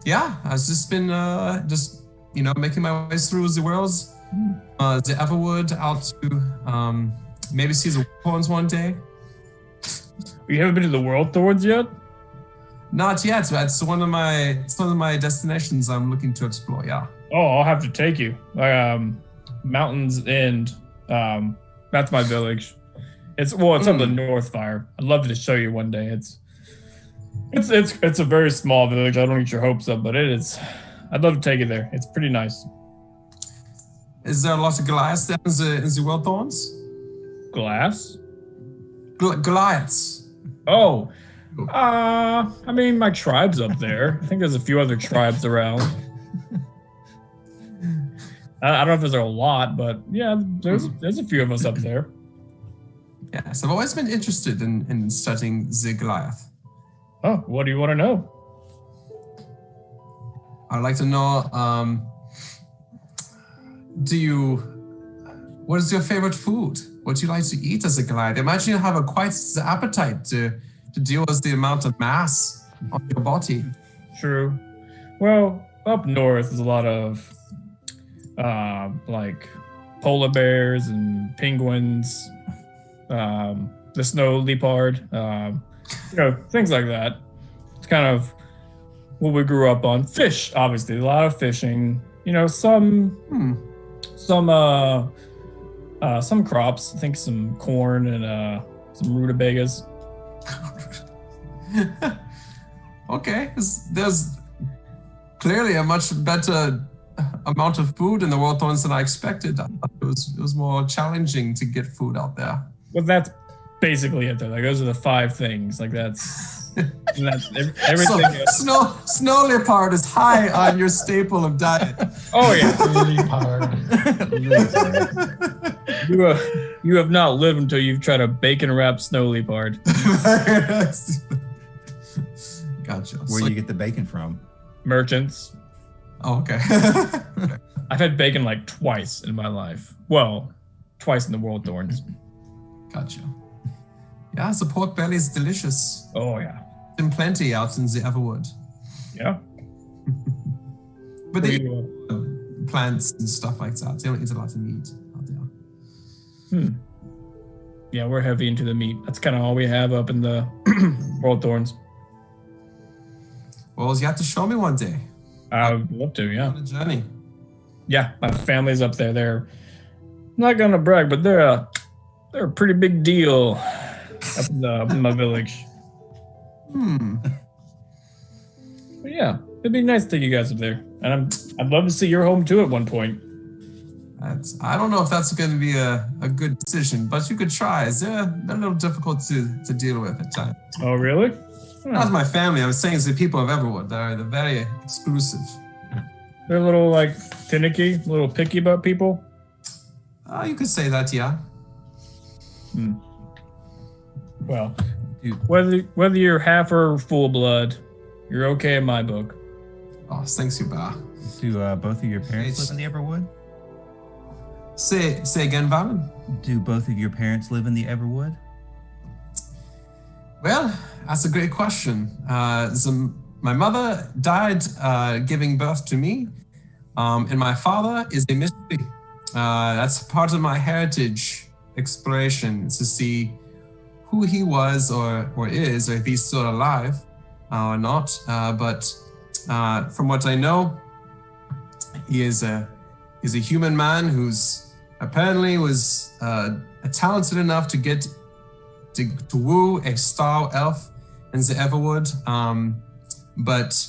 [SPEAKER 7] Yeah, I've just been making my way through the worlds, the Everwood, out to maybe see the Horns one day.
[SPEAKER 2] You haven't been to the World Thorns yet?
[SPEAKER 7] Not yet. It's one of my destinations I'm looking to explore. Yeah.
[SPEAKER 2] Oh, I'll have to take you. Mountains End. That's my village. It's up the North Fire. I'd love to show you one day. It's a very small village. I don't get your hopes up, but it is. I'd love to take you there. It's pretty nice.
[SPEAKER 7] Is there a lot of Goliaths there in the World Thorns?
[SPEAKER 2] Glass?
[SPEAKER 7] Goliaths.
[SPEAKER 2] Oh. I mean, my tribe's up there. I think there's a few other tribes around. I don't know if there's a lot, but yeah, there's a few of us up there.
[SPEAKER 7] Yes, I've always been interested in studying the Goliath.
[SPEAKER 2] Oh, what do you want to know?
[SPEAKER 7] I'd like to know, what is your favorite food? What do you like to eat as a Goliath? Imagine you have quite the appetite to deal with the amount of mass on your body.
[SPEAKER 2] True. Well, up north there's a lot of polar bears and penguins, the snow leopard, things like that. It's kind of what we grew up on. Fish, obviously, a lot of fishing. Some crops. I think some corn and some rutabagas.
[SPEAKER 7] Okay, there's clearly a much better amount of food in the World Thorns than I expected. I thought it was more challenging to get food out there.
[SPEAKER 2] Well, that's basically it, though. Those are the 5 things. That's everything.
[SPEAKER 7] So, snow leopard is high on your staple of diet.
[SPEAKER 2] Oh yeah,
[SPEAKER 7] leopard.
[SPEAKER 2] You have not lived until you've tried a bacon wrapped snow leopard.
[SPEAKER 7] Gotcha.
[SPEAKER 5] Where do you get the bacon from?
[SPEAKER 2] Merchants.
[SPEAKER 7] Oh, okay.
[SPEAKER 2] I've had bacon twice in my life. Well, twice in the World Thorns.
[SPEAKER 7] Gotcha. Yeah, the pork belly is delicious.
[SPEAKER 2] Oh, yeah.
[SPEAKER 7] In plenty out in the Everwood.
[SPEAKER 2] Yeah.
[SPEAKER 7] But they eat plants and stuff like that. They don't eat a lot of meat out there.
[SPEAKER 2] Yeah, we're heavy into the meat. That's kind of all we have up in the World Thorns.
[SPEAKER 7] Well, you have to show me one day.
[SPEAKER 2] I would love to, yeah.
[SPEAKER 7] On a journey.
[SPEAKER 2] Yeah, my family's up there. They're not gonna brag, but they're a pretty big deal up in my village. But yeah, it'd be nice to take you guys up there, and I'd love to see your home too at one point.
[SPEAKER 7] I don't know if that's going to be a good decision, but you could try. They're a little difficult to deal with at times.
[SPEAKER 2] Oh, really?
[SPEAKER 7] Not my family. I was saying it's the people of Everwood. They're very exclusive.
[SPEAKER 2] They're a little like finicky, a little picky about people.
[SPEAKER 7] You could say that, yeah.
[SPEAKER 2] Well, whether you're half or full blood, you're okay in my book.
[SPEAKER 7] Oh, thanks, you, Ba.
[SPEAKER 5] Do both of your parents live in the Everwood?
[SPEAKER 7] Say again, Valen.
[SPEAKER 5] Do both of your parents live in the Everwood?
[SPEAKER 7] Well, that's a great question. My mother died giving birth to me, and my father is a mystery. That's part of my heritage exploration, to see who he was or is, or if he's still alive or not. But from what I know, he is a human man who's apparently was talented enough to get to woo a star elf in the Everwood. But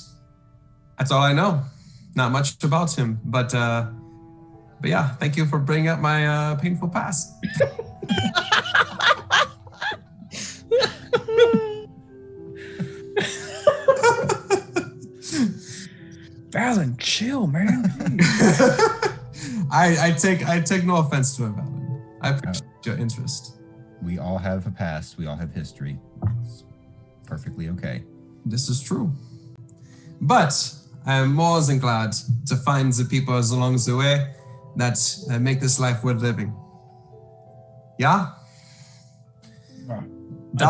[SPEAKER 7] that's all I know. Not much about him. But yeah, thank you for bringing up my painful past.
[SPEAKER 2] Valen, chill, man.
[SPEAKER 7] I take no offense to it, Valen. I appreciate your interest.
[SPEAKER 5] We all have a past. We all have history. It's perfectly okay.
[SPEAKER 7] This is true. But I am more than glad to find the people along the way that make this life worth living. Yeah?
[SPEAKER 3] I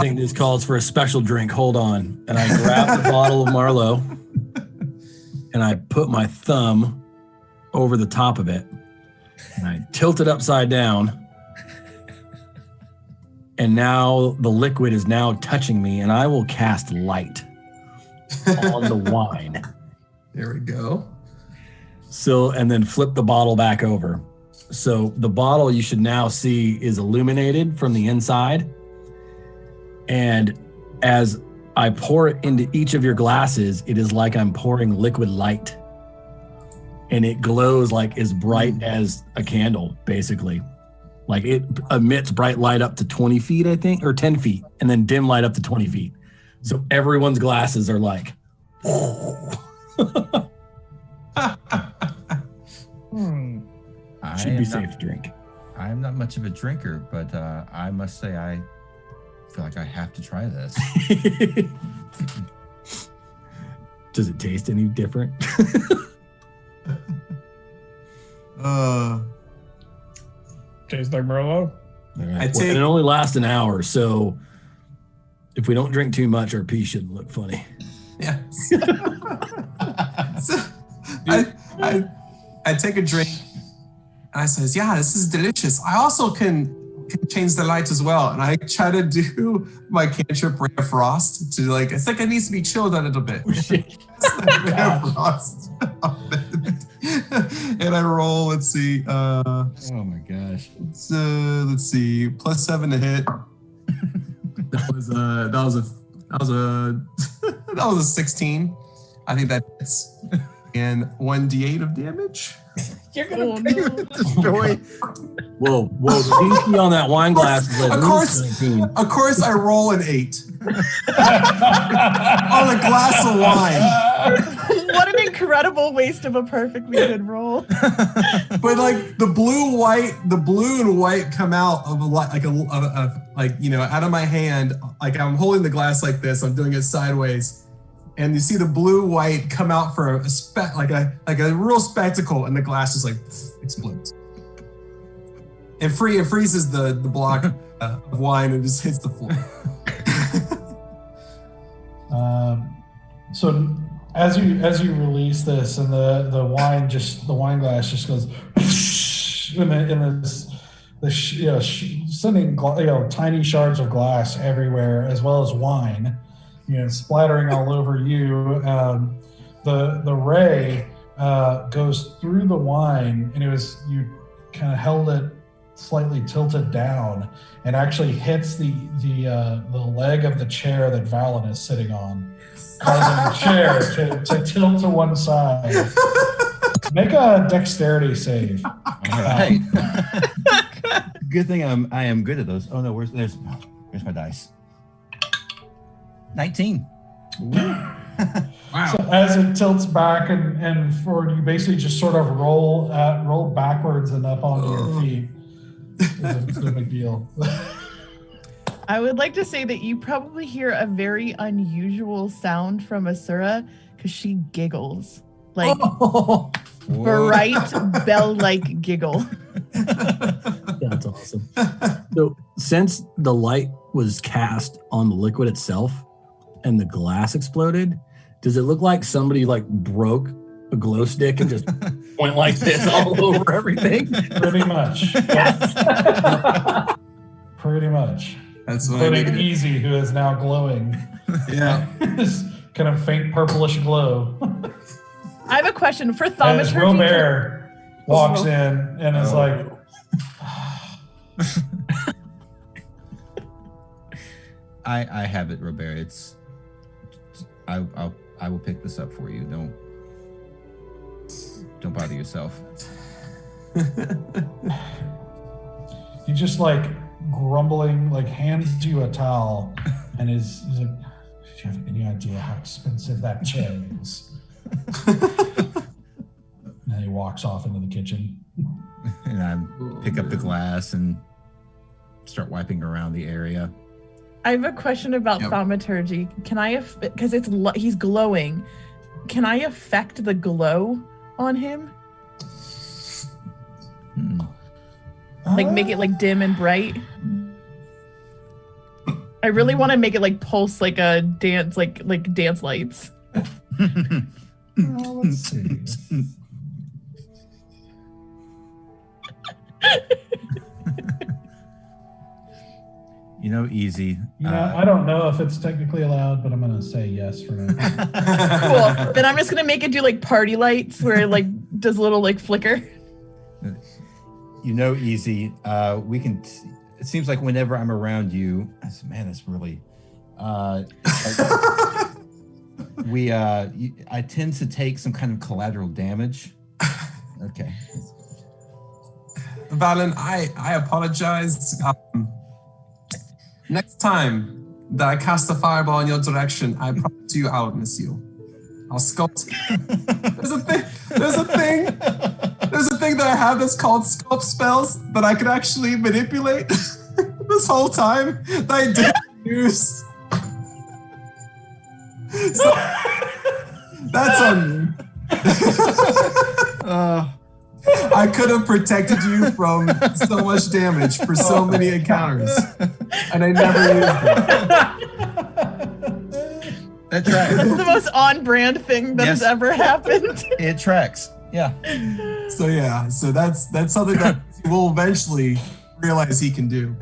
[SPEAKER 3] think this calls for a special drink. Hold on. And I grab the bottle of Marlowe and I put my thumb over the top of it and I tilt it upside down. And now the liquid is now touching me and I will cast light on the wine.
[SPEAKER 7] There we go.
[SPEAKER 3] So, and then flip the bottle back over. So the bottle you should now see is illuminated from the inside. And as I pour it into each of your glasses, it is like I'm pouring liquid light. And it glows like as bright as a candle, basically. Like it emits bright light up to 20 feet, I think, or 10 feet, and then dim light up to 20 feet. So everyone's glasses are like, should be safe to drink.
[SPEAKER 5] I am not much of a drinker, but I must say I feel like I have to try this.
[SPEAKER 3] Does it taste any different?
[SPEAKER 2] Tastes like Merlot.
[SPEAKER 3] Right. Well, it only lasts an hour, so if we don't drink too much, our pee shouldn't look funny.
[SPEAKER 7] Yeah. So, I take a drink and I says, yeah, this is delicious. I also can change the light as well. And I try to do my cantrip Ray of Frost to like, it's like it needs to be chilled a little bit. Ray of Frost. And I roll, let's see.
[SPEAKER 5] Oh my gosh.
[SPEAKER 7] Let's see, +7 to hit. That was a 16. I think that hits. And 1d8 of damage.
[SPEAKER 2] You're gonna
[SPEAKER 7] destroy.
[SPEAKER 3] Whoa, the DC on that wine glass is like
[SPEAKER 7] of course, I roll an 8 on a glass of wine.
[SPEAKER 4] What an incredible waste of a perfectly good roll.
[SPEAKER 7] But like the blue and white come out of out of my hand. Like I'm holding the glass like this. I'm doing it sideways. And you see the blue white come out for a real spectacle, and the glass just like explodes. And it freezes the block of wine and just hits the floor.
[SPEAKER 1] So as you release this, and the wine glass just goes, sending tiny shards of glass everywhere, as well as wine, splattering all over you. the ray goes through the wine, and you kind of held it slightly tilted down, and actually hits the leg of the chair that Valen is sitting on, causing the chair to tilt to one side. Make a dexterity save.
[SPEAKER 5] All right. Good thing I am good at those. Oh no, where's my dice? 19.
[SPEAKER 1] Wow. So as it tilts back and forward, you basically just sort of roll backwards and up onto your feet. It's no big deal.
[SPEAKER 4] I would like to say that you probably hear a very unusual sound from Asura because she giggles. Like bright bell-like giggle.
[SPEAKER 3] That's awesome. So since the light was cast on the liquid itself and the glass exploded, does it look like somebody like broke a glow stick and just went like this all over everything?
[SPEAKER 1] Pretty much. Pretty much.
[SPEAKER 7] That's what I
[SPEAKER 1] Including
[SPEAKER 7] needed.
[SPEAKER 1] Easy, who is now glowing.
[SPEAKER 7] Yeah.
[SPEAKER 1] This kind of faint purplish glow.
[SPEAKER 4] I have a question for
[SPEAKER 1] As
[SPEAKER 4] thaumaturgy.
[SPEAKER 1] Robert walks in and is like,
[SPEAKER 5] I have it, Robert. It's I will pick this up for you. Don't bother yourself.
[SPEAKER 1] he just like grumbling, like hands you a towel and he's like, do you have any idea how expensive that chair is? And he walks off into the kitchen.
[SPEAKER 5] And I pick up the glass and start wiping around the area.
[SPEAKER 4] I have a question about thaumaturgy. Can I, because he's glowing, can I affect the glow on him? Like make it like dim and bright? I really want to make it like pulse like a dance, like dance lights.
[SPEAKER 1] Let's see.
[SPEAKER 5] Easy.
[SPEAKER 1] I don't know if it's technically allowed, but I'm going to say yes for now.
[SPEAKER 4] Cool. Then I'm just going to make it do like party lights where it like does a little like flicker.
[SPEAKER 5] Easy. We can. It seems like whenever I'm around you, that's really. I tend to take some kind of collateral damage. Okay.
[SPEAKER 7] Valen, I apologize. Next time that I cast a fireball in your direction, I promise you I will miss you. I'll sculpt. There's a thing that I have that's called sculpt spells that I could actually manipulate this whole time that I didn't use. So, that's on me. I could have protected you from so much damage for so many encounters, and I never used it.
[SPEAKER 5] That tracks.
[SPEAKER 4] That's the most on-brand thing that has ever happened.
[SPEAKER 5] It tracks. Yeah.
[SPEAKER 7] So that's something that we'll eventually realize he can do.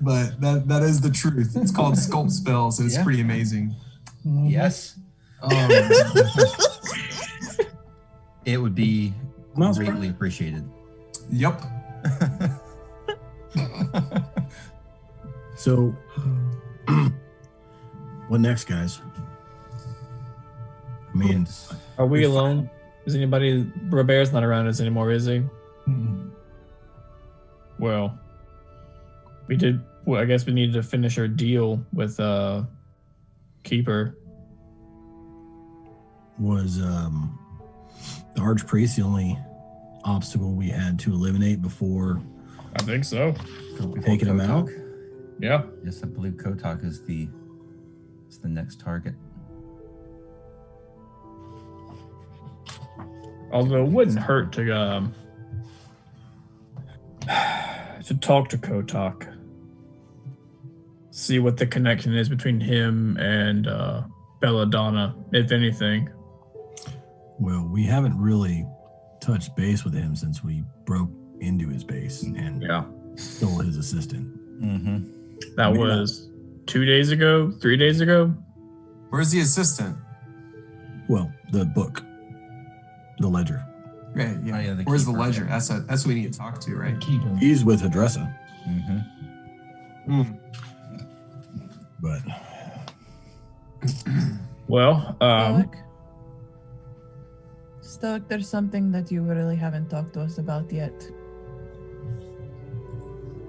[SPEAKER 7] But that is the truth. It's called sculpt spells, and it's pretty amazing.
[SPEAKER 5] Yes. It would be greatly appreciated.
[SPEAKER 7] Yep.
[SPEAKER 3] So, what next, guys? I mean,
[SPEAKER 2] are we alone? Is anybody? Robert's not around us anymore, is he? Well, we did. Well, I guess we needed to finish our deal with Keeper.
[SPEAKER 3] Was the Archpriest the only obstacle we had to eliminate before?
[SPEAKER 2] I think so.
[SPEAKER 3] Taking him out?
[SPEAKER 2] Yeah.
[SPEAKER 5] Yes, I believe Kotak is the next target.
[SPEAKER 2] Although it wouldn't hurt to talk to Kotak. See what the connection is between him and Belladonna, if anything.
[SPEAKER 3] Well, we haven't really touched base with him since we broke into his base and stole his assistant.
[SPEAKER 5] Mm-hmm.
[SPEAKER 2] That was 2 days ago, 3 days ago.
[SPEAKER 7] Where's the assistant?
[SPEAKER 3] Well, the book, the ledger.
[SPEAKER 7] Right. Yeah.
[SPEAKER 5] Oh, yeah, the
[SPEAKER 7] Where's the
[SPEAKER 5] keeper.
[SPEAKER 7] ledger? That's what we need to talk to, right?
[SPEAKER 1] Keeper.
[SPEAKER 3] He's with Hadressa.
[SPEAKER 5] Mm-hmm.
[SPEAKER 3] But
[SPEAKER 2] Well,
[SPEAKER 4] Stoic, there's something that you really haven't talked to us about yet.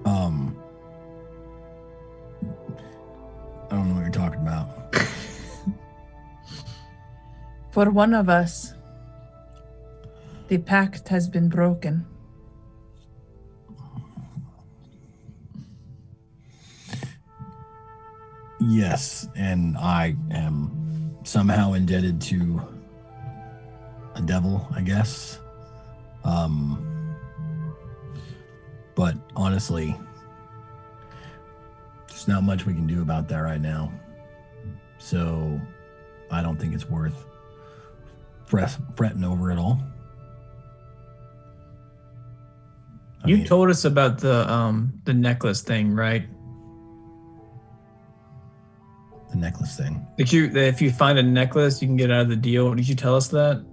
[SPEAKER 3] I don't know what you're talking about.
[SPEAKER 4] For one of us, the pact has been broken.
[SPEAKER 3] Yes, and I am somehow indebted to a devil, I guess. But honestly, there's not much we can do about that right now. So I don't think it's worth fretting over it all.
[SPEAKER 2] you told us about the necklace thing, right?
[SPEAKER 3] The necklace thing.
[SPEAKER 2] If you find a necklace, you can get out of the deal. Did you tell us that?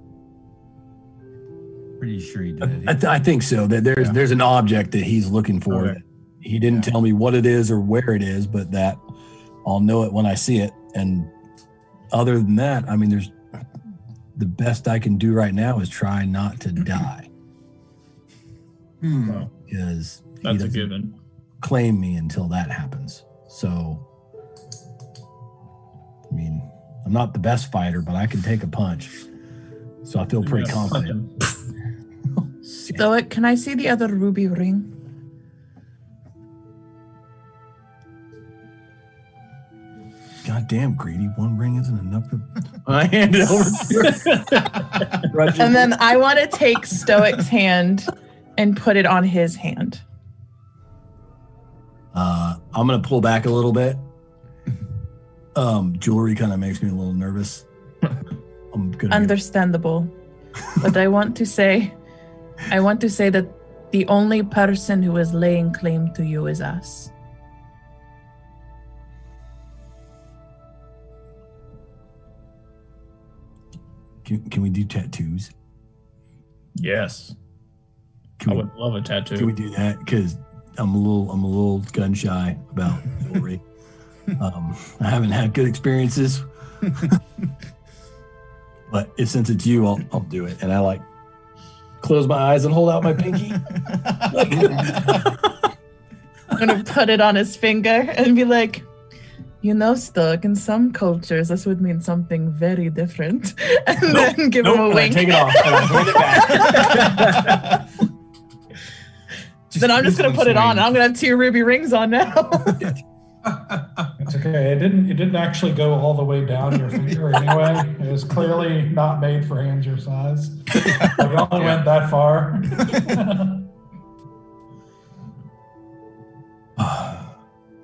[SPEAKER 5] Pretty sure he did.
[SPEAKER 3] I think so. That there's an object that he's looking for.
[SPEAKER 2] Okay.
[SPEAKER 3] He didn't tell me what it is or where it is, but that I'll know it when I see it. And other than that, I mean, there's the best I can do right now is try not to die. Because
[SPEAKER 2] That's a given.
[SPEAKER 3] Claim me until that happens. So, I mean, I'm not the best fighter, but I can take a punch. So I feel pretty confident.
[SPEAKER 4] Stoic, can I see the other ruby ring?
[SPEAKER 3] Goddamn, greedy. One ring isn't enough to...
[SPEAKER 2] I hand it over to you.
[SPEAKER 4] And then I want to take Stoic's hand and put it on his hand.
[SPEAKER 3] I'm going to pull back a little bit. Jewelry kind of makes me a little nervous.
[SPEAKER 4] Understandable. But I want to say that the only person who is laying claim to you is us.
[SPEAKER 3] Can we do tattoos?
[SPEAKER 2] Yes. I would love a tattoo.
[SPEAKER 3] Can we do that? Because I'm a little gun shy about jewelry. I haven't had good experiences. But since it's you, I'll do it. And I close my eyes and hold out my pinky.
[SPEAKER 4] I'm gonna put it on his finger and be like, Stoic, in some cultures this would mean something very different. And then give him a wink.
[SPEAKER 3] Take it off and I hand it back.
[SPEAKER 4] Then I'm just gonna put it on. And I'm gonna have 2 ruby rings on now.
[SPEAKER 9] It's okay. It didn't actually go all the way down your finger anyway. It was clearly not made for hands your size. It only went that far.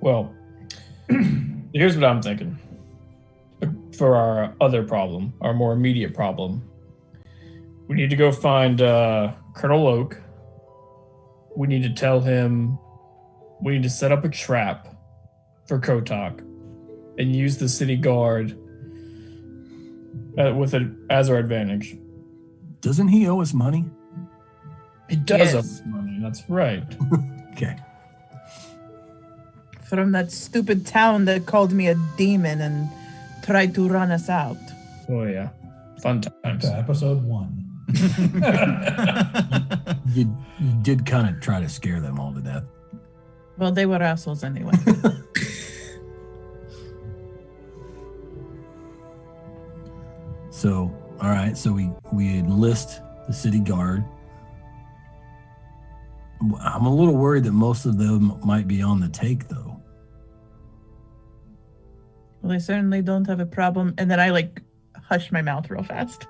[SPEAKER 2] Well, here's what I'm thinking. For our other problem, our more immediate problem, we need to go find Colonel Oak. We need to tell him we need to set up a trap for Kotak and use the city guard with it as our advantage.
[SPEAKER 3] Doesn't he owe us money?
[SPEAKER 2] He does owe us money, that's right.
[SPEAKER 3] Okay.
[SPEAKER 4] From that stupid town that called me a demon and tried to run us out.
[SPEAKER 2] Oh yeah, fun times.
[SPEAKER 1] To episode 1.
[SPEAKER 3] You did kind of try to scare them all to death.
[SPEAKER 4] Well, they were assholes anyway.
[SPEAKER 3] So, all right. So we enlist the city guard. I'm a little worried that most of them might be on the take, though.
[SPEAKER 4] Well, they certainly don't have a problem. And then I hush my mouth real fast.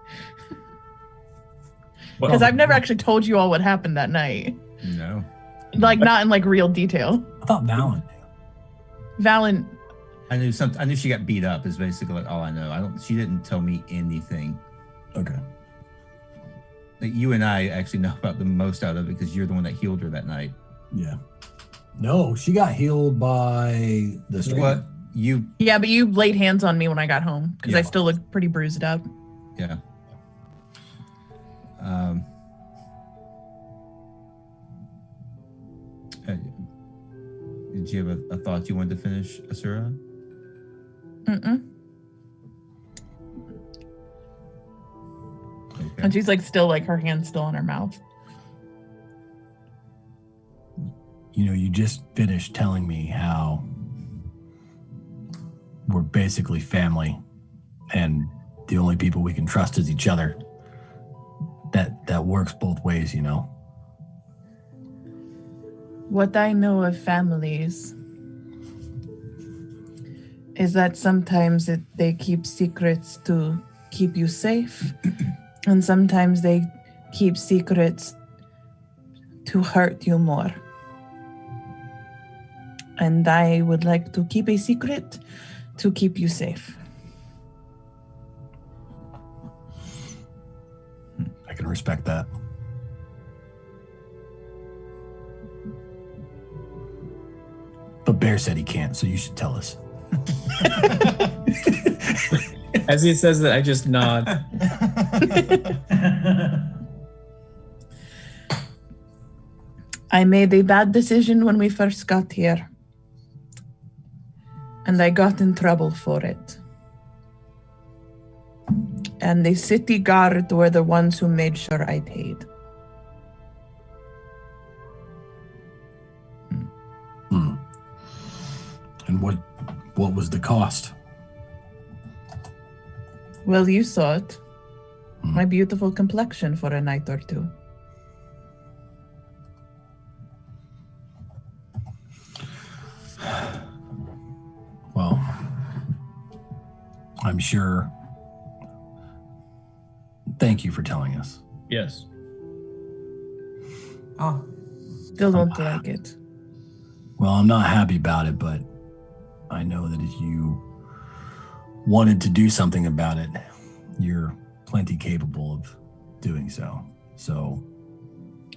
[SPEAKER 4] Because I've never actually told you all what happened that night.
[SPEAKER 5] No.
[SPEAKER 4] Not in real detail.
[SPEAKER 3] I thought Valen knew.
[SPEAKER 4] Valen.
[SPEAKER 5] I knew she got beat up is basically all I know. She didn't tell me anything.
[SPEAKER 3] Okay.
[SPEAKER 5] You and I actually know about the most out of it because you're the one that healed her that night.
[SPEAKER 3] Yeah. No, she got healed by the stranger.
[SPEAKER 5] What?
[SPEAKER 4] Yeah, but you laid hands on me when I got home because I still look pretty bruised up.
[SPEAKER 5] Yeah. Did you have a thought you wanted to finish, Asura?
[SPEAKER 4] Mm-mm.
[SPEAKER 5] Okay.
[SPEAKER 4] And she's like still like her hand's still on her mouth.
[SPEAKER 3] You just finished telling me how we're basically family and the only people we can trust is each other. That works both ways,
[SPEAKER 4] What I know of families is that sometimes they keep secrets to keep you safe, and sometimes they keep secrets to hurt you more. And I would like to keep a secret to keep you safe.
[SPEAKER 3] I can respect that. But Bear said he can't, so you should tell us.
[SPEAKER 2] As he says that, I just nod.
[SPEAKER 4] I made a bad decision when we first got here, and I got in trouble for it. And the city guard were the ones who made sure I paid.
[SPEAKER 3] And what was the cost?
[SPEAKER 4] Well, you saw it. My beautiful complexion for a night or two.
[SPEAKER 3] Well, I'm sure. Thank you for telling us.
[SPEAKER 2] Yes.
[SPEAKER 7] Oh,
[SPEAKER 4] Still don't like it.
[SPEAKER 3] Well, I'm not happy about it, but I know that if you wanted to do something about it, you're plenty capable of doing so. So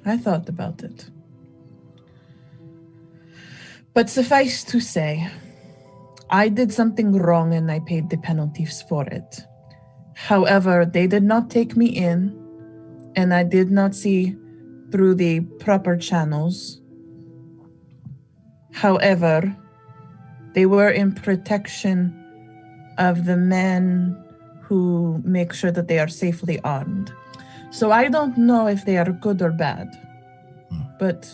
[SPEAKER 4] I thought about it. But suffice to say, I did something wrong and I paid the penalties for it. However, they did not take me in, and I did not see through the proper channels. However, they were in protection of the men who make sure that they are safely armed. So I don't know if they are good or bad. But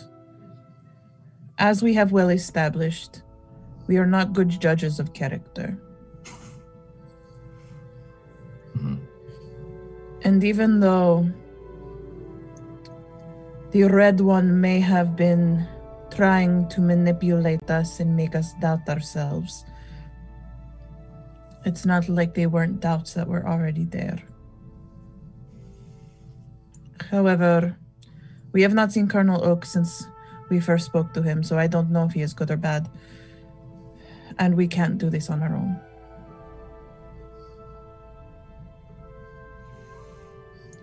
[SPEAKER 4] as we have well established, we are not good judges of character. And even though the Red One may have been trying to manipulate us and make us doubt ourselves, it's not like they weren't doubts that were already there. However, we have not seen Colonel Oak since we first spoke to him, so I don't know if he is good or bad. And we can't do this on our own.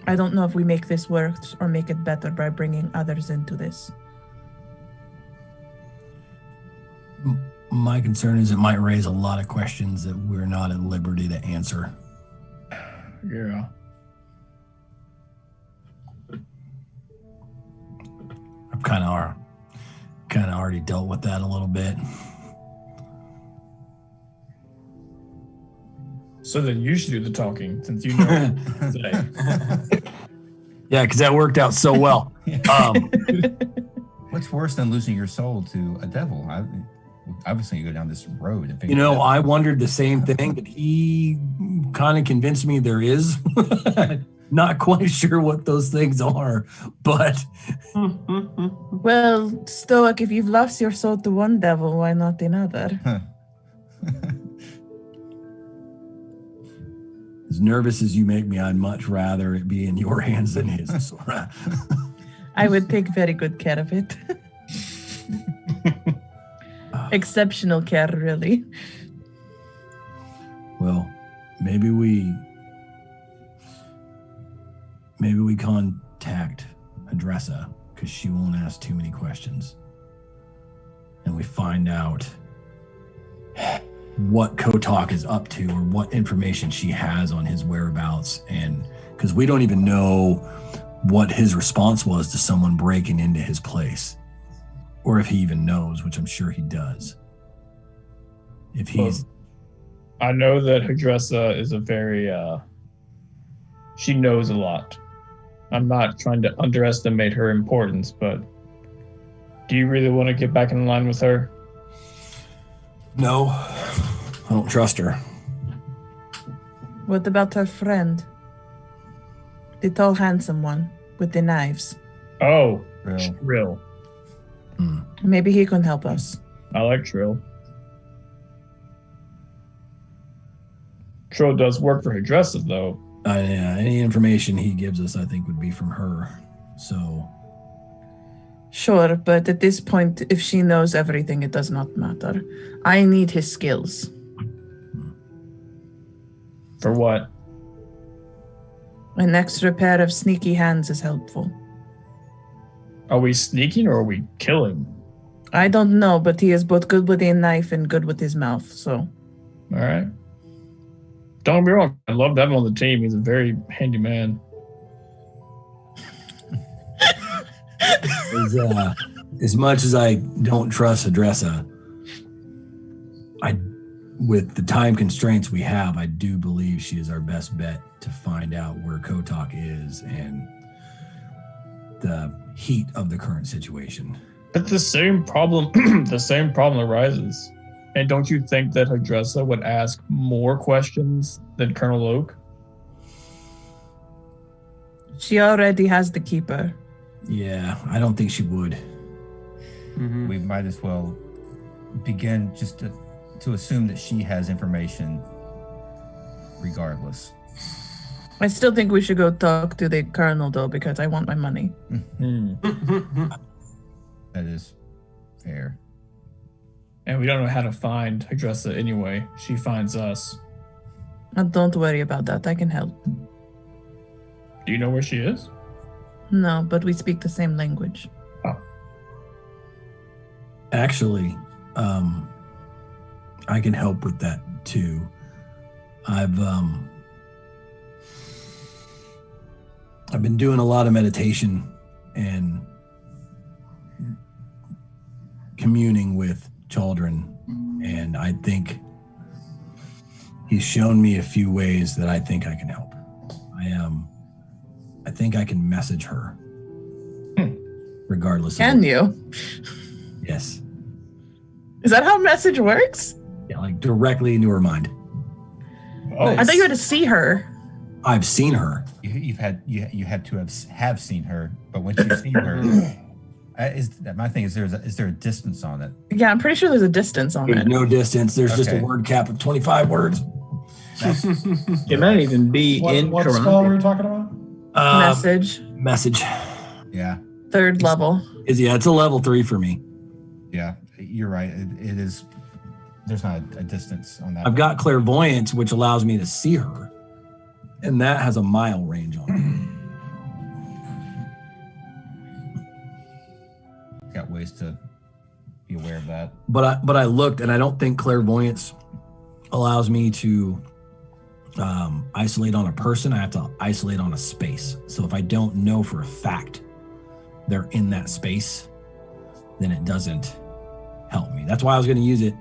[SPEAKER 4] I don't know if we make this worse or make it better by bringing others into this.
[SPEAKER 3] my concern is it might raise a lot of questions that we're not at liberty to answer.
[SPEAKER 2] Yeah.
[SPEAKER 3] I've kind of already dealt with that a little bit.
[SPEAKER 2] So then you should do the talking, since you know today.
[SPEAKER 3] Yeah, because that worked out so well.
[SPEAKER 5] What's worse than losing your soul to a devil? Obviously, you go down this road. And
[SPEAKER 3] you know, I wondered the same thing, but he kind of convinced me there is. Not quite sure what those things are, but...
[SPEAKER 4] Well, Stoic, if you've lost your soul to one devil, why not another?
[SPEAKER 3] As nervous as you make me, I'd much rather it be in your hands than his.
[SPEAKER 4] I would take very good care of it. Exceptional care, really.
[SPEAKER 3] Well, maybe we contact Adressa, because she won't ask too many questions. And we find out what Kotok is up to, or what information she has on his whereabouts. And because we don't even know what his response was to someone breaking into his place, or if he even knows, which I'm sure he does. If he's,
[SPEAKER 2] I know that Hydressa is a very, she knows a lot. I'm not trying to underestimate her importance, but do you really want to get back in line with her?
[SPEAKER 3] No, I don't trust her.
[SPEAKER 4] What about her friend? The tall, handsome one with the knives.
[SPEAKER 2] Oh, Trill.
[SPEAKER 4] Maybe he can help us.
[SPEAKER 2] I like Trill. Trill does work for Hydressa, though.
[SPEAKER 3] Yeah, any information he gives us, I think, would be from her. So.
[SPEAKER 4] Sure, but at this point, if she knows everything, it does not matter. I need his skills.
[SPEAKER 2] For what?
[SPEAKER 4] An extra pair of sneaky hands is helpful.
[SPEAKER 2] Are we sneaking or are we killing?
[SPEAKER 4] I don't know, but he is both good with a knife and good with his mouth, so.
[SPEAKER 2] All right. Don't get me wrong, I love to have him on the team. He's a very handy man.
[SPEAKER 3] As much as I don't trust Hydressa, with the time constraints we have, I do believe she is our best bet to find out where Kotok is and the heat of the current situation.
[SPEAKER 2] But the same problem, arises. And don't you think that Hydressa would ask more questions than Colonel Oak?
[SPEAKER 4] She already has the keeper.
[SPEAKER 3] Yeah, I don't think she would.
[SPEAKER 5] Mm-hmm. We might as well begin just to assume that she has information regardless.
[SPEAKER 4] I still think we should go talk to the colonel, though, because I want my money.
[SPEAKER 5] That is fair.
[SPEAKER 2] And we don't know how to find Hydressa anyway. She finds us.
[SPEAKER 4] Don't worry about that. I can help.
[SPEAKER 2] Do you know where she is?
[SPEAKER 4] No, but we speak the same language.
[SPEAKER 2] Oh.
[SPEAKER 3] Actually, I can help with that too. I've been doing a lot of meditation and communing with Chaldron, and I think he's shown me a few ways that I think I can help. I think I can message her, regardless.
[SPEAKER 4] Can you?
[SPEAKER 3] Yes.
[SPEAKER 4] Is that how message works?
[SPEAKER 3] Yeah, like directly into her mind.
[SPEAKER 2] Oh,
[SPEAKER 4] I thought you had to see her.
[SPEAKER 3] I've seen her.
[SPEAKER 5] You had to have seen her, but once you've seen her, my thing is there a distance on it?
[SPEAKER 4] Yeah, I'm pretty sure there's a distance on
[SPEAKER 3] There's
[SPEAKER 4] it.
[SPEAKER 3] no distance. There's just a word cap of 25 words.
[SPEAKER 14] It might even be in
[SPEAKER 9] What
[SPEAKER 14] Chronicles.
[SPEAKER 9] spell were you talking about?
[SPEAKER 4] Message.
[SPEAKER 5] Yeah.
[SPEAKER 4] Third level.
[SPEAKER 3] It's a level 3 for me.
[SPEAKER 5] Yeah, you're right. It is. There's not a distance on that.
[SPEAKER 3] I've got clairvoyance, which allows me to see her, and that has a mile range on
[SPEAKER 5] it. Got ways to be aware of that.
[SPEAKER 3] But I looked, and I don't think clairvoyance allows me to isolate on a person. I have to isolate on a space. So if I don't know for a fact they're in that space, then it doesn't help me. That's why I was going to use it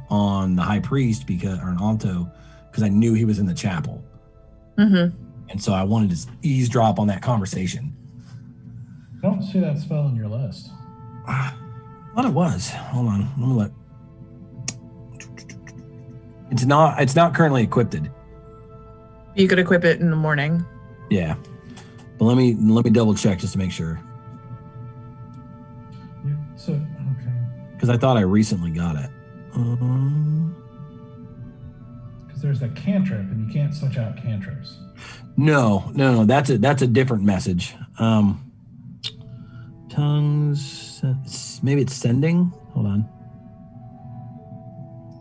[SPEAKER 3] on the high priest or an Anto, because I knew he was in the chapel.
[SPEAKER 4] Mm-hmm.
[SPEAKER 3] And so I wanted to eavesdrop on that conversation.
[SPEAKER 9] I don't see that spell in your list.
[SPEAKER 3] I thought it was. Hold on. Let me look. It's not currently equipped.
[SPEAKER 4] You could equip it in the morning.
[SPEAKER 3] Yeah. But let me double check just to make sure.
[SPEAKER 9] So, okay.
[SPEAKER 3] Because I thought I recently got it.
[SPEAKER 9] Because there's a cantrip, and you can't switch out cantrips.
[SPEAKER 3] No. That's a different message. Tongues. Maybe it's sending. Hold on.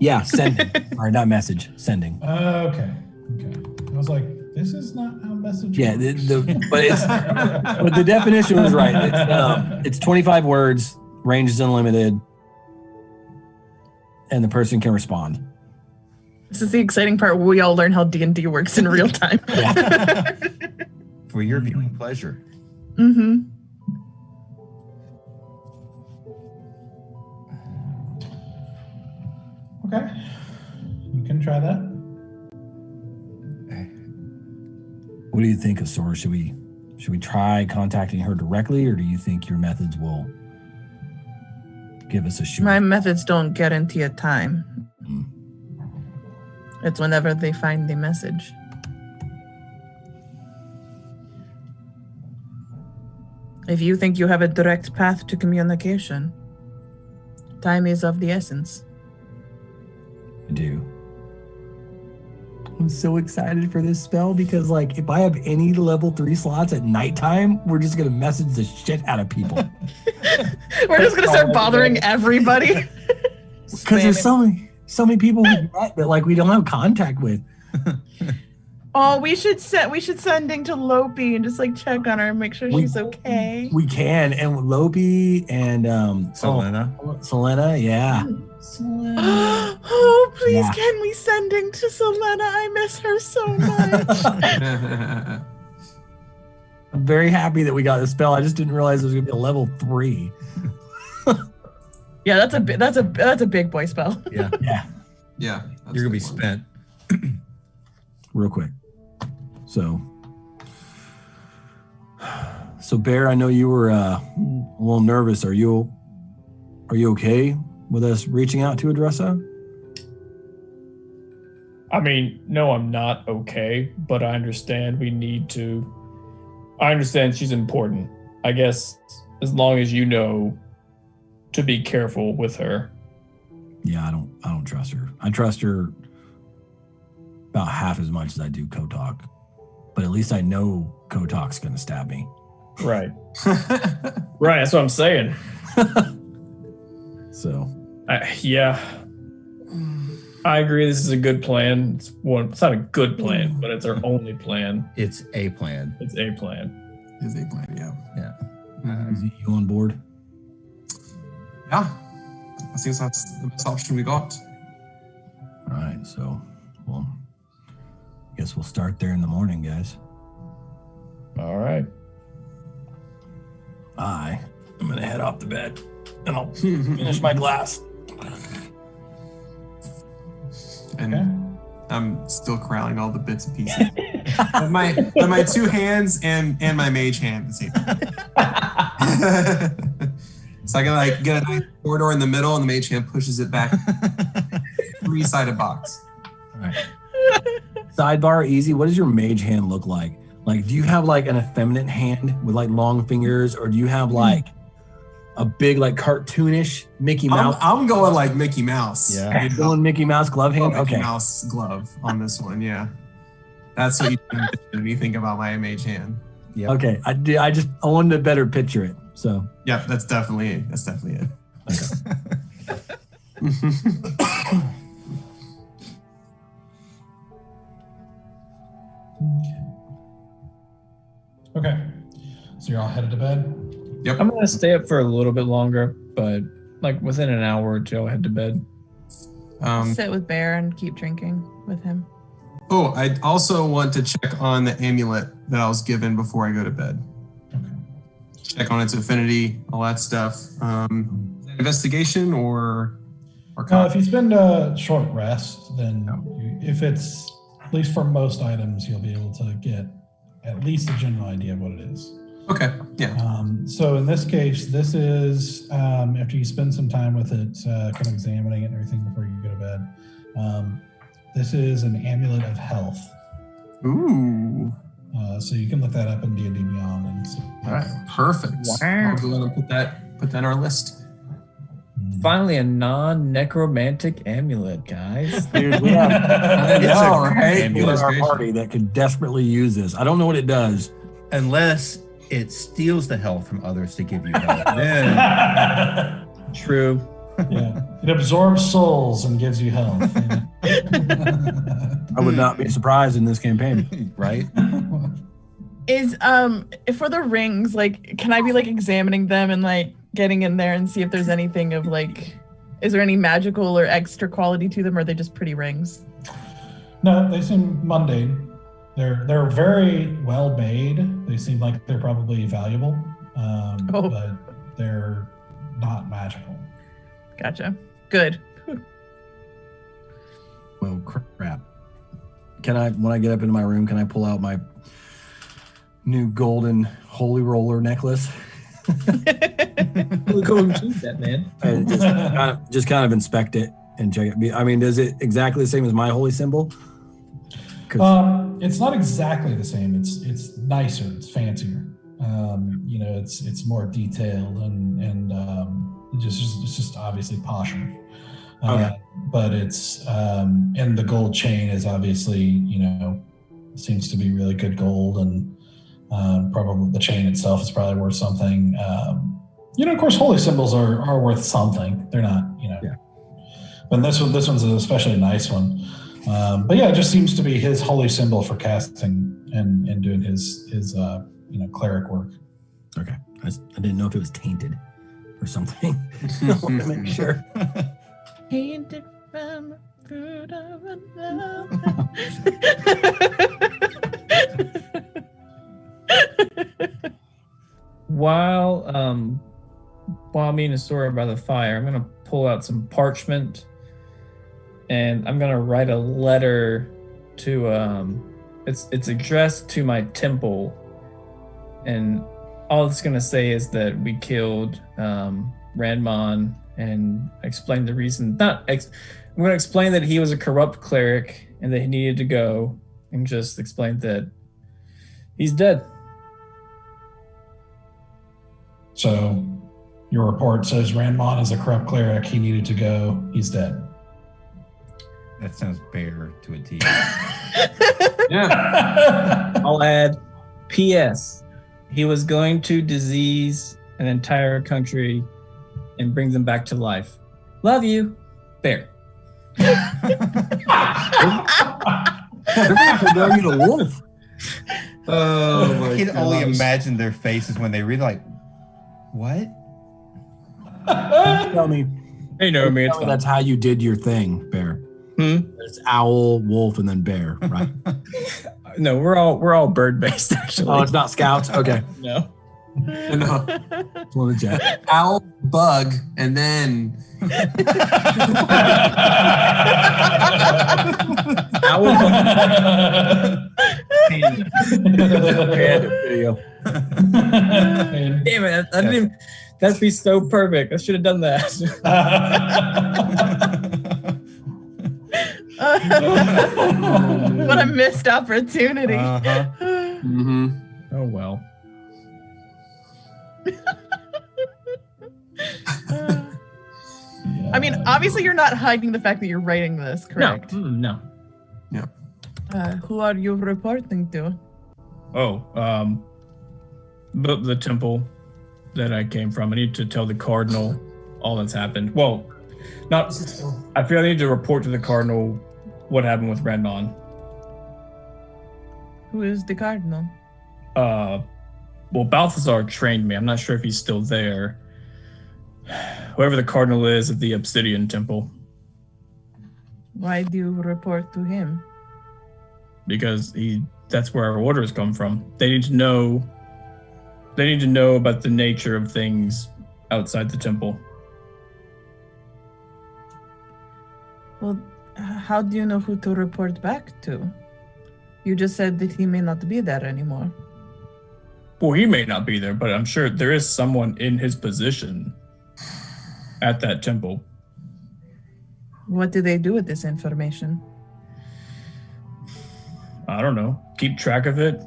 [SPEAKER 3] Yeah, sending. All right, not message. Sending.
[SPEAKER 9] Okay. I was like, this is not how message
[SPEAKER 3] Yeah,
[SPEAKER 9] works.
[SPEAKER 3] but the definition was right. It's 25 words. Range is unlimited, and the person can respond.
[SPEAKER 4] This is the exciting part where we all learn how D&D works in real time.
[SPEAKER 5] For your viewing pleasure.
[SPEAKER 4] Mm-hmm.
[SPEAKER 1] Okay. You can try that.
[SPEAKER 3] What do you think, Asor? Should we try contacting her directly, or do you think your methods will give us a shoot?
[SPEAKER 4] My methods don't guarantee a time. It's whenever they find the message. If you think you have a direct path to communication, time is of the essence.
[SPEAKER 3] I do. I'm so excited for this spell because, like, if I have any level 3 slots at nighttime, we're just gonna message the shit out of people.
[SPEAKER 4] We're just gonna start bothering everybody.
[SPEAKER 3] Because there's so many people we met that like we don't have contact with.
[SPEAKER 4] Oh, we should sending to Lopi and just like check on her and make sure she's okay.
[SPEAKER 3] We can, and Lopi and Selena, yeah.
[SPEAKER 4] Oh, please, can we sending to Selena? I miss her so much.
[SPEAKER 3] I'm very happy that we got this spell. I just didn't realize it was gonna be a level 3.
[SPEAKER 4] Yeah, that's a big boy spell.
[SPEAKER 5] Yeah.
[SPEAKER 7] Yeah.
[SPEAKER 5] You're gonna be spent.
[SPEAKER 3] Real quick. So Bear, I know you were a little nervous. Are you okay with us reaching out to Adressa?
[SPEAKER 2] I mean, no, I'm not okay, but I understand I understand she's important. I guess as long as you know to be careful with her.
[SPEAKER 3] Yeah, I don't trust her. I trust her about half as much as I do Kotok. But at least I know Kotok's gonna stab me.
[SPEAKER 2] Right. Right, that's what I'm saying.
[SPEAKER 3] So.
[SPEAKER 2] Yeah. I agree this is a good plan. It's not a good plan, but it's our only plan.
[SPEAKER 5] It's a plan.
[SPEAKER 2] It's a plan.
[SPEAKER 7] Is a plan, yeah.
[SPEAKER 3] Is you on board?
[SPEAKER 7] Yeah. I think that's the best option we got.
[SPEAKER 3] All right, so, well, I guess we'll start there in the morning, guys.
[SPEAKER 2] All right.
[SPEAKER 3] I'm going to head off the bed, and I'll finish my glass.
[SPEAKER 7] And I'm still corralling all the bits and pieces. with my 2 hands and my mage hand at the same time. So I gotta get a nice corridor in the middle, and the mage hand pushes it back. 3-sided box.
[SPEAKER 3] All right. Sidebar, easy. What does your mage hand look like? Like, do you have like an effeminate hand with like long fingers, or do you have like a big like cartoonish Mickey Mouse?
[SPEAKER 7] I'm going like Mickey Mouse.
[SPEAKER 3] Yeah, you're going Mickey Mouse glove hand.
[SPEAKER 7] Mickey
[SPEAKER 3] Okay,
[SPEAKER 7] Mouse glove on this one. Yeah, that's what you think when you think about my mage hand.
[SPEAKER 3] Yeah. Okay, I wanted to better picture it. So.
[SPEAKER 7] Yeah, that's definitely it.
[SPEAKER 1] Okay. So you're all headed to bed?
[SPEAKER 7] Yep.
[SPEAKER 2] I'm going to stay up for a little bit longer, but like within an hour or two, I'll head to bed.
[SPEAKER 4] Sit with Bear and keep drinking with him.
[SPEAKER 7] Oh, I also want to check on the amulet that I was given before I go to bed.
[SPEAKER 1] Okay.
[SPEAKER 7] Check on its affinity, all that stuff. Is that investigation or
[SPEAKER 1] if you spend a short rest, then if it's, at least for most items, you'll be able to get at least a general idea of what it is.
[SPEAKER 7] Okay, yeah.
[SPEAKER 1] So in this case, this is, after you spend some time with it, kind of examining it and everything before you go to bed, this is an amulet of health.
[SPEAKER 7] Ooh.
[SPEAKER 1] So you can look that up in D&D Beyond. And see.
[SPEAKER 7] All right, perfect.
[SPEAKER 2] Wow.
[SPEAKER 7] I'll go and put that on our list.
[SPEAKER 2] Finally, a non-necromantic amulet, guys.
[SPEAKER 3] Dude, we have
[SPEAKER 7] right?
[SPEAKER 3] people in our party that could desperately use this. I don't know what it does.
[SPEAKER 5] Unless it steals the health from others to give you health. Then,
[SPEAKER 2] true.
[SPEAKER 1] Yeah, it absorbs souls and gives you health.
[SPEAKER 3] I would not be surprised in this campaign,
[SPEAKER 5] right?
[SPEAKER 4] Is for the rings, like, can I be like examining them and like getting in there and see if there's anything of like, is there any magical or extra quality to them, or are they just pretty rings?
[SPEAKER 1] No, they seem mundane. They're very well made. They seem like they're probably valuable, but they're not magical.
[SPEAKER 4] Gotcha. Good.
[SPEAKER 3] Well, crap. When I get up into my room, can I pull out my new golden holy roller necklace?
[SPEAKER 14] We'll go and keep that, man.
[SPEAKER 3] And just kind of inspect it and check it. I mean, is it exactly the same as my holy symbol?
[SPEAKER 1] It's not exactly the same. It's nicer. It's fancier. It's more detailed and it's just obviously posher.
[SPEAKER 3] Okay.
[SPEAKER 1] But it's and the gold chain is obviously seems to be really good gold, and probably the chain itself is probably worth something. Of course, holy symbols are worth something. They're not,
[SPEAKER 3] Yeah.
[SPEAKER 1] But this one's an especially nice one. But yeah, it just seems to be his holy symbol for casting and doing his cleric work.
[SPEAKER 3] Okay. I didn't know if it was tainted or something. I want to make sure.
[SPEAKER 4] Tainted from the fruit of love.
[SPEAKER 2] While me and Asura are by the fire, I'm gonna pull out some parchment, and I'm gonna write a letter to it's addressed to my temple, and all it's gonna say is that we killed Randmon, and explain the reason. I'm gonna explain that he was a corrupt cleric and that he needed to go, and just explain that he's dead.
[SPEAKER 1] So your report says Randmon is a corrupt cleric. He needed to go. He's dead.
[SPEAKER 5] That sounds fair to a T.
[SPEAKER 7] Yeah.
[SPEAKER 2] I'll add, P.S. He was going to disease an entire country and bring them back to life. Love you, Bear.
[SPEAKER 3] They're you a wolf.
[SPEAKER 7] Oh my
[SPEAKER 5] I can only
[SPEAKER 7] gosh.
[SPEAKER 5] imagine their faces when they read like, what?
[SPEAKER 3] Tell me.
[SPEAKER 2] Hey, no, me. It's
[SPEAKER 3] Tell me
[SPEAKER 2] fine.
[SPEAKER 3] that's how you did your thing, Bear. It's owl, wolf, and then bear, right?
[SPEAKER 2] No, we're all bird based actually.
[SPEAKER 3] Oh, it's not scouts. Okay.
[SPEAKER 2] No.
[SPEAKER 7] No.
[SPEAKER 3] Just wanted to check.
[SPEAKER 7] Owl, bug, and then
[SPEAKER 2] Owl.
[SPEAKER 3] Video.
[SPEAKER 2] Damn it! I didn't even, that'd be so perfect. I should have done that.
[SPEAKER 4] What a missed opportunity.
[SPEAKER 7] Mm-hmm.
[SPEAKER 2] Oh well.
[SPEAKER 4] I mean, obviously you're not hiding the fact that you're writing this, correct?
[SPEAKER 2] No.
[SPEAKER 4] Who are you reporting to?
[SPEAKER 2] Oh, the temple that I came from. I need to tell the cardinal all that's happened. Well, I feel I need to report to the cardinal what happened with Randmon.
[SPEAKER 4] Who is the cardinal?
[SPEAKER 2] Well, Balthazar trained me. I'm not sure if he's still there. Whoever the cardinal is at the Obsidian Temple.
[SPEAKER 4] Why do you report to him?
[SPEAKER 2] Because that's where our orders come from. They need to know about the nature of things outside the temple.
[SPEAKER 4] Well, how do you know who to report back to? You just said that he may not be there anymore.
[SPEAKER 2] Well, he may not be there, but I'm sure there is someone in his position at that temple.
[SPEAKER 4] What do they do with this information?
[SPEAKER 2] I don't know. Keep track of it.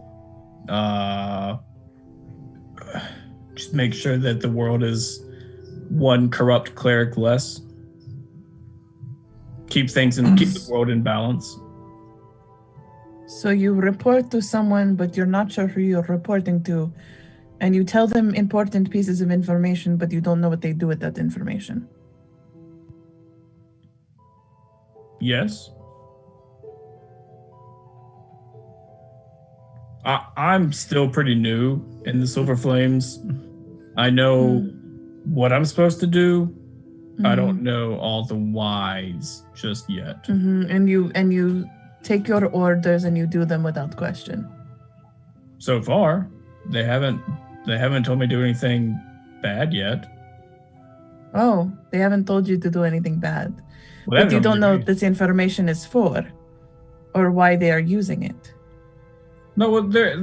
[SPEAKER 2] Just make sure that the world is one corrupt cleric less. Keep the world in balance.
[SPEAKER 4] So you report to someone, but you're not sure who you're reporting to, and you tell them important pieces of information, but you don't know what they do with that information.
[SPEAKER 2] Yes. I'm still pretty new in the Silver Flames. I know what I'm supposed to do. I don't know all the whys just yet.
[SPEAKER 4] And you take your orders and you do them without question.
[SPEAKER 2] So far, they haven't told me to do anything bad yet.
[SPEAKER 4] Oh, they haven't told you to do anything bad.
[SPEAKER 2] Well,
[SPEAKER 4] But you don't know what this information is for or why they are using it.
[SPEAKER 2] No, well, they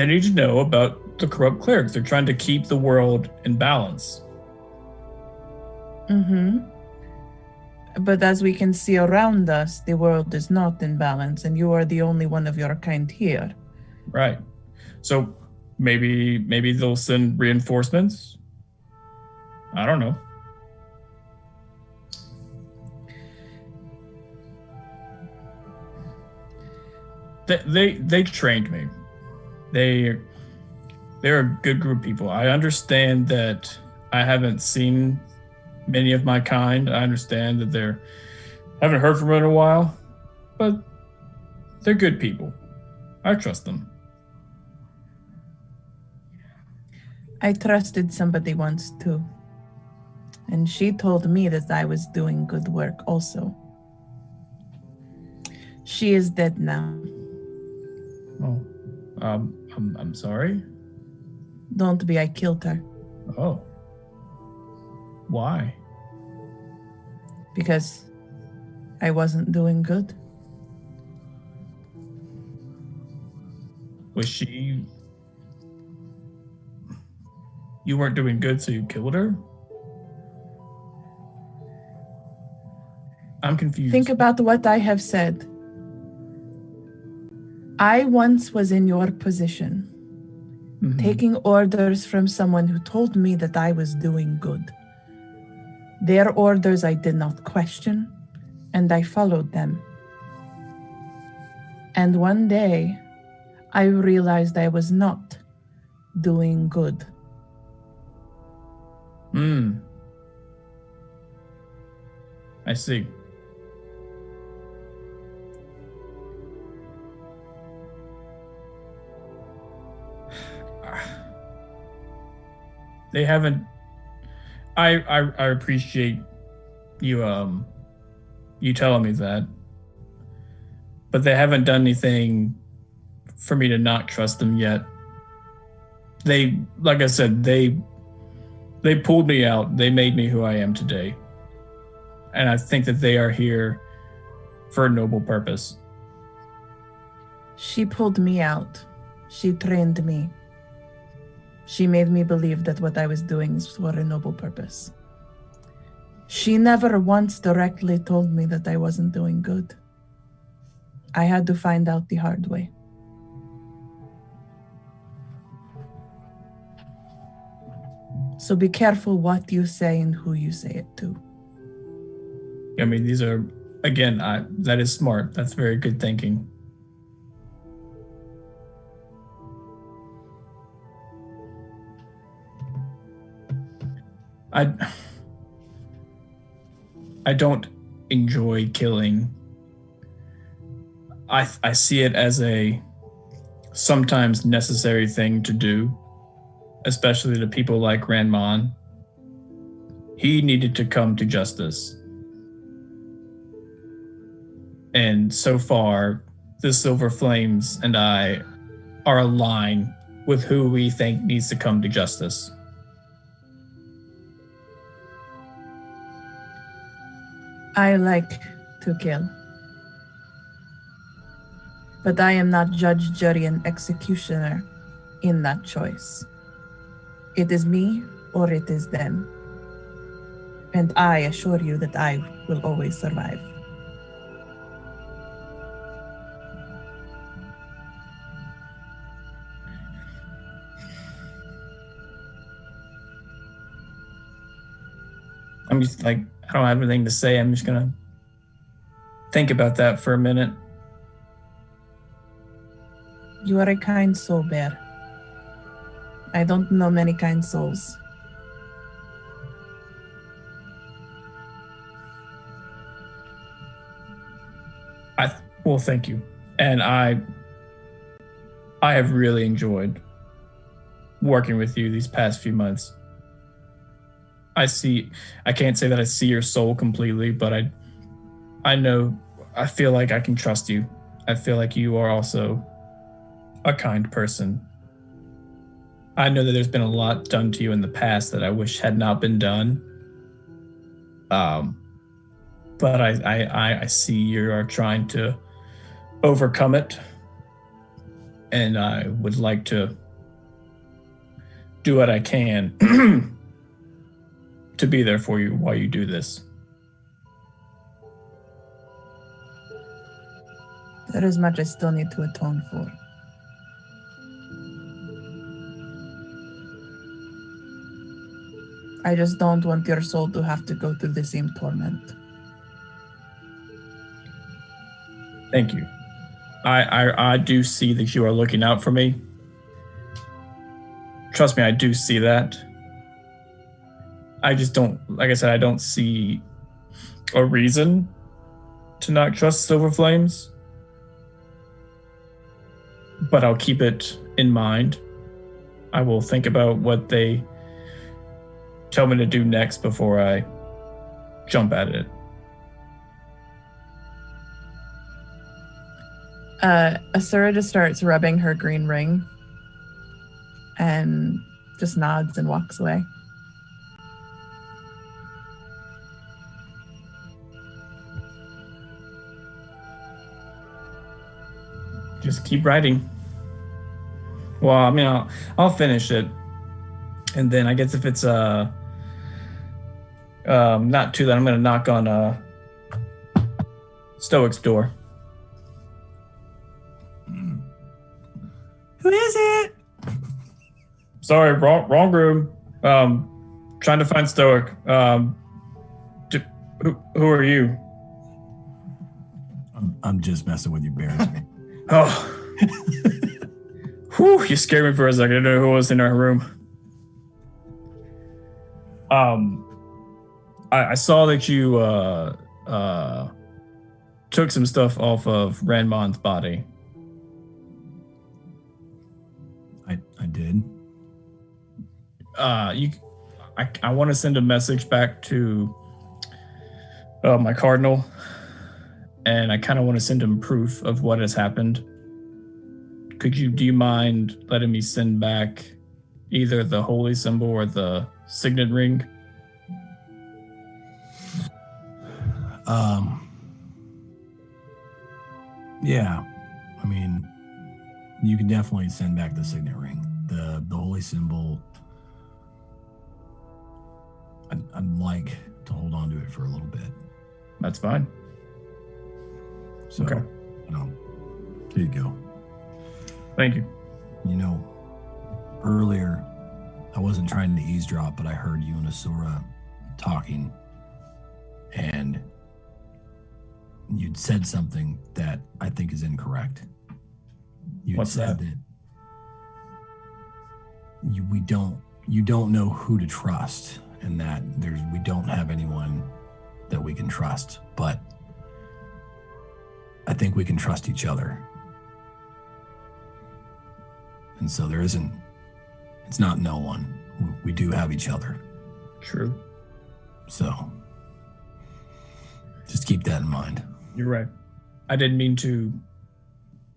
[SPEAKER 2] need to know about the corrupt clerics. They're trying to keep the world in balance.
[SPEAKER 4] Mm-hmm. But as we can see around us, the world is not in balance, and you are the only one of your kind here.
[SPEAKER 2] Right. So maybe they'll send reinforcements. I don't know. They trained me. They're a good group of people. I understand that I haven't seen many of my kind. I understand that haven't heard from them in a while, but they're good people. I trust them.
[SPEAKER 4] I trusted somebody once too, and she told me that I was doing good work also. She is dead now.
[SPEAKER 2] Oh, I'm sorry.
[SPEAKER 4] Don't be, I killed her.
[SPEAKER 2] Oh. Why?
[SPEAKER 4] Because I wasn't doing good.
[SPEAKER 2] Was she... You weren't doing good, so you killed her? I'm confused.
[SPEAKER 4] Think about what I have said. I once was in your position, taking orders from someone who told me that I was doing good. Their orders I did not question, and I followed them. And one day, I realized I was not doing good.
[SPEAKER 2] I see. They haven't. I appreciate you you telling me that, but they haven't done anything for me to not trust them yet. They, like I said, they pulled me out. They made me who I am today, and I think that they are here for a noble purpose.
[SPEAKER 4] She pulled me out. She trained me. She made me believe that what I was doing was for a noble purpose. She never once directly told me that I wasn't doing good. I had to find out the hard way. So be careful what you say and who you say it to.
[SPEAKER 2] I mean, these are, again, that is smart. That's very good thinking. I don't enjoy killing. I see it as a sometimes necessary thing to do, especially to people like Ranman. He needed to come to justice. And so far, the Silver Flames and I are aligned with who we think needs to come to justice.
[SPEAKER 4] I like to kill. But I am not judge, jury, and executioner in that choice. It is me or it is them. And I assure you that I will always survive.
[SPEAKER 2] I'm just like, I don't have anything to say. I'm just gonna think about that for a minute.
[SPEAKER 4] You are a kind soul, Bear. I don't know many kind souls.
[SPEAKER 2] Well, thank you. And I have really enjoyed working with you these past few months. I can't say that I see your soul completely, but I know I feel like I can trust you. I feel like you are also a kind person. I know that there's been a lot done to you in the past that I wish had not been done. But I see you are trying to overcome it. And I would like to do what I can to be there for you while you do this.
[SPEAKER 4] There is much I still need to atone for. I just don't want your soul to have to go through the same torment.
[SPEAKER 2] Thank you. I do see that you are looking out for me. Trust me, I do see that. I just don't, like I said, I don't see a reason to not trust Silver Flames. But I'll keep it in mind. I will think about what they tell me to do next before I jump at it.
[SPEAKER 4] Asura just starts rubbing her green ring and just nods and walks away.
[SPEAKER 2] Just keep writing. Well, I mean, I'll finish it, and then I guess if it's not too late, I'm gonna knock on Stoic's door.
[SPEAKER 3] Who is it?
[SPEAKER 2] Sorry, wrong room. Trying to find Stoic. Who are you?
[SPEAKER 3] I'm just messing with you, Baron.
[SPEAKER 2] Oh. Whew, you scared me for a second. I didn't know who was in our room. I saw that you took some stuff off of Ranmon's body.
[SPEAKER 3] I did.
[SPEAKER 2] I want to send a message back to my cardinal, and I kind of want to send him proof of what has happened. Do you mind letting me send back either the holy symbol or the signet ring?
[SPEAKER 3] Yeah. I mean, you can definitely send back the signet ring. The holy symbol, I'd like to hold on to it for a little bit.
[SPEAKER 2] That's fine.
[SPEAKER 3] So,
[SPEAKER 2] okay.
[SPEAKER 3] Here you go.
[SPEAKER 2] Thank you.
[SPEAKER 3] Earlier, I wasn't trying to eavesdrop, but I heard you and Asura talking, and you'd said something that I think is incorrect.
[SPEAKER 2] What's
[SPEAKER 3] said
[SPEAKER 2] that?
[SPEAKER 3] You don't know who to trust, and that we don't have anyone that we can trust, but I think we can trust each other. And so it's not no one. We do have each other.
[SPEAKER 2] True.
[SPEAKER 3] So just keep that in mind.
[SPEAKER 2] You're right. I didn't mean to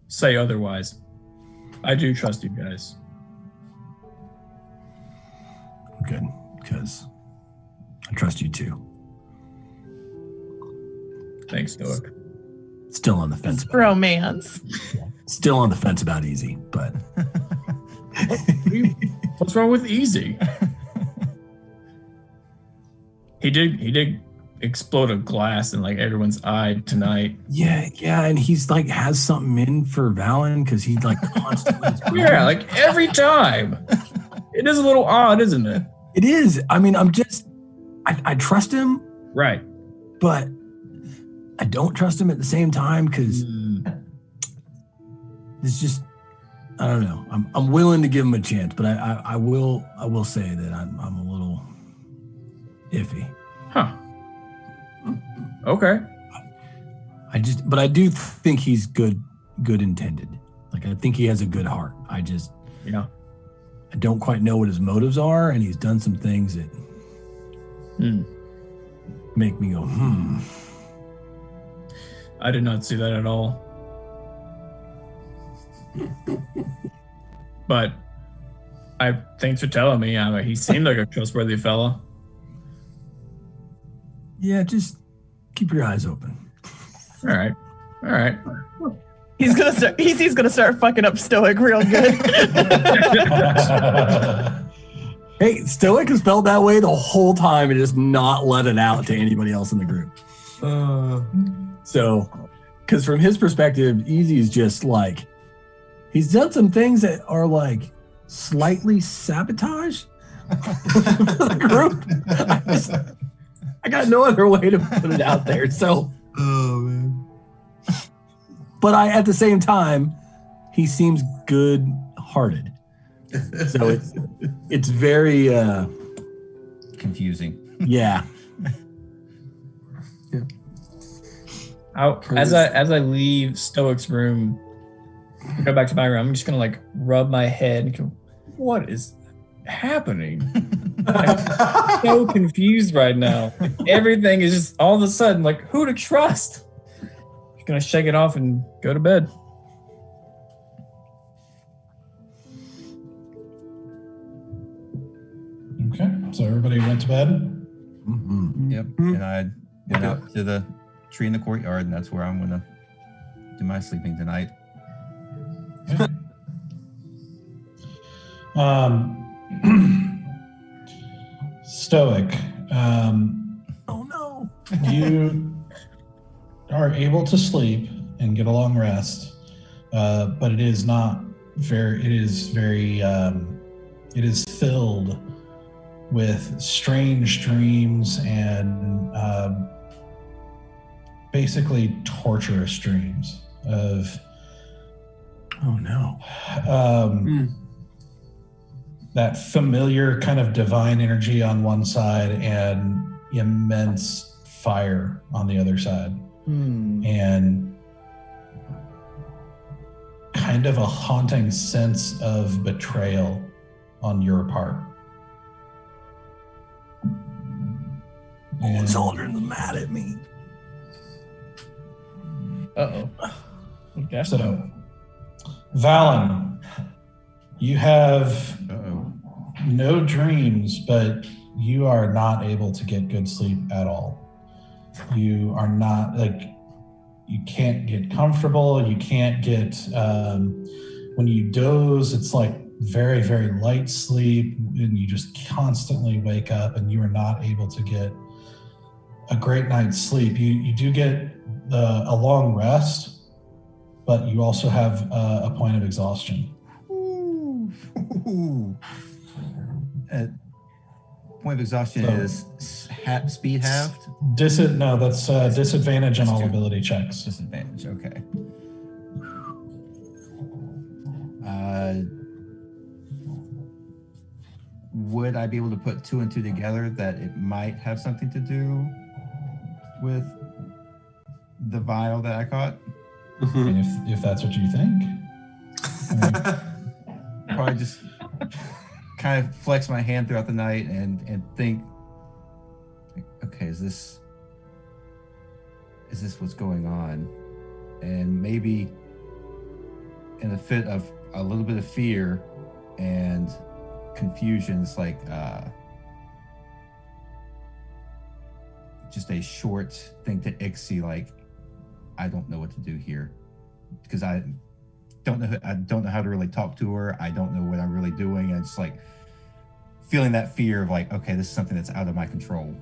[SPEAKER 2] say otherwise. I do trust you guys.
[SPEAKER 3] Good, because I trust you too.
[SPEAKER 2] Thanks, Stoic.
[SPEAKER 3] Still on the fence.
[SPEAKER 4] Romance.
[SPEAKER 3] Still on the fence about easy, but
[SPEAKER 2] what's wrong with easy? He did explode a glass in like everyone's eye tonight.
[SPEAKER 3] Yeah, and he's like has something in for Valen because he like constantly.
[SPEAKER 2] Yeah, like every time. It is a little odd, isn't it?
[SPEAKER 3] It is. I mean, I trust him.
[SPEAKER 2] Right.
[SPEAKER 3] But I don't trust him at the same time because it's just, I don't know. I'm willing to give him a chance, but I will say that I'm a little iffy.
[SPEAKER 2] Huh. Okay.
[SPEAKER 3] But I do think he's good intended. Like, I think he has a good heart. I don't quite know what his motives are, and he's done some things that make me go,
[SPEAKER 2] I did not see that at all. But thanks for telling me. He seemed like a trustworthy fella.
[SPEAKER 3] Yeah, just keep your eyes open.
[SPEAKER 2] All right.
[SPEAKER 4] He's gonna start fucking up Stoic real good.
[SPEAKER 3] Hey, Stoic has felt that way the whole time and just not let it out to anybody else in the group. So, because from his perspective, Easy is just like, he's done some things that are like slightly sabotage the group. I got no other way to put it out there. So,
[SPEAKER 7] oh man.
[SPEAKER 3] But at the same time, he seems good-hearted. So it's very
[SPEAKER 5] confusing.
[SPEAKER 3] Yeah.
[SPEAKER 2] As I leave Stoic's room, go back to my room, I'm just gonna like rub my head and go, what is happening? I'm so confused right now. Everything is just all of a sudden like, who to trust? Just gonna shake it off and go to bed.
[SPEAKER 1] Okay, so everybody went to bed?
[SPEAKER 3] Mm-hmm.
[SPEAKER 5] Yep. And I went out to the tree in the courtyard, and that's where I'm gonna do my sleeping tonight.
[SPEAKER 1] Stoic.
[SPEAKER 3] Oh no.
[SPEAKER 1] You are able to sleep and get a long rest, but it is not very. It is very. It is filled with strange dreams and basically torturous dreams of.
[SPEAKER 3] Oh no.
[SPEAKER 1] That familiar kind of divine energy on one side and immense fire on the other side. And kind of a haunting sense of betrayal on your part.
[SPEAKER 3] And Aldrin's mad at me.
[SPEAKER 2] Uh-oh. Okay.
[SPEAKER 1] So, Valen, you have no dreams, but you are not able to get good sleep at all. You are not, you can't get comfortable. You can't get, when you doze, it's like very, very light sleep, and you just constantly wake up, and you are not able to get a great night's sleep. You do get a long rest, but you also have a point of exhaustion.
[SPEAKER 5] Point of exhaustion is speed halved?
[SPEAKER 1] No, that's disadvantage on all ability checks.
[SPEAKER 5] Disadvantage, okay. Would I be able to put two and two together that it might have something to do with the vial that I caught?
[SPEAKER 1] And if that's what you think.
[SPEAKER 5] Probably just kind of flex my hand throughout the night and think, okay, is this what's going on? And maybe in a fit of a little bit of fear and confusion, it's like just a short thing to Ixie, like, I don't know what to do here, because I don't know how to really talk to her. I don't know what I'm really doing. And it's like feeling that fear of like, okay, this is something that's out of my control.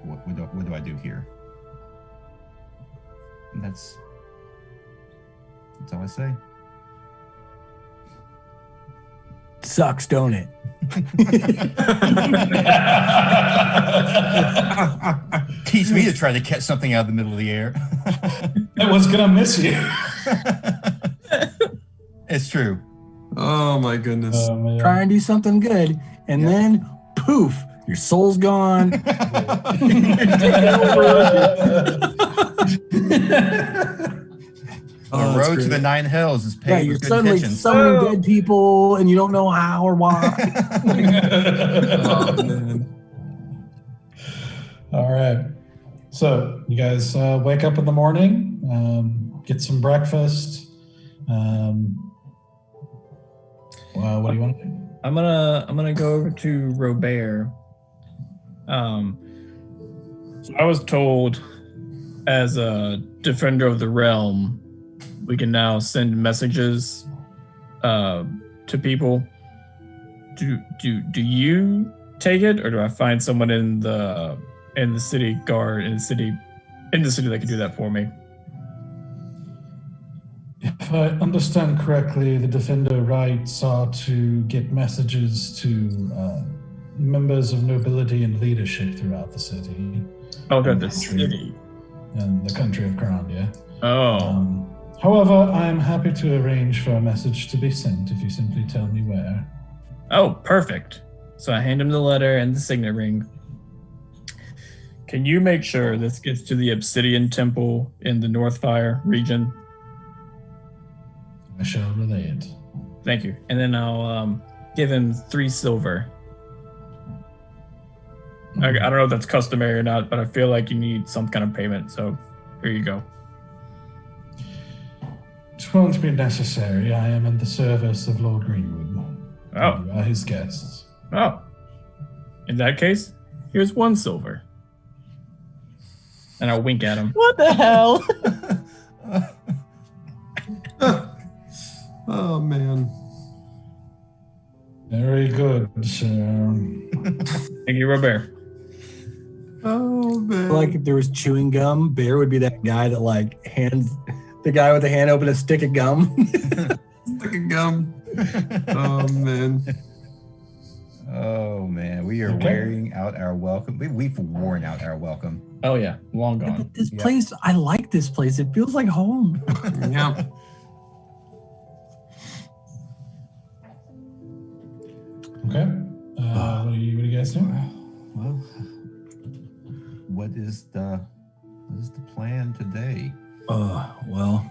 [SPEAKER 5] What do I do here? And that's all I say.
[SPEAKER 3] Sucks, don't it?
[SPEAKER 5] Teach me to try to catch something out of the middle of the air.
[SPEAKER 1] It was gonna miss you.
[SPEAKER 5] It's true.
[SPEAKER 7] Oh my goodness.
[SPEAKER 3] Try and do something good, and then poof, your soul's gone.
[SPEAKER 5] The road to the nine hells is paved
[SPEAKER 3] you're
[SPEAKER 5] with good
[SPEAKER 3] suddenly
[SPEAKER 5] intentions.
[SPEAKER 3] summoning dead people, and you don't know how or why.
[SPEAKER 7] Oh, man.
[SPEAKER 1] All right.
[SPEAKER 9] So you guys wake up in the morning, get some breakfast. What do you want to do?
[SPEAKER 2] I'm gonna go over to Robert. So I was told, as a defender of the realm, we can now send messages to people. Do you take it, or do I find someone in the city guard in the city that can do that for me?
[SPEAKER 9] If I understand correctly, the defender rights are to get messages to members of nobility and leadership throughout the city.
[SPEAKER 2] Oh, good, the city.
[SPEAKER 9] And the country of Grandia.
[SPEAKER 2] Oh.
[SPEAKER 9] However, I am happy to arrange for a message to be sent if you simply tell me where.
[SPEAKER 2] Oh, perfect. So I hand him the letter and the signet ring. Can you make sure this gets to the Obsidian Temple in the Northfire region?
[SPEAKER 9] I shall relay it.
[SPEAKER 2] Thank you. And then I'll give him 3 silver. I don't know if that's customary or not, but I feel like you need some kind of payment. So here you go.
[SPEAKER 9] It won't be necessary. I am in the service of Lord Greenwood.
[SPEAKER 2] Oh.
[SPEAKER 9] You are his guests.
[SPEAKER 2] Oh. In that case, here's 1 silver. And I'll wink at him.
[SPEAKER 4] What the hell?
[SPEAKER 7] Oh, man.
[SPEAKER 9] Very good, sir.
[SPEAKER 2] Thank you, Robert.
[SPEAKER 7] Oh, man.
[SPEAKER 3] Like if there was chewing gum, Bear would be that guy that like hands the guy with the hand open a stick of gum.
[SPEAKER 7] Stick of gum. Oh, man.
[SPEAKER 5] Oh, man. We are wearing out our welcome. We've worn out our welcome.
[SPEAKER 2] Oh, yeah. Long gone.
[SPEAKER 3] But this place, I like this place. It feels like home.
[SPEAKER 7] Yeah.
[SPEAKER 9] Okay. What do you guys do?
[SPEAKER 5] Well, what is the plan today?
[SPEAKER 3] Well,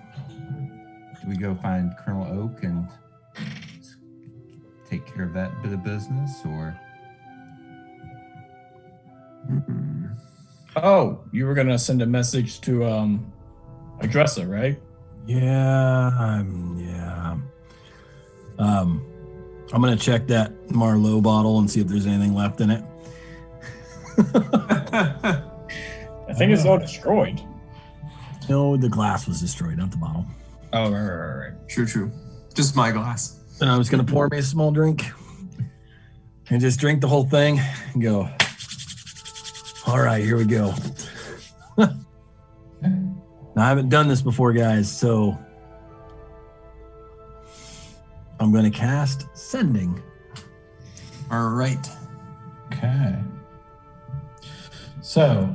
[SPEAKER 5] do we go find Colonel Oak and take care of that bit of business, or?
[SPEAKER 2] Oh, you were gonna send a message to a dresser, right?
[SPEAKER 3] Yeah. I'm gonna check that Marlowe bottle and see if there's anything left in it.
[SPEAKER 2] I think it's all destroyed.
[SPEAKER 3] No, the glass was destroyed, not the bottle.
[SPEAKER 2] Oh, right.
[SPEAKER 7] True. Just my glass.
[SPEAKER 3] And I was gonna pour me a small drink and just drink the whole thing and go, all right, here we go. Now, I haven't done this before, guys, so I'm going to cast Sending.
[SPEAKER 7] All right.
[SPEAKER 9] Okay. So,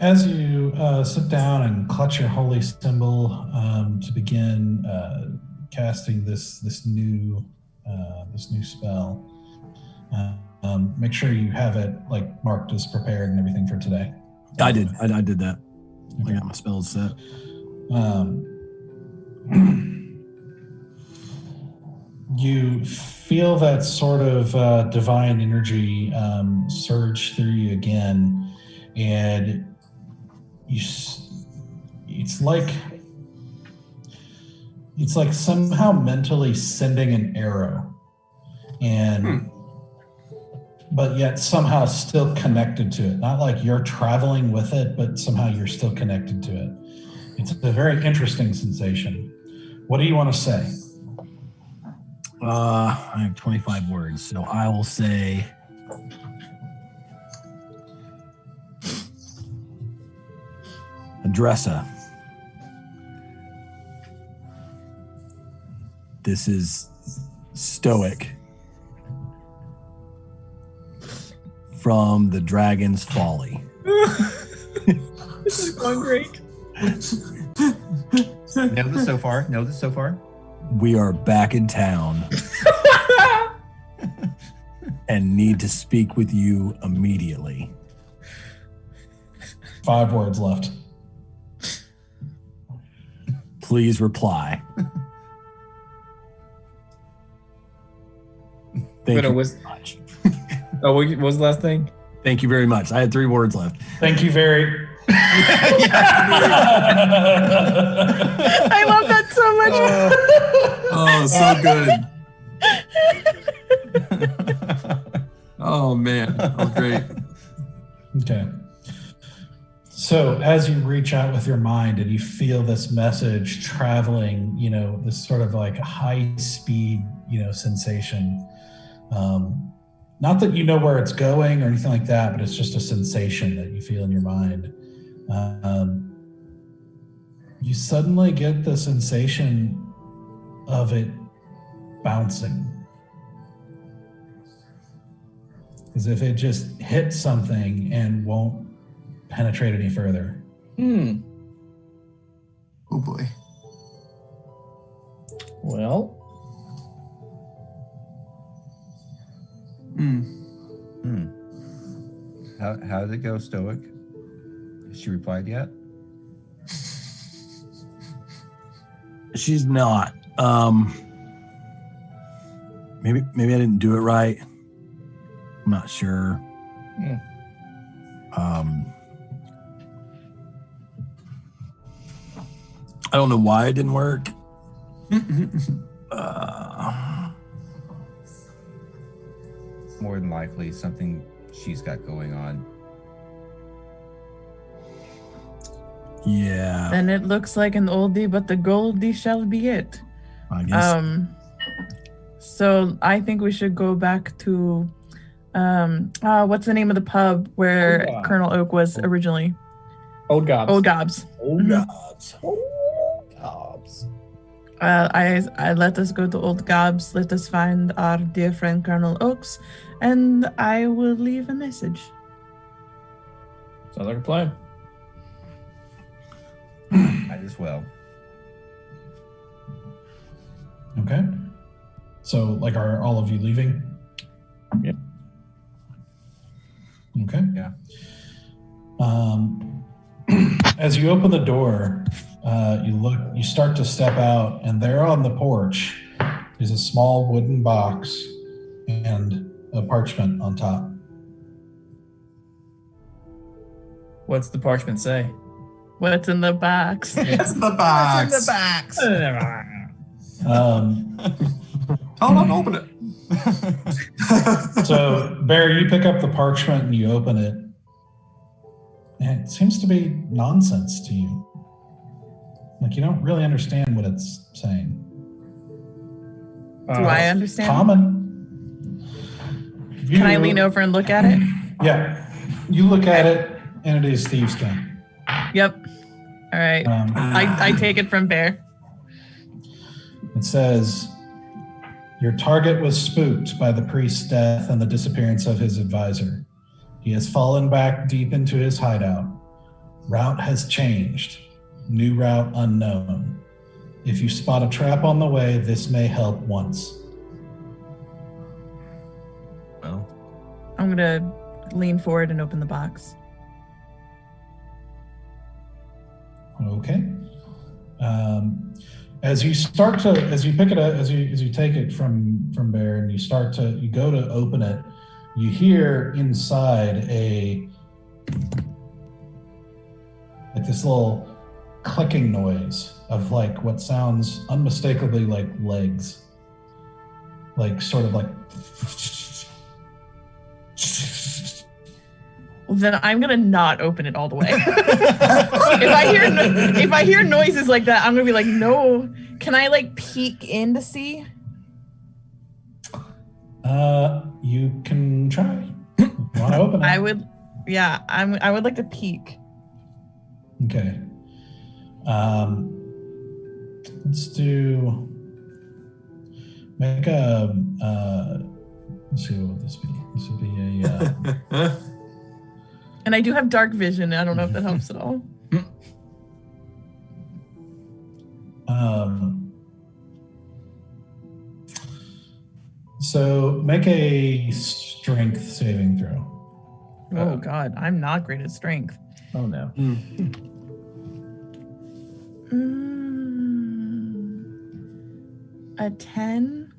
[SPEAKER 9] as you sit down and clutch your holy symbol to begin casting this new spell, make sure you have it like marked as prepared and everything for today.
[SPEAKER 3] I did that.
[SPEAKER 9] Okay.
[SPEAKER 3] I got my spells set.
[SPEAKER 9] You feel that sort of divine energy surge through you again, and it's like somehow mentally sending an arrow, and but yet somehow still connected to it. Not like you're traveling with it, but somehow you're still connected to it. It's a very interesting sensation. What do you want to say?
[SPEAKER 3] I have 25 words, so I will say Adressa. This is Stoic from the Dragon's Folly.
[SPEAKER 2] This is going great.
[SPEAKER 5] Nailed it so far.
[SPEAKER 3] We are back in town and need to speak with you immediately.
[SPEAKER 9] 5 words left.
[SPEAKER 3] Please reply. Thank you very much.
[SPEAKER 2] Oh, what was the last thing?
[SPEAKER 3] Thank you very much. I had 3 words left.
[SPEAKER 9] Thank you very.
[SPEAKER 4] I love that so much.
[SPEAKER 7] Oh, so good. Oh man, oh great.
[SPEAKER 9] Okay. So as you reach out with your mind and you feel this message traveling, this sort of like high speed, sensation. Not that you know where it's going or anything like that, but it's just a sensation that you feel in your mind. You suddenly get the sensation of it bouncing. As if it just hit something and won't penetrate any further.
[SPEAKER 2] Oh
[SPEAKER 7] boy.
[SPEAKER 2] Well.
[SPEAKER 5] How did it go, Stoic? Has she replied yet?
[SPEAKER 3] She's not. Maybe I didn't do it right. I'm not sure.
[SPEAKER 2] Yeah.
[SPEAKER 3] I don't know why it didn't work.
[SPEAKER 5] More than likely something she's got going on.
[SPEAKER 3] Yeah.
[SPEAKER 4] Then it looks like an oldie, but the goldie shall be it.
[SPEAKER 3] I guess.
[SPEAKER 4] So I think we should go back to what's the name of the pub where Colonel Oak was originally?
[SPEAKER 2] Old Gobs.
[SPEAKER 4] Old Gobs.
[SPEAKER 3] Old Gobs.
[SPEAKER 4] I let us go to Old Gobs. Let us find our dear friend Colonel Oaks, and I will leave a message.
[SPEAKER 2] Sounds like a plan.
[SPEAKER 5] Might as well.
[SPEAKER 9] Okay. So, are all of you leaving?
[SPEAKER 2] Yeah.
[SPEAKER 9] Okay.
[SPEAKER 5] Yeah.
[SPEAKER 9] As you open the door, you start to step out, and there on the porch is a small wooden box and a parchment on top.
[SPEAKER 2] What's the parchment say?
[SPEAKER 4] What's in the box?
[SPEAKER 7] It's in the box.
[SPEAKER 4] What's in the box?
[SPEAKER 7] Tell them to open it.
[SPEAKER 9] So, Barry, you pick up the parchment and you open it, and it seems to be nonsense to you. You don't really understand what it's saying.
[SPEAKER 4] Do I understand?
[SPEAKER 9] Common.
[SPEAKER 4] Can I lean over and look at it?
[SPEAKER 9] Yeah. You look at it, and it is Thieves' King.
[SPEAKER 4] Yep. All right. I take it from Bear.
[SPEAKER 9] It says, your target was spooked by the priest's death and the disappearance of his advisor. He has fallen back deep into his hideout. Route has changed. New route unknown. If you spot a trap on the way, this may help once.
[SPEAKER 3] Well,
[SPEAKER 4] I'm going to lean forward and open the box.
[SPEAKER 9] Okay. As you pick it up, as you take it from Bear, and you go to open it, you hear inside this little clicking noise of what sounds unmistakably like legs, sort of like.
[SPEAKER 4] Well, then I'm gonna not open it all the way. if I hear noises like that, I'm gonna be like, no. Can I peek in to see?
[SPEAKER 9] You can try. You want to open it?
[SPEAKER 4] I would. Yeah, I would like to peek.
[SPEAKER 9] Okay. Let's do. Make a. Let's see, what would this be? This would be a.
[SPEAKER 4] And I do have dark vision. I don't know if that helps at all.
[SPEAKER 9] So make a strength saving throw.
[SPEAKER 4] Oh God, I'm not great at strength.
[SPEAKER 2] Oh no.
[SPEAKER 4] A 10.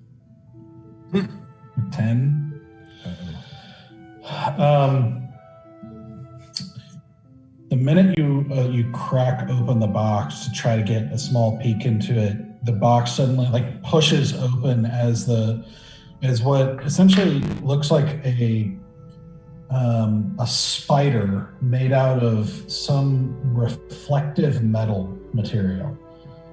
[SPEAKER 9] 10. The minute you crack open the box to try to get a small peek into it, the box suddenly like pushes open as what essentially looks like a spider made out of some reflective metal material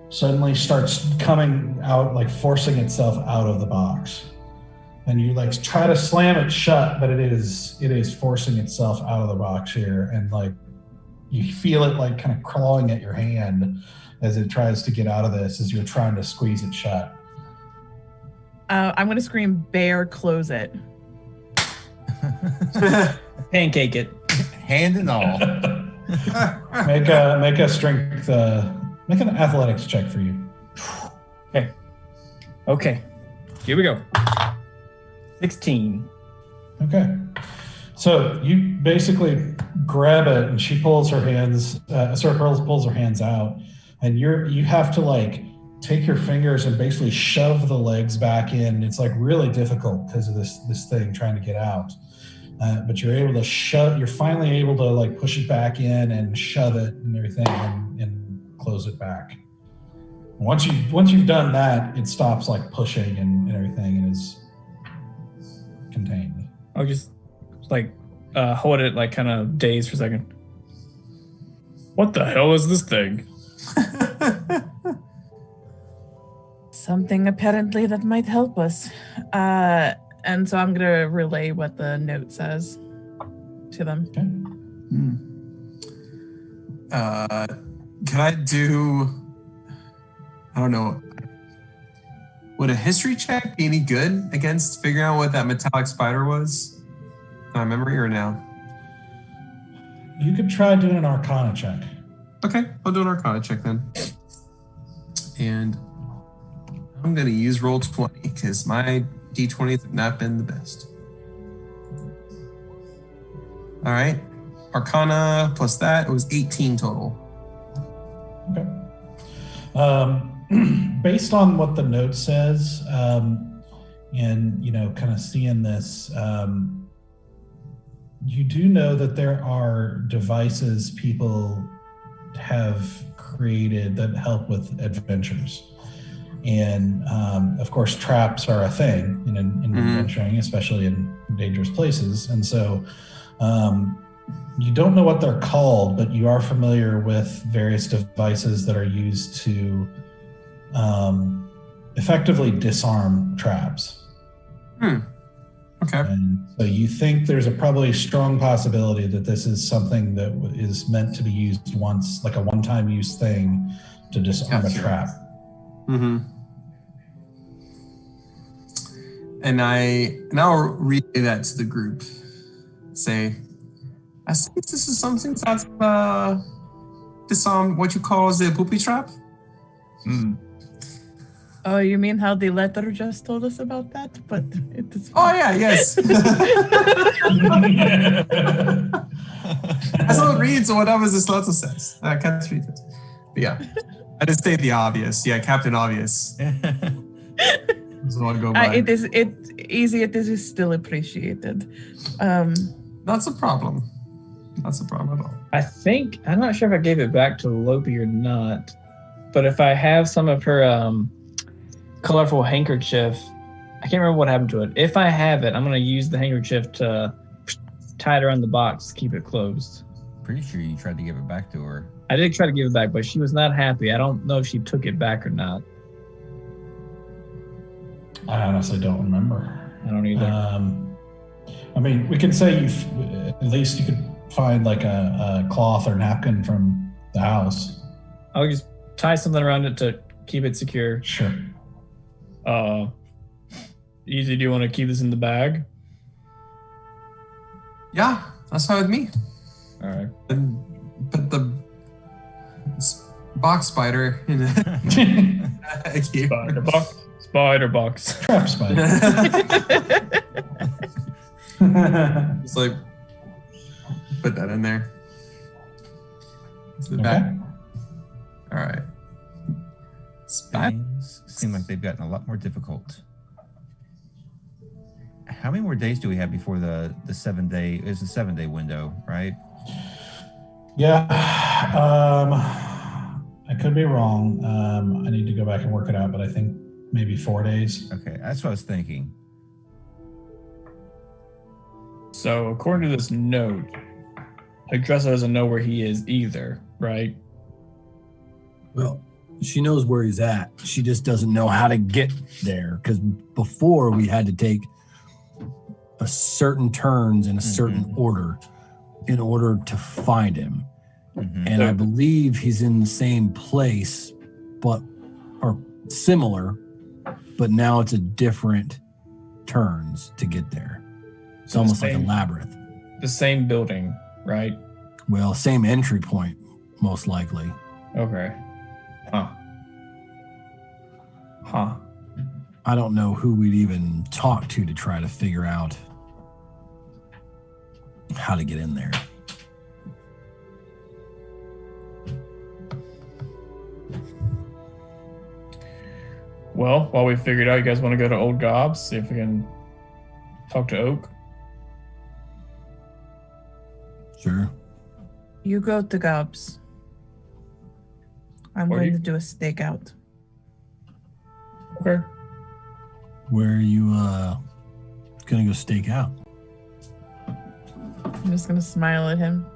[SPEAKER 9] suddenly starts coming out, like forcing itself out of the box. And you like try to slam it shut, but it is forcing itself out of the box here, and like you feel it like kind of clawing at your hand as it tries to get out of this as you're trying to squeeze it shut.
[SPEAKER 4] I'm gonna scream, "Bear, close it!"
[SPEAKER 2] Pancake it,
[SPEAKER 5] hand and all.
[SPEAKER 9] Make a strength, make an athletics check for you.
[SPEAKER 2] Okay. Here we go. 16.
[SPEAKER 9] Okay. So you basically grab it, and she pulls her hands. Pulls her hands out, and you have to like take your fingers and basically shove the legs back in. It's like really difficult because of this thing trying to get out. But you're able to shove. You're finally able to like push it back in and shove it and everything, and close it back. Once you've done that, it stops like pushing and everything, and is contained.
[SPEAKER 2] I'll just like hold it like kind of dazed for a second. What the hell is this thing?
[SPEAKER 4] Something apparently that might help us. And so I'm gonna relay what the note says to them.
[SPEAKER 9] Okay.
[SPEAKER 7] Can I do? I don't know. Would a history check be any good against figuring out what that metallic spider was? My memory or no?
[SPEAKER 9] You could try doing an Arcana check.
[SPEAKER 7] Okay, I'll do an Arcana check then. And I'm going to use roll 20 because my D20s have not been the best. All right. Arcana plus that, it was 18 total.
[SPEAKER 9] Okay. Based on what the note says, and kind of seeing this, you do know that there are devices people have created that help with adventures. And of course, traps are a thing in adventuring, especially in dangerous places. And so you don't know what they're called, but you are familiar with various devices that are used to effectively disarm traps.
[SPEAKER 7] Okay.
[SPEAKER 9] And so you think there's a probably strong possibility that this is something that is meant to be used once, like a one-time use thing to disarm a trap.
[SPEAKER 7] Mm-hmm. And I'll relay that to the group. Say, I think this is something that's disarm what you call the booby trap.
[SPEAKER 4] Oh, you mean how the letter just told us about that? But it is.
[SPEAKER 7] Oh yeah, yes. That's how it reads, or whatever this letter says. I can't read it. But yeah, I just state the obvious. Yeah, Captain Obvious. So I'll go by.
[SPEAKER 4] It's easy. It is still appreciated.
[SPEAKER 7] That's a problem. That's a problem at all.
[SPEAKER 2] I'm not sure if I gave it back to Lopi or not, but if I have some of her colorful handkerchief, I can't remember what happened to it. If I have it, I'm going to use the handkerchief to tie it around the box to keep it closed.
[SPEAKER 5] Pretty sure you tried to give it back to her.
[SPEAKER 2] I did try to give it back, but she was not happy. I don't know if she took it back or not.
[SPEAKER 9] I honestly don't remember.
[SPEAKER 2] I don't either.
[SPEAKER 9] I mean, we can say at least you could find like a cloth or napkin from the house.
[SPEAKER 2] I'll just tie something around it to keep it secure.
[SPEAKER 9] Sure.
[SPEAKER 2] Easy, do you want to keep this in the bag?
[SPEAKER 7] Yeah, that's fine with me.
[SPEAKER 2] All right.
[SPEAKER 7] But the box spider in
[SPEAKER 2] Spider box.
[SPEAKER 9] Trap spider.
[SPEAKER 7] Just like put that in there. To the back. All right.
[SPEAKER 5] Things seem like they've gotten a lot more difficult. How many more days do we have before the 7 day? It's a 7 day window, right?
[SPEAKER 9] Yeah. I could be wrong. I need to go back and work it out, but I think maybe 4 days.
[SPEAKER 5] Okay, that's what I was thinking.
[SPEAKER 2] So according to this note, Tressa doesn't know where he is either, right?
[SPEAKER 3] Well, she knows where he's at. She just doesn't know how to get there, because before we had to take a certain turns in a certain order in order to find him. And I believe he's in the same place, or similar, but now it's a different turns to get there. It's almost like a labyrinth.
[SPEAKER 2] The same building, right?
[SPEAKER 3] Well, same entry point, most likely.
[SPEAKER 2] Okay. Huh.
[SPEAKER 3] I don't know who we'd even talk to try to figure out how to get in there.
[SPEAKER 2] Well, while we figure it out, you guys want to go to Old Gobs, see if we can talk to Oak?
[SPEAKER 3] Sure.
[SPEAKER 4] You go to Gobs. I'm going to do a stakeout.
[SPEAKER 2] Okay.
[SPEAKER 3] Where are you gonna go stake out?
[SPEAKER 4] I'm just going to smile at him.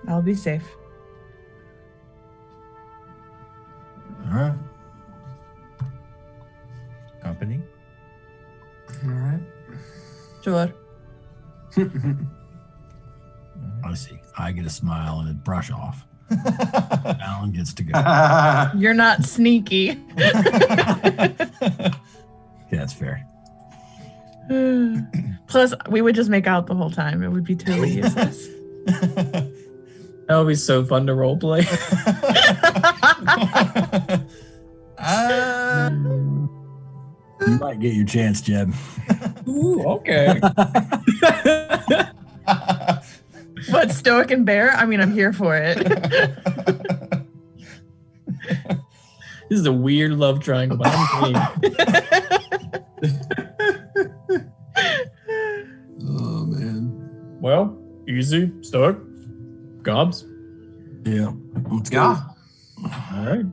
[SPEAKER 4] I'll be safe.
[SPEAKER 3] All right.
[SPEAKER 5] Company?
[SPEAKER 7] All right.
[SPEAKER 4] Sure.
[SPEAKER 3] I see. I get a smile and a brush off. Alan gets to go.
[SPEAKER 4] You're not sneaky.
[SPEAKER 3] Yeah, that's fair.
[SPEAKER 4] Plus, we would just make out the whole time. It would be totally useless.
[SPEAKER 2] That would be so fun to roleplay.
[SPEAKER 3] You might get your chance, Jeb.
[SPEAKER 2] Ooh, okay.
[SPEAKER 4] What, Stoic and Bear? I mean, I'm here for it.
[SPEAKER 2] This is a weird love triangle, but I'm game.
[SPEAKER 7] Oh, man.
[SPEAKER 2] Well, easy, Stoic, Gobs.
[SPEAKER 3] Yeah, let's go.
[SPEAKER 7] Yeah.
[SPEAKER 2] All right.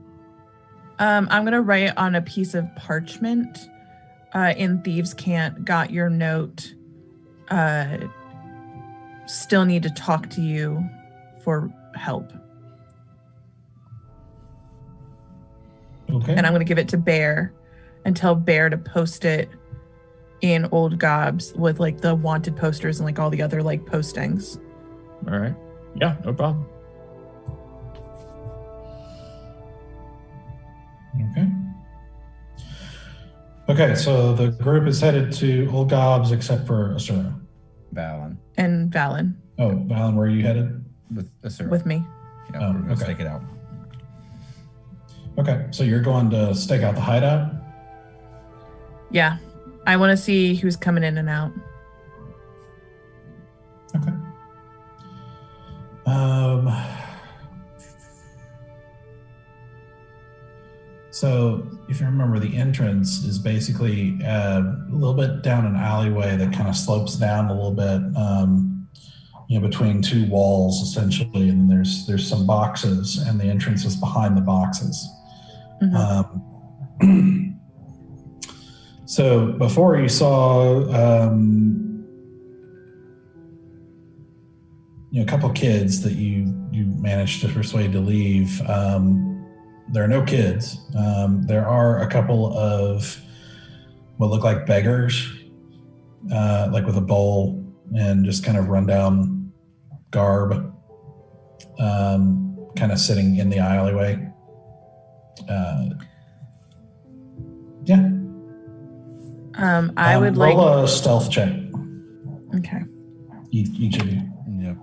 [SPEAKER 4] I'm going to write on a piece of parchment in Thieves' Cant, got your note. Still need to talk to you for help.
[SPEAKER 9] Okay.
[SPEAKER 4] And I'm going to give it to Bear and tell Bear to post it in Old Gobs with like the wanted posters and like all the other like postings.
[SPEAKER 2] All right. Yeah, no problem.
[SPEAKER 9] Okay. Okay, so the group is headed to Old Gobs except for Asura.
[SPEAKER 5] Valen.
[SPEAKER 4] And Valen
[SPEAKER 9] Oh, Valen, where are you headed?
[SPEAKER 5] With Asura.
[SPEAKER 4] with me.
[SPEAKER 5] Yeah, we're gonna
[SPEAKER 9] okay.
[SPEAKER 5] stake it out.
[SPEAKER 9] Okay, so you're going to stake out the hideout?
[SPEAKER 4] Yeah. I want to see who's coming in and out.
[SPEAKER 9] Okay. So if you remember, the entrance is basically a little bit down an alleyway that kind of slopes down a little bit, between two walls essentially, and then there's some boxes, and the entrance is behind the boxes.
[SPEAKER 4] Mm-hmm.
[SPEAKER 9] So before you saw, a couple kids that you managed to persuade to leave. There are no kids. There are a couple of what look like beggars, like with a bowl and just kind of rundown garb, kind of sitting in the alleyway. Yeah.
[SPEAKER 4] I would
[SPEAKER 9] roll
[SPEAKER 4] like
[SPEAKER 9] a stealth check.
[SPEAKER 4] Okay.
[SPEAKER 9] Each of you.
[SPEAKER 5] Yep.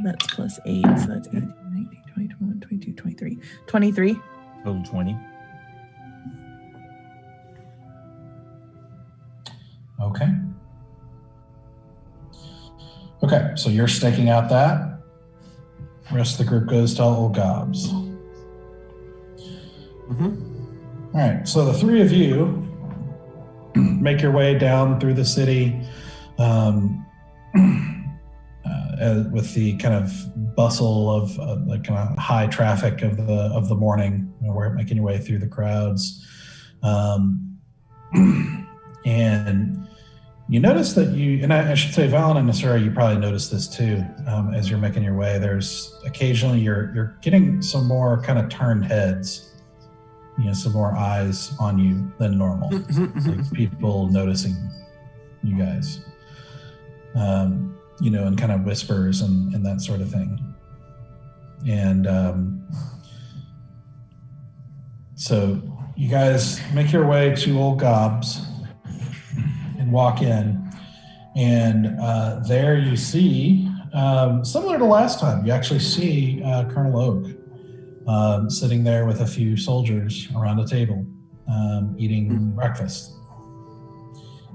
[SPEAKER 4] That's plus 8, so that's 18, 19, 20, 21, 22, 23. 23.
[SPEAKER 5] Total 20.
[SPEAKER 9] Okay. Okay, so you're staking out that. Rest of the group goes to Old Gobs.
[SPEAKER 7] Mm-hmm.
[SPEAKER 9] right, so the three of you make your way down through the city with the kind of bustle of like kind of high traffic of the morning. We're making your way through the crowds, and you notice that I should say, Valen and Nasura, you probably noticed this too as you're making your way. There's occasionally you're getting some more kind of turned heads, some more eyes on you than normal. Like people noticing you guys, and kind of whispers and that sort of thing. And so you guys make your way to Old Gob's and walk in, and there you see, similar to last time, you actually see Colonel Oak sitting there with a few soldiers around a table, eating breakfast.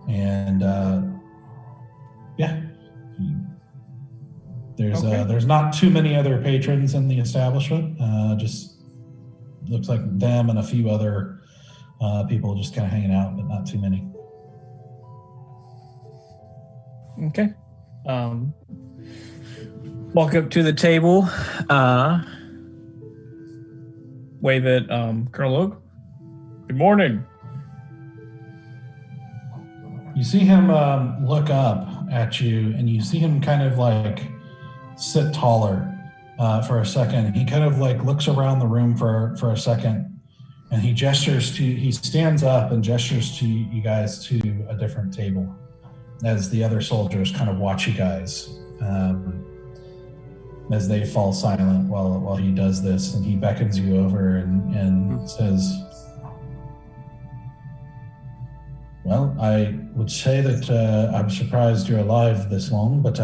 [SPEAKER 9] And there's not too many other patrons in the establishment. Just looks like them and a few other people just kind of hanging out, but not too many.
[SPEAKER 2] Okay. Walk up to the table, wave at Colonel Oak. Good morning.
[SPEAKER 9] You see him look up at you, and you see him kind of like sit taller for a second. He kind of like looks around the room for a second, and he stands up and gestures to you guys to a different table as the other soldiers kind of watch you guys as they fall silent while he does this, and he beckons you over and says, well, I would say that I'm surprised you're alive this long, but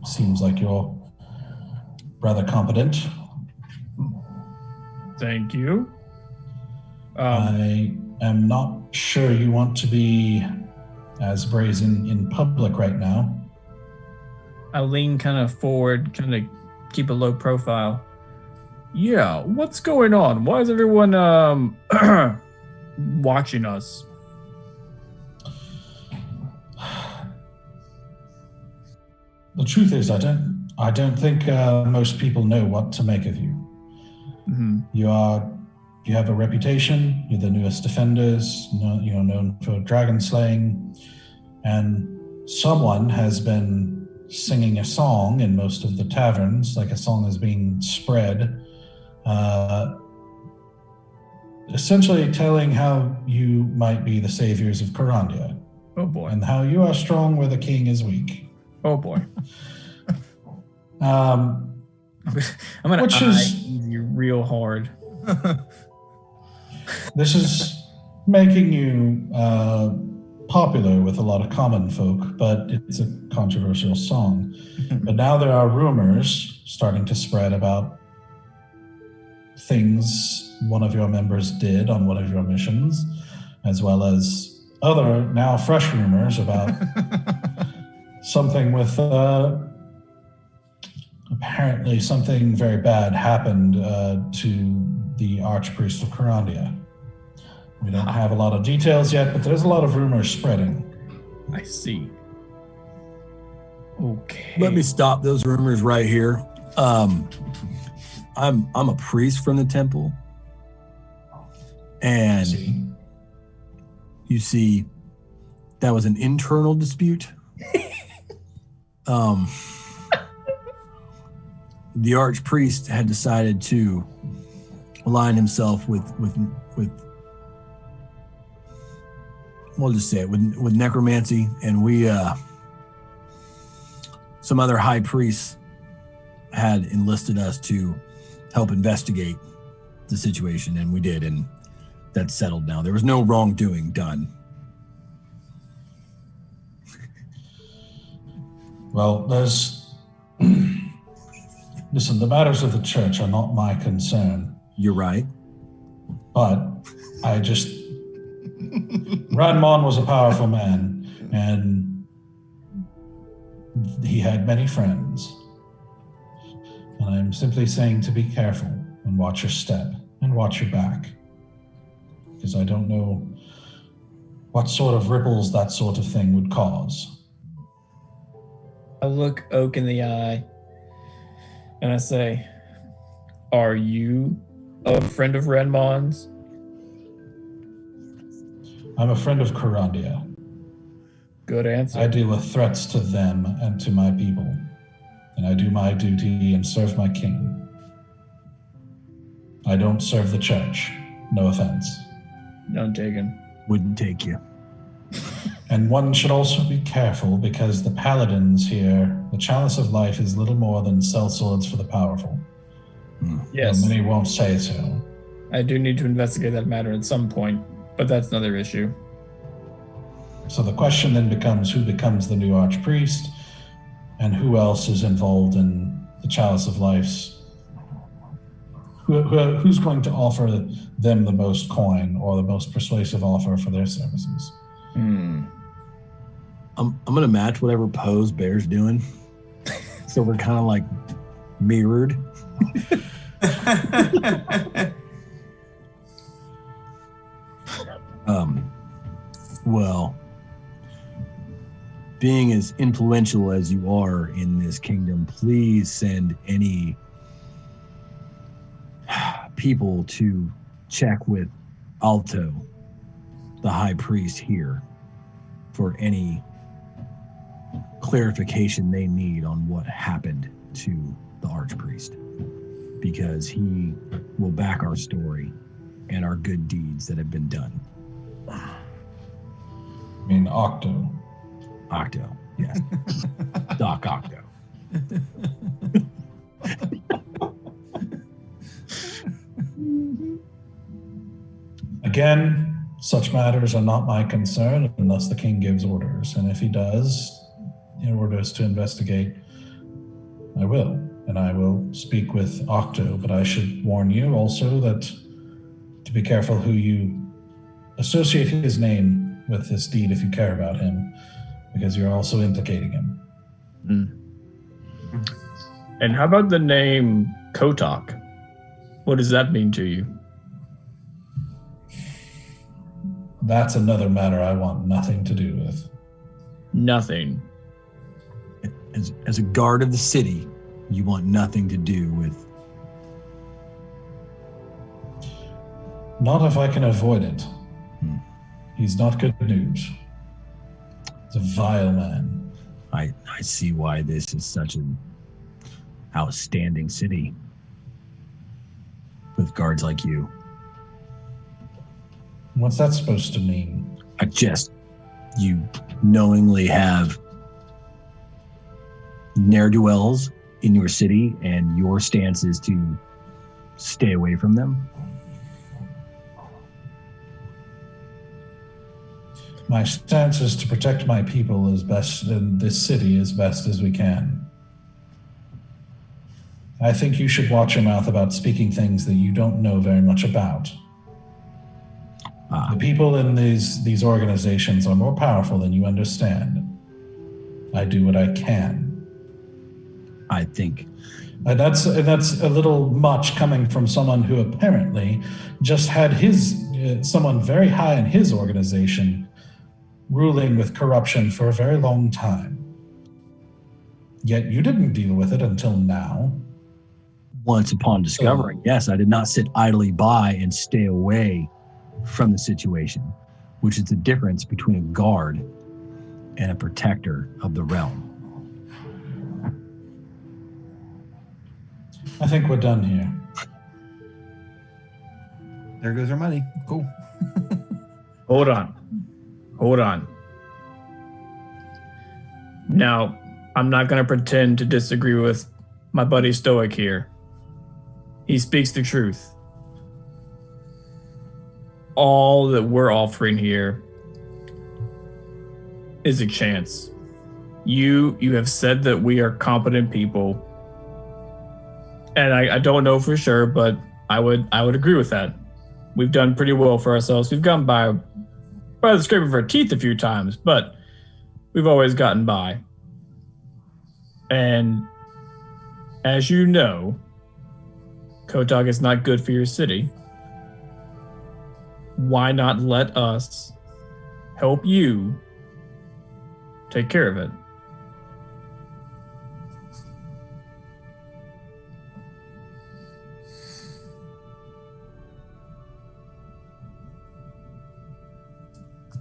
[SPEAKER 9] seems like you're rather competent.
[SPEAKER 2] Thank you.
[SPEAKER 9] I am not sure you want to be as brazen in public right now.
[SPEAKER 2] I lean kind of forward, kind of keep a low profile. Yeah, what's going on? Why is everyone watching us?
[SPEAKER 9] The truth is, I don't think most people know what to make of you.
[SPEAKER 2] Mm-hmm.
[SPEAKER 9] You have a reputation. You're the newest defenders. You're known for dragon slaying, and someone has been singing a song in most of the taverns, like a song is being spread, essentially telling how you might be the saviors of Corandia.
[SPEAKER 2] Oh boy!
[SPEAKER 9] And how you are strong where the king is weak.
[SPEAKER 2] Oh boy!
[SPEAKER 9] I'm
[SPEAKER 2] gonna eye you real hard.
[SPEAKER 9] This is making you popular with a lot of common folk, but it's a controversial song. But now there are rumors starting to spread about things one of your members did on one of your missions, as well as other now fresh rumors about something with apparently something very bad happened to the Archpriest of Corandia. We don't have a lot of details yet, but there's a lot of rumors spreading.
[SPEAKER 2] I see. Okay.
[SPEAKER 3] Let me stop those rumors right here. I'm a priest from the temple, and you see, that was an internal dispute. The archpriest had decided to align himself with we'll just say it, with necromancy, and we some other high priests had enlisted us to help investigate the situation, and we did, and that's settled now. There was no wrongdoing done.
[SPEAKER 9] Well, listen, the matters of the church are not my concern.
[SPEAKER 3] You're right.
[SPEAKER 9] But Ranmon was a powerful man, and he had many friends. And I'm simply saying to be careful and watch your step and watch your back. because I don't know what sort of ripples that sort of thing would cause.
[SPEAKER 2] I look Oak in the eye and I say, are you a friend of Renmon's?
[SPEAKER 9] I'm a friend of Karandia.
[SPEAKER 2] Good answer.
[SPEAKER 9] I deal with threats to them and to my people, and I do my duty and serve my king. I don't serve the church. No offense.
[SPEAKER 2] None taken.
[SPEAKER 3] Wouldn't take you.
[SPEAKER 9] And one should also be careful because the paladins here, the chalice of life is little more than sellswords for the powerful.
[SPEAKER 2] Yes.
[SPEAKER 9] Well, many won't say so.
[SPEAKER 2] I do need to investigate that matter at some point, but that's another issue.
[SPEAKER 9] So the question then becomes who becomes the new archpriest and who else is involved in the chalice of life's. Who's going to offer them the most coin or the most persuasive offer for their services?
[SPEAKER 3] I'm going to match whatever pose Bear's doing. So we're kind of like mirrored. Well, being as influential as you are in this kingdom, please send any people to check with Alto, the high priest here, for any clarification they need on what happened to the archpriest, because he will back our story and our good deeds that have been done.
[SPEAKER 9] I mean, Octo.
[SPEAKER 3] Octo, yes. Doc Octo.
[SPEAKER 9] Again, such matters are not my concern unless the king gives orders. And if he does, in orders to investigate, I will. And I will speak with Octo. But I should warn you also that to be careful who you associate his name with this deed if you care about him, because you're also implicating him.
[SPEAKER 2] And how about the name Kotok? What does that mean to you?
[SPEAKER 9] That's another matter I want nothing to do with.
[SPEAKER 2] Nothing.
[SPEAKER 3] As a guard of the city, you want nothing to do with...
[SPEAKER 9] Not if I can avoid it. He's not good news. He's a vile man.
[SPEAKER 3] I see why this is such an outstanding city with guards like you.
[SPEAKER 9] What's that supposed to mean?
[SPEAKER 3] You knowingly have ne'er-do-wells in your city, and your stance is to stay away from them.
[SPEAKER 9] My stance is to protect my people as best in this city as best as we can. I think you should watch your mouth about speaking things that you don't know very much about. The people in these organizations are more powerful than you understand. I do what I can.
[SPEAKER 3] I think.
[SPEAKER 9] And that's a little much coming from someone who apparently just had someone very high in his organization ruling with corruption for a very long time. Yet you didn't deal with it until now.
[SPEAKER 3] Once upon discovering, yes, I did not sit idly by and stay away from the situation, which is the difference between a guard and a protector of the realm.
[SPEAKER 9] I think we're done here.
[SPEAKER 5] There goes our money. Cool.
[SPEAKER 2] Hold on. Now, I'm not going to pretend to disagree with my buddy Stoic here. He speaks the truth. All that we're offering here is a chance. You have said that we are competent people, and I don't know for sure, but I would agree with that. We've done pretty well for ourselves. We've gotten by the scrape of our teeth a few times, but we've always gotten by. And as you know, Kotok is not good for your city. why not let us help you take care of it?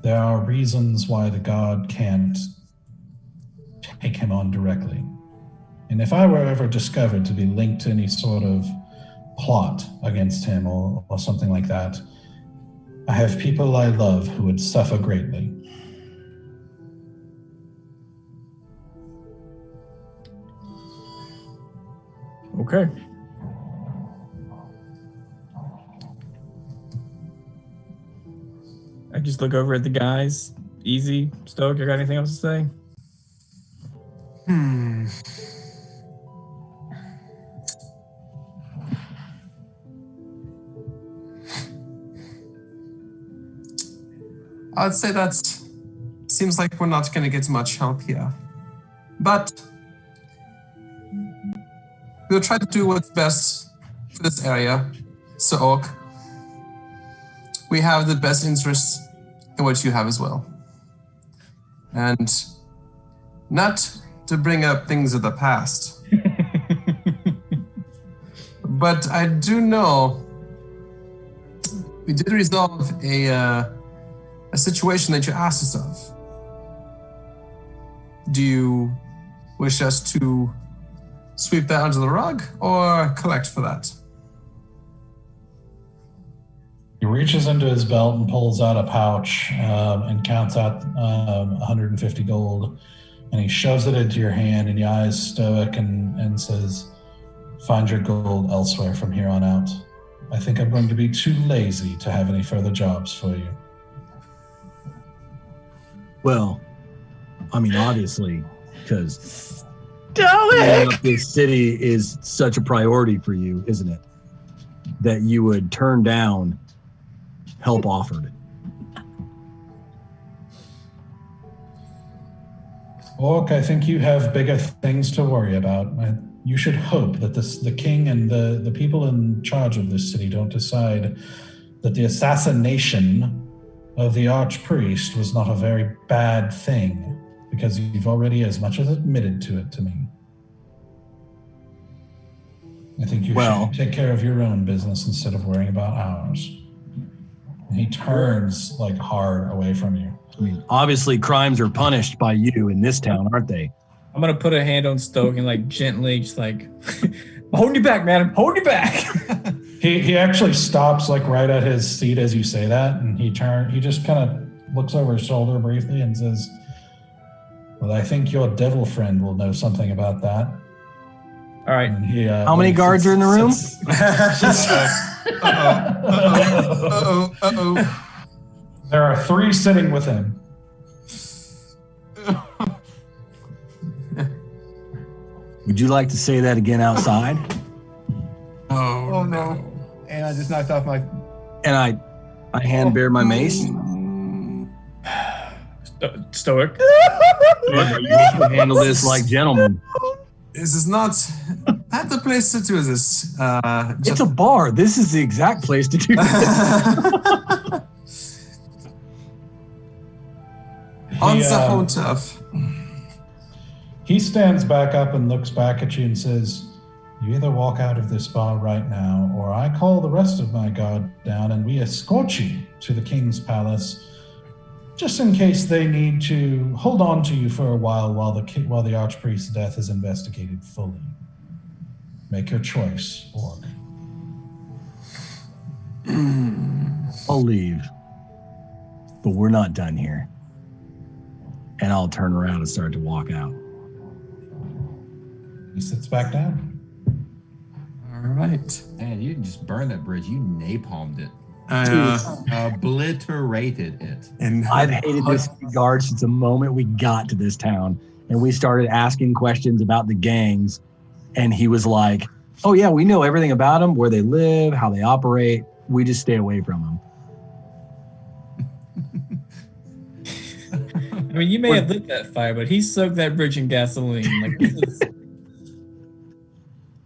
[SPEAKER 9] There are reasons why the god can't take him on directly. And if I were ever discovered to be linked to any sort of plot against him or something like that, I have people I love who would suffer greatly.
[SPEAKER 2] Okay. I just look over at the guys. Easy. Stoic, you got anything else to say?
[SPEAKER 7] I'd say that seems like we're not going to get much help here. But we'll try to do what's best for this area. So, Orc, we have the best interest in what you have as well. And not to bring up things of the past, but I do know we did resolve a situation that you asked us of. Do you wish us to sweep that under the rug or collect for that?
[SPEAKER 9] He reaches into his belt and pulls out a pouch and counts out 150 gold, and he shoves it into your hand, and your eyes stoic and says, "Find your gold elsewhere from here on out. I think I'm going to be too lazy to have any further jobs for you."
[SPEAKER 3] Well, I mean, obviously, because this city is such a priority for you, isn't it? That you would turn down help offered.
[SPEAKER 9] Orc, I think you have bigger things to worry about. You should hope that the king and the people in charge of this city don't decide that the assassination of the archpriest was not a very bad thing, because you've already as much as admitted to it to me. I think you should take care of your own business instead of worrying about ours. And he turns like hard away from you.
[SPEAKER 3] I mean, obviously crimes are punished by you in this town, aren't they?
[SPEAKER 2] I'm gonna put a hand on Stoke and like gently, just like, I'm holding you back, man. I'm holding you back.
[SPEAKER 9] He actually stops like right at his seat as you say that, and he just kind of looks over his shoulder briefly and says, "Well, I think your devil friend will know something about that."
[SPEAKER 2] All right.
[SPEAKER 9] And he,
[SPEAKER 3] how many guards are in the room?
[SPEAKER 9] There are 3 sitting with him.
[SPEAKER 3] Would you like to say that again outside?
[SPEAKER 7] Oh no.
[SPEAKER 5] And I just knocked off my...
[SPEAKER 3] And I hand bear my mace.
[SPEAKER 2] Stoic.
[SPEAKER 3] You handle this like gentlemen.
[SPEAKER 7] This is not the place to do this.
[SPEAKER 3] It's a bar. This is the exact place to do this.
[SPEAKER 7] On the home turf.
[SPEAKER 9] He stands back up and looks back at you and says, "You either walk out of this bar right now, or I call the rest of my guard down and we escort you to the king's palace, just in case they need to hold on to you for a while while the archpriest's death is investigated fully. Make your choice, Orc."
[SPEAKER 3] I'll leave, but we're not done here. And I'll turn around and start to walk out.
[SPEAKER 9] He sits back down.
[SPEAKER 7] All right.
[SPEAKER 5] Man, you didn't just burn that bridge. You napalmed it. Obliterated it.
[SPEAKER 3] And I've hated this guard since the moment we got to this town and we started asking questions about the gangs. And he was like, "Oh yeah, we know everything about them, where they live, how they operate. We just stay away from them."
[SPEAKER 2] I mean, you may have lit that fire, but he soaked that bridge in gasoline. Like, this is...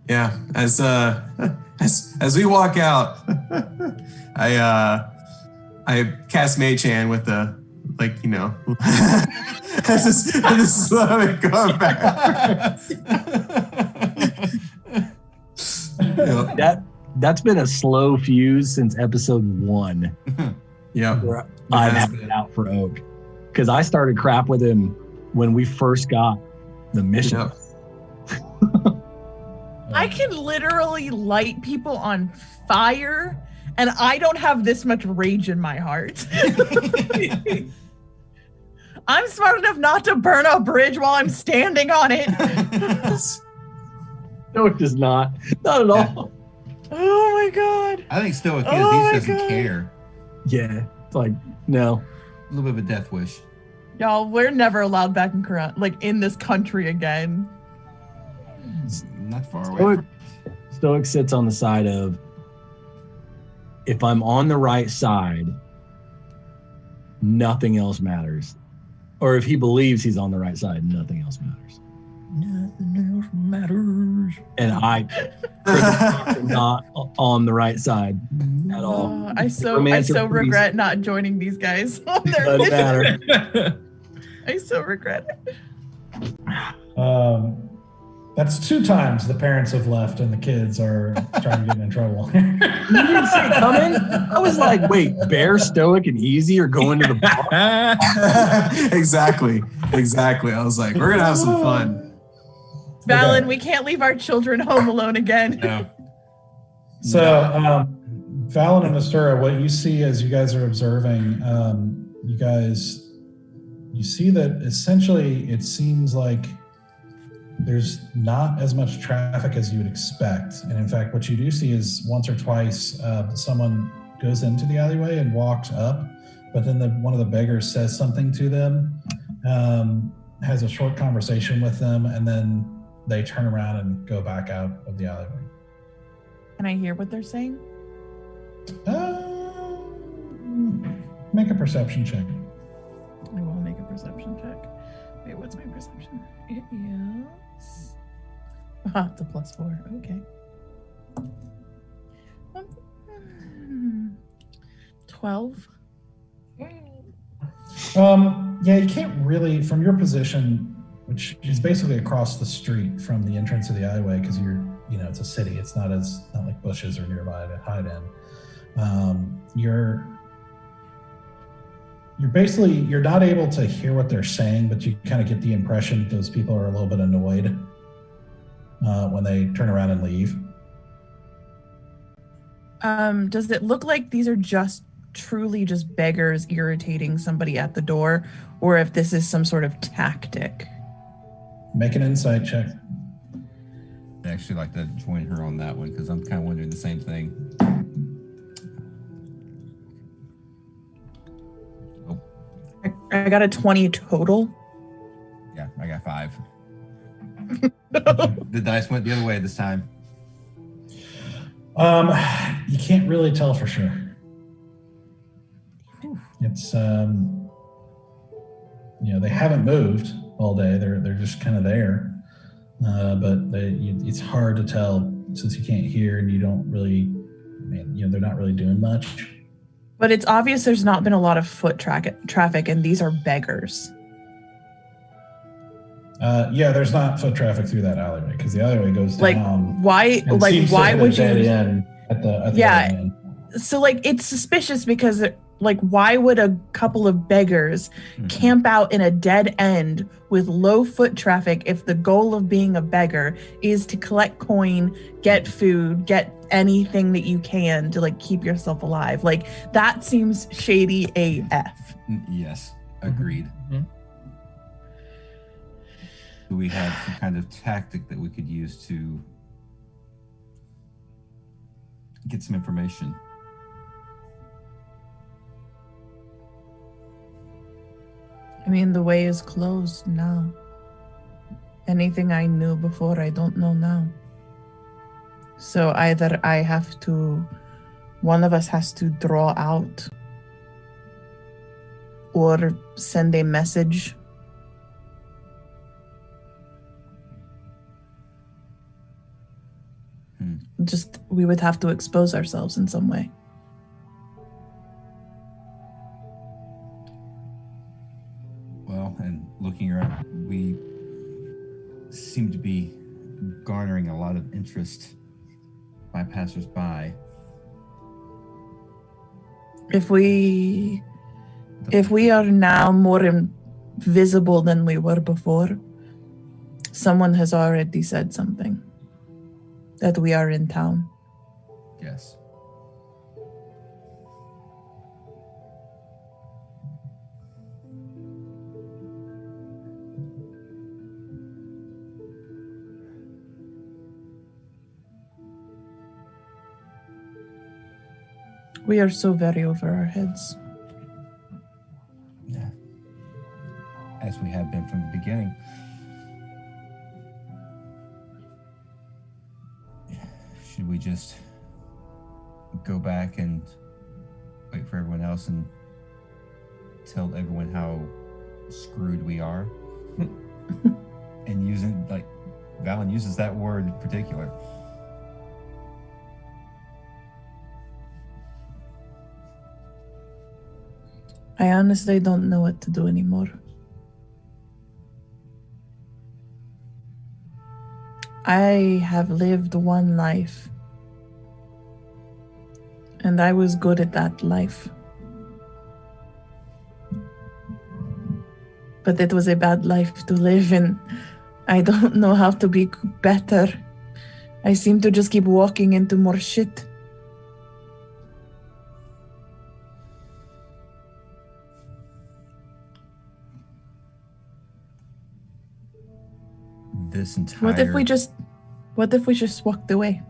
[SPEAKER 7] Yeah, as we walk out, I I cast Mage Hand with the, like, you know, I just slowly going back.
[SPEAKER 6] That's been a slow fuse since episode 1.
[SPEAKER 7] Yeah,
[SPEAKER 6] where I've had it out for Oak, because I started crap with him when we first got the mission.
[SPEAKER 7] Yep.
[SPEAKER 4] I can literally light people on fire, and I don't have this much rage in my heart. I'm smart enough not to burn a bridge while I'm standing on it.
[SPEAKER 6] Stoic does not. Not at all.
[SPEAKER 4] Oh my god.
[SPEAKER 5] I think Stoic is.
[SPEAKER 4] Oh
[SPEAKER 5] He
[SPEAKER 4] my
[SPEAKER 5] doesn't
[SPEAKER 4] God.
[SPEAKER 5] care.
[SPEAKER 6] Yeah. It's like, no.
[SPEAKER 5] A little bit of a death wish.
[SPEAKER 4] Y'all, we're never allowed back in this country again.
[SPEAKER 5] It's not far away.
[SPEAKER 6] Stoic sits on the side of, if I'm on the right side, nothing else matters. Or if he believes he's on the right side, nothing else matters. Nothing else matters. And I'm not on the right side at all.
[SPEAKER 4] I so regret not joining these guys on their
[SPEAKER 6] Doesn't
[SPEAKER 4] mission.
[SPEAKER 6] matter.
[SPEAKER 4] I so regret it.
[SPEAKER 9] That's 2 times the parents have left and the kids are trying to get in trouble.
[SPEAKER 6] You didn't see it coming? I was like, wait, Bear, Stoic, and Easy are going to the bar?
[SPEAKER 7] Exactly. I was like, we're going to have some fun.
[SPEAKER 4] Valen, we can't leave our children home alone again.
[SPEAKER 5] No.
[SPEAKER 9] So, Valen and Astura, what you see as you guys are observing, you see that essentially it seems like there's not as much traffic as you would expect. And in fact, what you do see is once or twice someone goes into the alleyway and walks up, but then one of the beggars says something to them, has a short conversation with them, and then they turn around and go back out of the alleyway.
[SPEAKER 4] Can I hear what they're saying?
[SPEAKER 9] Make a perception check.
[SPEAKER 4] I will make a perception check. Wait, what's my perception? It is... it's a +4. Okay. 12.
[SPEAKER 9] Yeah, you can't really, from your position, which is basically across the street from the entrance of the alleyway, because it's a city. It's not like bushes are nearby to hide in. You're not able to hear what they're saying, but you kind of get the impression that those people are a little bit annoyed when they turn around and leave.
[SPEAKER 4] Does it look like these are truly just beggars irritating somebody at the door, or if this is some sort of tactic?
[SPEAKER 9] Make an insight check.
[SPEAKER 5] I'd actually like to join her on that one because I'm kind of wondering the same thing.
[SPEAKER 4] I got a 20 total.
[SPEAKER 5] Yeah, I got 5. The dice went the other way this time.
[SPEAKER 9] You can't really tell for sure. It's they haven't moved all day. They're just kind of there, but it's hard to tell since you can't hear and you don't really. They're not really doing much.
[SPEAKER 4] But it's obvious there's not been a lot of foot traffic, and these are beggars.
[SPEAKER 9] Yeah, there's not foot traffic through that alleyway because the alleyway goes down.
[SPEAKER 4] Why would you?
[SPEAKER 9] At the other end.
[SPEAKER 4] So it's suspicious because why would a couple of beggars camp out in a dead end with low foot traffic if the goal of being a beggar is to collect coin, get food, get anything that you can to keep yourself alive? That seems shady AF.
[SPEAKER 5] Yes, agreed. Mm-hmm. Do we have some kind of tactic that we could use to get some information?
[SPEAKER 4] The way is closed now. Anything I knew before, I don't know now. So either one of us has to draw out or send a message. We would have to expose ourselves in some way.
[SPEAKER 5] and looking around, we seem to be garnering a lot of interest by passersby.
[SPEAKER 4] If we are now more invisible than we were before, someone has already said something. That we are in town.
[SPEAKER 5] Yes.
[SPEAKER 4] We are so very over our heads.
[SPEAKER 5] Yeah. As we have been from the beginning. Should we just go back and wait for everyone else and tell everyone how screwed we are? And using, like, Valen uses that word in particular.
[SPEAKER 4] I honestly don't know what to do anymore. I have lived one life, and I was good at that life. But it was a bad life to live, and I don't know how to be better. I seem to just keep walking into more shit.
[SPEAKER 5] This entire...
[SPEAKER 4] What if we just walked away?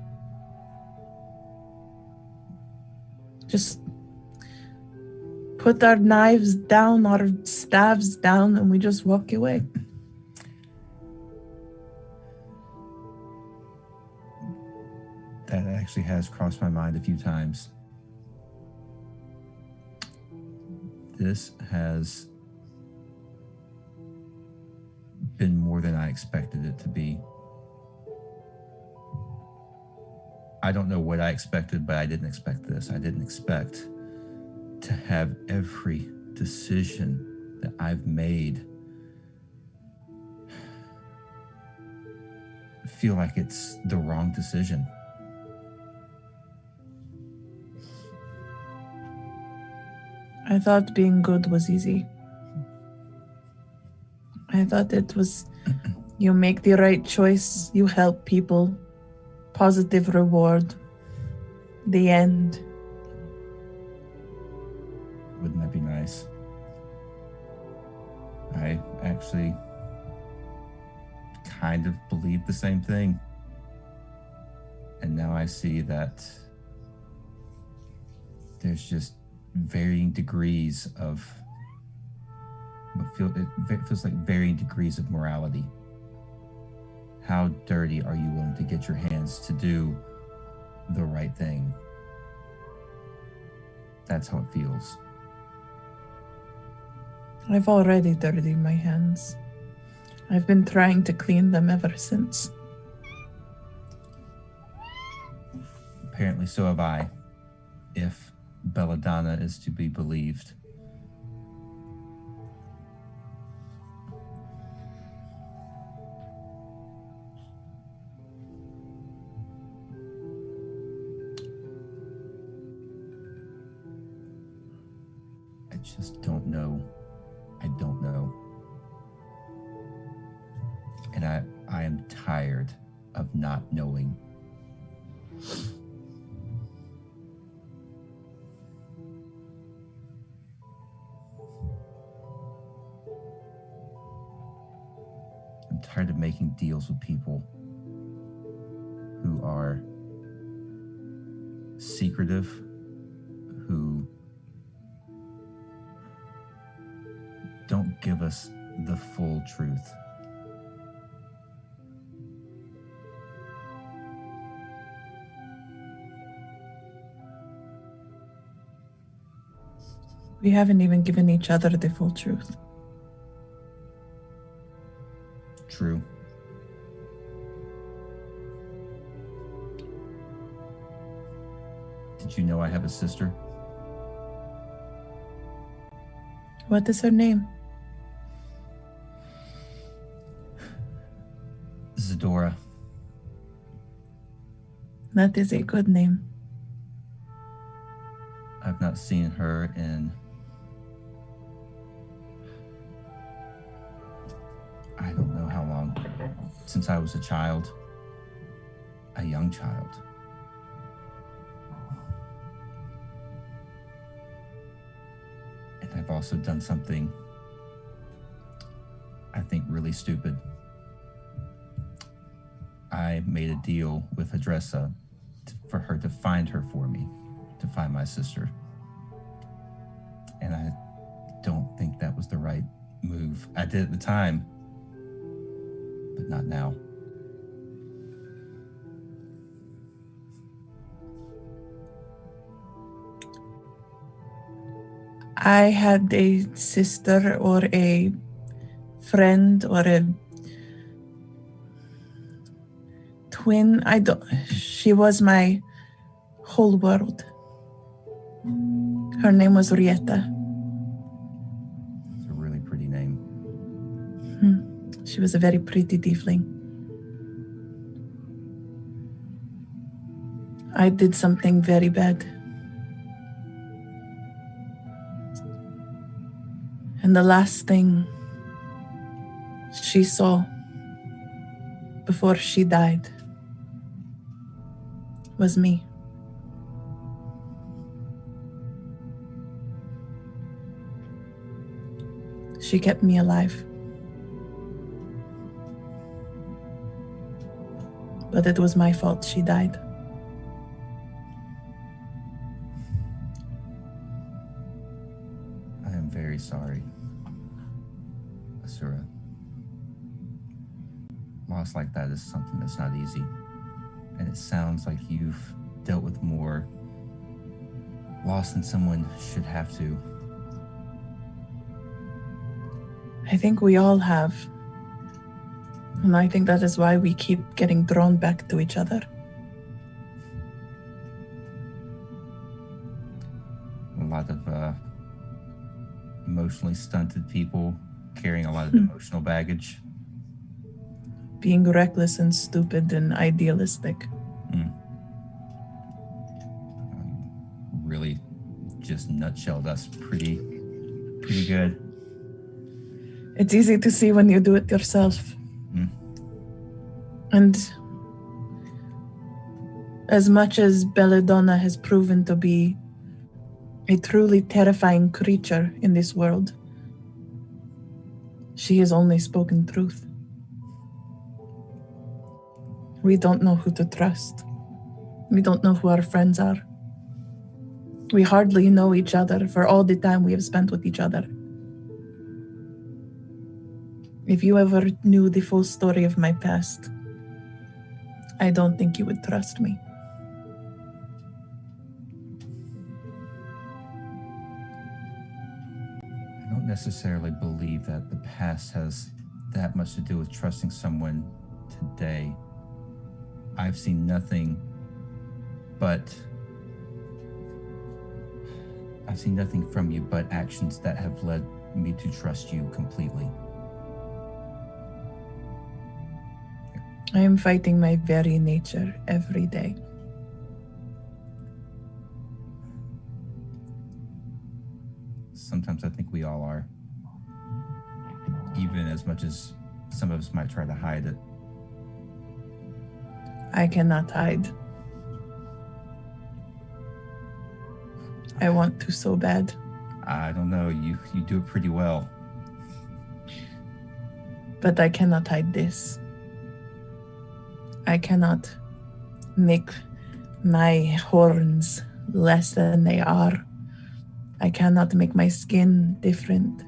[SPEAKER 4] Just put our knives down, our staves down, and we just walk away.
[SPEAKER 5] That actually has crossed my mind a few times. This has been more than I expected it to be. I don't know what I expected, but I didn't expect this. I didn't expect to have every decision that I've made feel like it's the wrong decision.
[SPEAKER 4] I thought being good was easy. I thought it was, you make the right choice, you help people, positive reward, the end.
[SPEAKER 5] Wouldn't that be nice? I actually kind of believed the same thing. And now I see that there's just varying degrees of, it feels like varying degrees of morality. How dirty are you willing to get your hands to do the right thing? That's how it feels.
[SPEAKER 4] I've already dirtied my hands. I've been trying to clean them ever since.
[SPEAKER 5] Apparently so have I, if Belladonna is to be believed. I just don't know. I don't know. And I am tired of not knowing. I'm tired of making deals with people who are secretive, who don't give us the full truth.
[SPEAKER 4] We haven't even given each other the full truth.
[SPEAKER 5] True. Did you know I have a sister?
[SPEAKER 4] What is her name? That is a good name.
[SPEAKER 5] I've not seen her in... I don't know how long. Since I was a child. A young child. And I've also done something I think really stupid. I made a deal with Adressa for her to find her for me, to find my sister. And I don't think that was the right move. I did at the time, but not now.
[SPEAKER 4] I had a sister or a friend or a twin. She was my whole world. Her name was Rieta.
[SPEAKER 5] It's a really pretty name.
[SPEAKER 4] She was a very pretty tiefling. I did something very bad. And the last thing she saw before she died was me. She kept me alive. But it was my fault she died.
[SPEAKER 5] I am very sorry, Asura. Loss like that is something that's not easy. And it sounds like you've dealt with more loss than someone should have to.
[SPEAKER 4] I think we all have. And I think that is why we keep getting drawn back to each other.
[SPEAKER 5] A lot of emotionally stunted people carrying a lot of emotional baggage.
[SPEAKER 4] Being reckless and stupid and idealistic.
[SPEAKER 5] Really just nutshelled us pretty good.
[SPEAKER 4] It's easy to see when you do it yourself. And as much as Belladonna has proven to be a truly terrifying creature in this world, she has only spoken truth. We don't know who to trust. We don't know who our friends are. We hardly know each other for all the time we have spent with each other. If you ever knew the full story of my past, I don't think you would trust me.
[SPEAKER 5] I don't necessarily believe that the past has that much to do with trusting someone today. I've seen nothing from you but actions that have led me to trust you completely.
[SPEAKER 4] I am fighting my very nature every day.
[SPEAKER 5] Sometimes I think we all are. Even as much as some of us might try to hide it.
[SPEAKER 4] I cannot hide. I want to so bad.
[SPEAKER 5] I don't know, you do it pretty well.
[SPEAKER 4] But I cannot hide this. I cannot make my horns less than they are. I cannot make my skin different.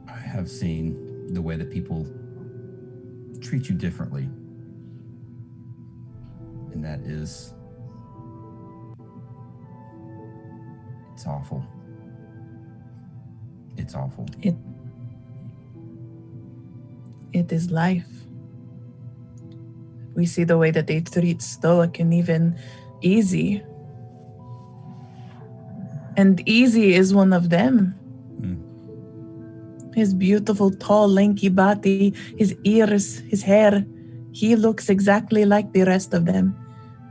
[SPEAKER 5] I have seen the way that people treat you differently. And that is... it's awful. It's awful.
[SPEAKER 4] It is life. We see the way that they treat Stoic and even Easy. And Easy is one of them. His beautiful, tall, lanky body, his ears, his hair. He looks exactly like the rest of them.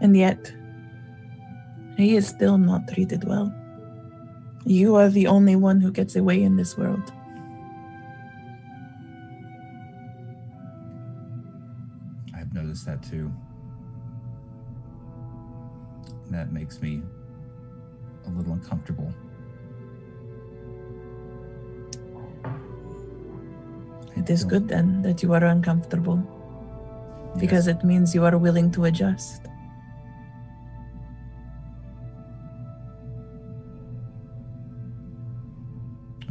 [SPEAKER 4] And yet, he is still not treated well. You are the only one who gets away in this world.
[SPEAKER 5] I've noticed that too. That makes me a little uncomfortable.
[SPEAKER 4] It is good then that you are uncomfortable, because it means you are willing to adjust.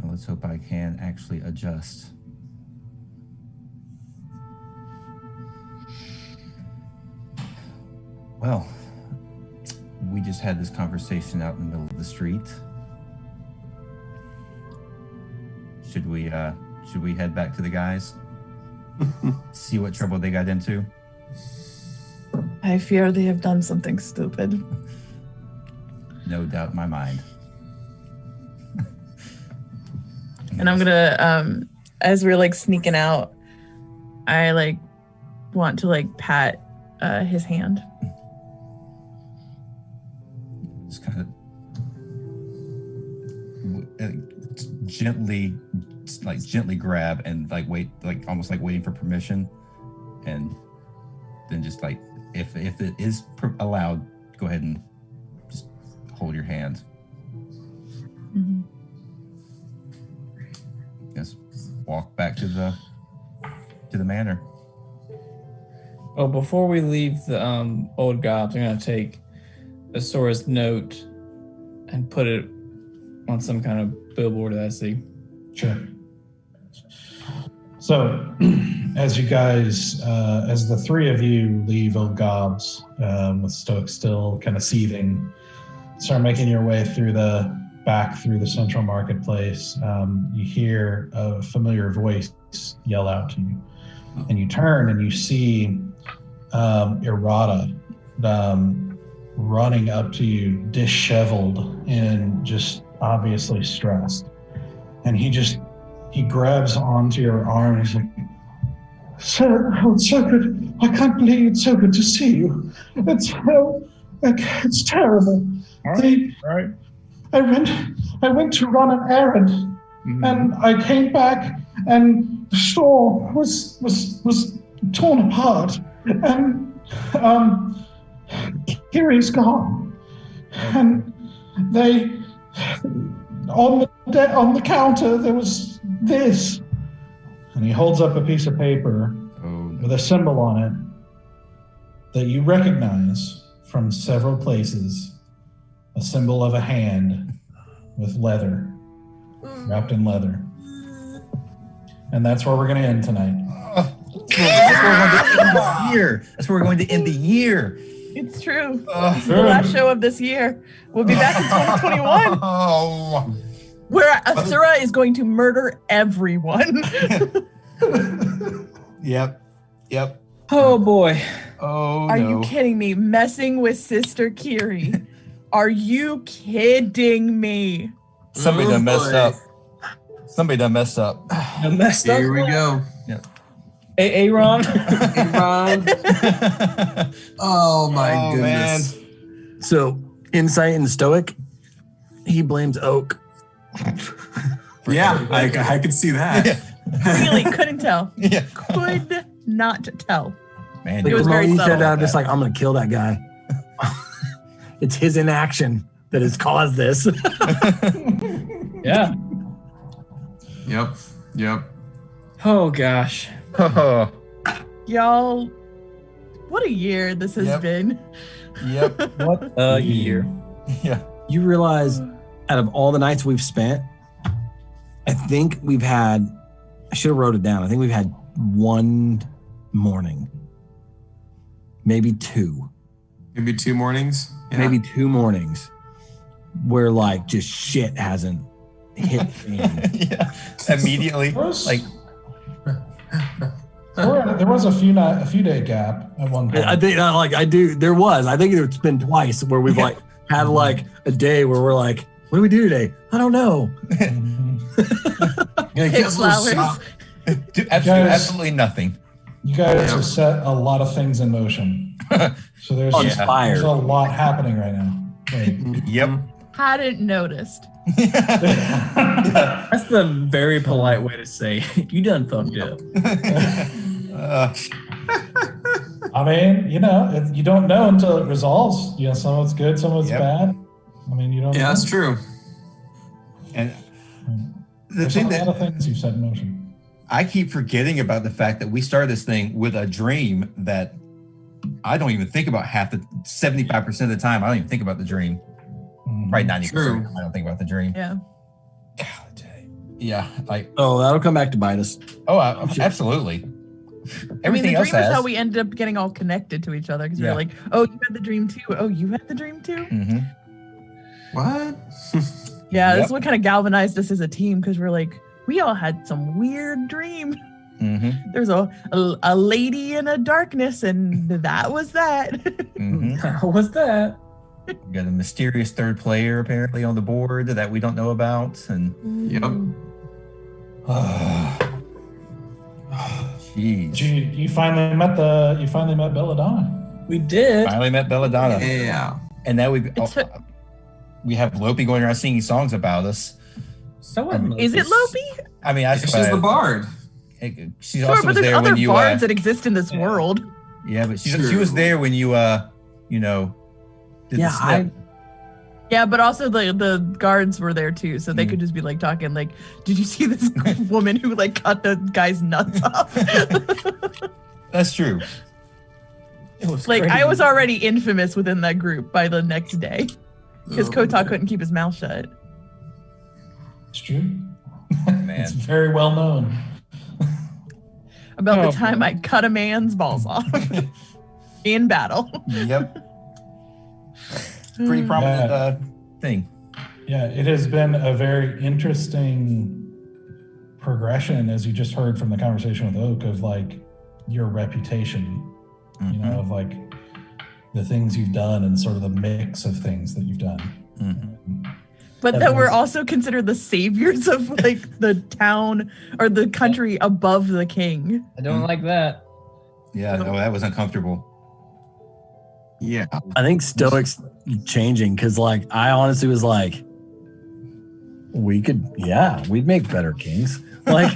[SPEAKER 5] Well, let's hope I can actually adjust. Well, we just had this conversation out in the middle of the street. Should we head back to the guys? See what trouble they got into?
[SPEAKER 4] I fear they have done something stupid.
[SPEAKER 5] No doubt in my mind.
[SPEAKER 4] And I'm gonna, as we're like sneaking out, I like want to like pat his hand.
[SPEAKER 5] Just kind of gently grab and like wait, like almost like waiting for permission, and then just like if it is allowed, go ahead and just hold your hand.
[SPEAKER 4] Mm-hmm.
[SPEAKER 5] Just walk back to the manor.
[SPEAKER 2] Well, before we leave the old gobs, I'm gonna take Asora's note and put it on some kind of billboard that I see.
[SPEAKER 1] Sure. So, as you guys, as the three of you leave Old Gobs, with Stoic still kind of seething, start making your way through the central marketplace, you hear a familiar voice yell out to you. And you turn and you see Errata running up to you, disheveled and just obviously stressed. And he grabs onto your arm and he's like, "Sir, oh, it's so good. I can't believe it's so good to see you. It's terrible.
[SPEAKER 2] Right.
[SPEAKER 1] I went to run an errand, and I came back and the store was torn apart, and Kiri's gone, and they on the counter there was this," and he holds up a piece of paper with a symbol on it that you recognize from several places, a symbol of a hand with leather, wrapped in leather. And that's where we're going to end tonight.
[SPEAKER 5] That's where we're going to end the year.
[SPEAKER 4] It's true. This is the last show of this year. We'll be back in 2021. Where Asura is going to murder everyone.
[SPEAKER 5] Yep.
[SPEAKER 2] Oh boy.
[SPEAKER 5] Oh,
[SPEAKER 4] Are you kidding me? Messing with Sister Kiri. Are you kidding me?
[SPEAKER 5] Somebody done messed up.
[SPEAKER 7] Here we go.
[SPEAKER 5] Yep.
[SPEAKER 2] Aaron.
[SPEAKER 7] Oh my goodness.
[SPEAKER 3] Man. So, insight and Stoic, he blames Oak.
[SPEAKER 7] Yeah, I could see that.
[SPEAKER 4] Really couldn't tell.
[SPEAKER 5] Yeah.
[SPEAKER 4] Could not tell.
[SPEAKER 5] Man,
[SPEAKER 4] It was very
[SPEAKER 3] he
[SPEAKER 4] subtle.
[SPEAKER 3] said, I'm just like, I'm going to kill that guy. It's his inaction that has caused this.
[SPEAKER 2] Yeah.
[SPEAKER 7] Yep.
[SPEAKER 2] Oh gosh.
[SPEAKER 4] Y'all, what a year this has been.
[SPEAKER 5] Yep.
[SPEAKER 2] What a year.
[SPEAKER 5] Yeah.
[SPEAKER 3] You realize out of all the nights we've spent, I think we've had, I should have wrote it down. I think we've had one morning, maybe two.
[SPEAKER 7] Maybe 2 mornings. Yeah.
[SPEAKER 3] Maybe 2 mornings where like just shit hasn't hit me.
[SPEAKER 5] Yeah. Immediately. Like
[SPEAKER 1] there was a few day gap at one point.
[SPEAKER 3] I think there was. I think it's been twice where we've like had like a day where we're like, what do we do today? I don't know.
[SPEAKER 7] Yeah, he gets a little shocked.
[SPEAKER 5] Do absolutely nothing.
[SPEAKER 9] You guys have set a lot of things in motion. So there's a lot happening right now.
[SPEAKER 5] Yep.
[SPEAKER 4] Hadn't noticed.
[SPEAKER 14] That's the very polite way to say you done fucked up.
[SPEAKER 9] I mean, you don't know until it resolves. Some of it's good, some of it's bad. I mean, you don't know.
[SPEAKER 7] That's true.
[SPEAKER 5] And
[SPEAKER 9] there's a lot of things you've set in motion.
[SPEAKER 5] I keep forgetting about the fact that we started this thing with a dream that I don't even think about 75% of the time. I don't even think about the dream. Probably 90%. I don't think about the dream.
[SPEAKER 4] Yeah.
[SPEAKER 5] Yeah.
[SPEAKER 3] That'll come back to bite us.
[SPEAKER 5] Oh, absolutely. Everything
[SPEAKER 4] the
[SPEAKER 5] else
[SPEAKER 4] dream
[SPEAKER 5] has.
[SPEAKER 4] is how we ended up getting all connected to each other because we were like, oh, you had the dream too. Oh, you had the dream too?
[SPEAKER 5] Mm-hmm.
[SPEAKER 7] What?
[SPEAKER 4] Yeah, this is what kind of galvanized us as a team because we're like, we all had some weird dream.
[SPEAKER 5] Mm-hmm.
[SPEAKER 4] There's a lady in a darkness, and that was that.
[SPEAKER 5] Mm-hmm.
[SPEAKER 14] How was that?
[SPEAKER 5] We got a mysterious third player apparently on the board that we don't know about, and jeez.
[SPEAKER 9] You finally met Belladonna.
[SPEAKER 14] We did.
[SPEAKER 5] Finally met Belladonna.
[SPEAKER 7] Yeah.
[SPEAKER 5] And now we have Lopi going around singing songs about us.
[SPEAKER 14] So
[SPEAKER 4] is it Lopi?
[SPEAKER 5] I mean,
[SPEAKER 7] she's the bard.
[SPEAKER 5] She also was there
[SPEAKER 4] other
[SPEAKER 5] when you.
[SPEAKER 4] Bards that exist in this world.
[SPEAKER 5] Yeah, but she was there when you did the snip.
[SPEAKER 4] Yeah, but also the guards were there too, so they could just be like talking like, "Did you see this woman who like cut the guy's nuts off?"
[SPEAKER 5] That's true.
[SPEAKER 4] It was like crazy. I was already infamous within that group by the next day because Kota couldn't keep his mouth shut.
[SPEAKER 9] It's true.
[SPEAKER 5] Man,
[SPEAKER 9] it's very well known.
[SPEAKER 4] About the time I cut a man's balls off in battle.
[SPEAKER 5] Yep. Pretty prominent thing.
[SPEAKER 9] Yeah, it has been a very interesting progression, as you just heard from the conversation with Oak, of like your reputation, of like the things you've done and sort of the mix of things that you've done.
[SPEAKER 5] Mm-hmm.
[SPEAKER 4] But that we're also considered the saviors of like the town or the country above the king.
[SPEAKER 14] I don't like that.
[SPEAKER 5] Yeah, no, that was uncomfortable.
[SPEAKER 7] Yeah.
[SPEAKER 3] I think Stoic's changing because like I honestly was like, we'd make better kings. Like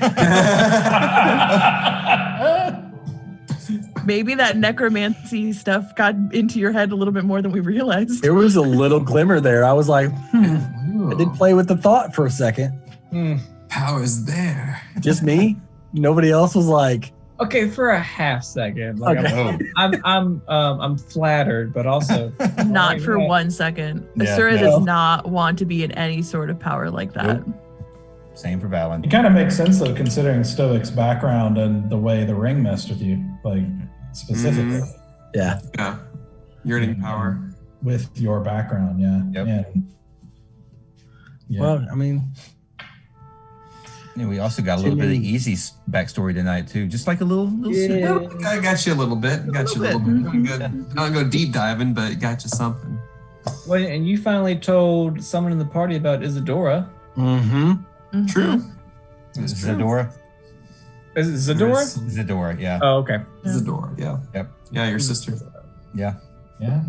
[SPEAKER 4] maybe that necromancy stuff got into your head a little bit more than we realized.
[SPEAKER 3] There was a little glimmer there. I was like, I did play with the thought for a second.
[SPEAKER 7] Power's there.
[SPEAKER 3] Just me? Nobody else was like,
[SPEAKER 14] okay, for a half second. Like
[SPEAKER 3] okay.
[SPEAKER 14] I'm flattered, but also
[SPEAKER 4] not for 1 second. Asura does not want to be in any sort of power like that.
[SPEAKER 5] Nope. Same for Valen.
[SPEAKER 9] It kind of makes sense though, considering Stoic's background and the way the ring messed with you, like specifically.
[SPEAKER 3] Yeah.
[SPEAKER 7] Yeah. Yearning power.
[SPEAKER 9] With your background, yeah.
[SPEAKER 5] Yep.
[SPEAKER 9] And, yeah.
[SPEAKER 3] Well, I mean,
[SPEAKER 5] we also got a little bit of Easy's backstory tonight too, just like a little.
[SPEAKER 7] I got you a little bit. Doing good. I don't go deep diving, but got you something.
[SPEAKER 14] Well, and you finally told someone in the party about Isadora.
[SPEAKER 3] Mm-hmm.
[SPEAKER 7] True.
[SPEAKER 5] Zadora.
[SPEAKER 14] Is it Zadora?
[SPEAKER 5] Zadora, yeah.
[SPEAKER 14] Oh, okay.
[SPEAKER 7] Zadora, yeah.
[SPEAKER 5] Yep.
[SPEAKER 7] Yeah, your sister.
[SPEAKER 5] Yeah.
[SPEAKER 9] Yeah.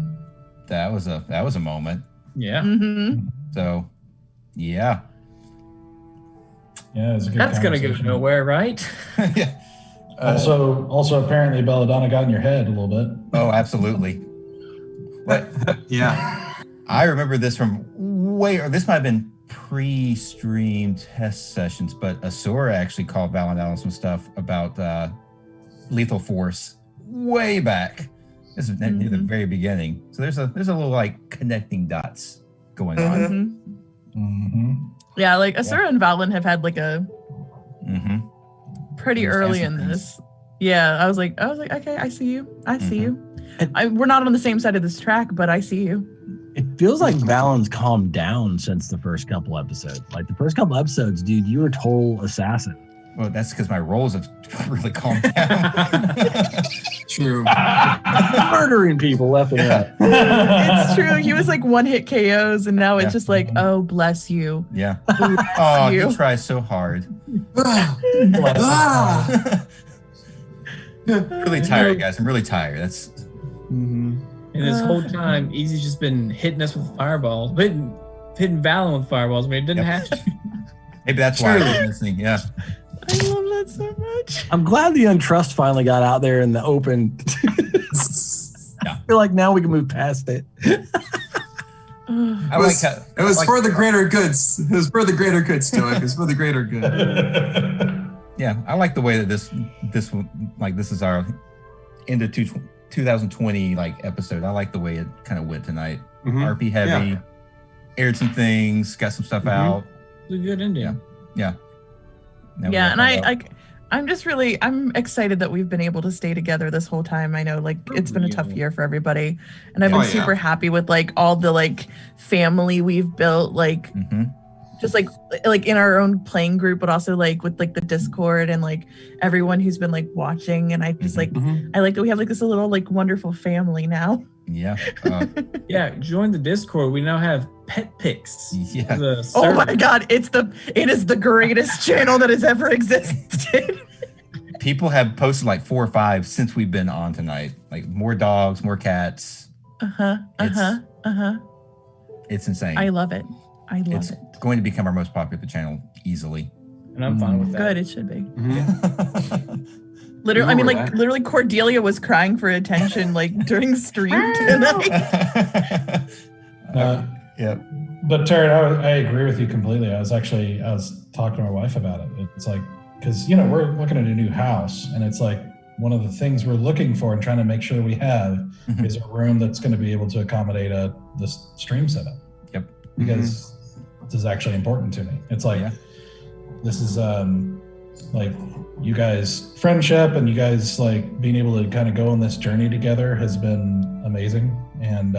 [SPEAKER 5] That was a moment.
[SPEAKER 14] Yeah.
[SPEAKER 4] Mm-hmm.
[SPEAKER 5] So, yeah.
[SPEAKER 9] Yeah, it was a good
[SPEAKER 14] That's gonna go nowhere, right?
[SPEAKER 5] Yeah.
[SPEAKER 9] Also, apparently Belladonna got in your head a little bit.
[SPEAKER 5] Oh, absolutely. But
[SPEAKER 7] yeah,
[SPEAKER 5] I remember this from this might have been pre-stream test sessions, but Asura actually called Valen out on some stuff about lethal force way back. This is near the very beginning. So there's a little like connecting dots going on.
[SPEAKER 9] Mm-hmm.
[SPEAKER 4] Yeah, like Asura and Valen have had like a pretty early in this. Yeah, I was like, okay, I see you. I see you. We're not on the same side of this track, but I see you.
[SPEAKER 3] It feels like Valen's calmed down since the first couple episodes. Like the first couple episodes, dude, you were a total assassin.
[SPEAKER 5] Well, that's because my rolls have really calmed down.
[SPEAKER 7] True.
[SPEAKER 6] Murdering people left and right.
[SPEAKER 4] It's true. He was like one hit KOs, and now it's just like, oh, bless you.
[SPEAKER 5] Yeah.
[SPEAKER 4] Bless
[SPEAKER 5] Oh,
[SPEAKER 4] you.
[SPEAKER 5] he tries so hard. Really tired, guys. I'm really tired. That's.
[SPEAKER 14] And this whole time, Easy's just been hitting us with fireballs, hitting Valen with fireballs, but he didn't have to.
[SPEAKER 5] Maybe that's why I was listening. Yeah.
[SPEAKER 4] I love that so much.
[SPEAKER 6] I'm glad the untrust finally got out there in the open. I feel like now we can move past it.
[SPEAKER 7] It was for the greater good. It was for the greater good, Stoic. It was for the greater good.
[SPEAKER 5] Yeah, I like the way that this is our end of 2020 episode. I like the way it kind of went tonight. RP heavy, aired some things, got some stuff out.
[SPEAKER 14] It's a good ending.
[SPEAKER 5] Yeah.
[SPEAKER 4] Yeah, and I'm excited that we've been able to stay together this whole time. I know it's been a tough year for everybody, and I've been super happy with all the family we've built, just in our own playing group, but also with the Discord and everyone who's been watching. And I just I like that we have this little wonderful family now.
[SPEAKER 5] Yeah.
[SPEAKER 14] Yeah. Join the Discord. We now have pet pics.
[SPEAKER 5] Yeah.
[SPEAKER 4] Oh my God. It is the greatest channel that has ever existed.
[SPEAKER 5] People have posted 4 or 5 since we've been on tonight. More dogs, more cats. It's insane.
[SPEAKER 4] I love it.
[SPEAKER 5] It's going to become our most popular channel easily.
[SPEAKER 14] And I'm fine with that.
[SPEAKER 4] Good. It should be. Literally, literally Cordelia was crying for attention during stream tonight.
[SPEAKER 5] Yeah.
[SPEAKER 9] But Taryn, I agree with you completely. I was talking to my wife about it. It's because we're looking at a new house, and it's one of the things we're looking for and trying to make sure we have is a room that's going to be able to accommodate this stream setup.
[SPEAKER 5] Yep.
[SPEAKER 9] Because this is actually important to me. It's this is you guys' friendship and you guys being able to kind of go on this journey together has been amazing. And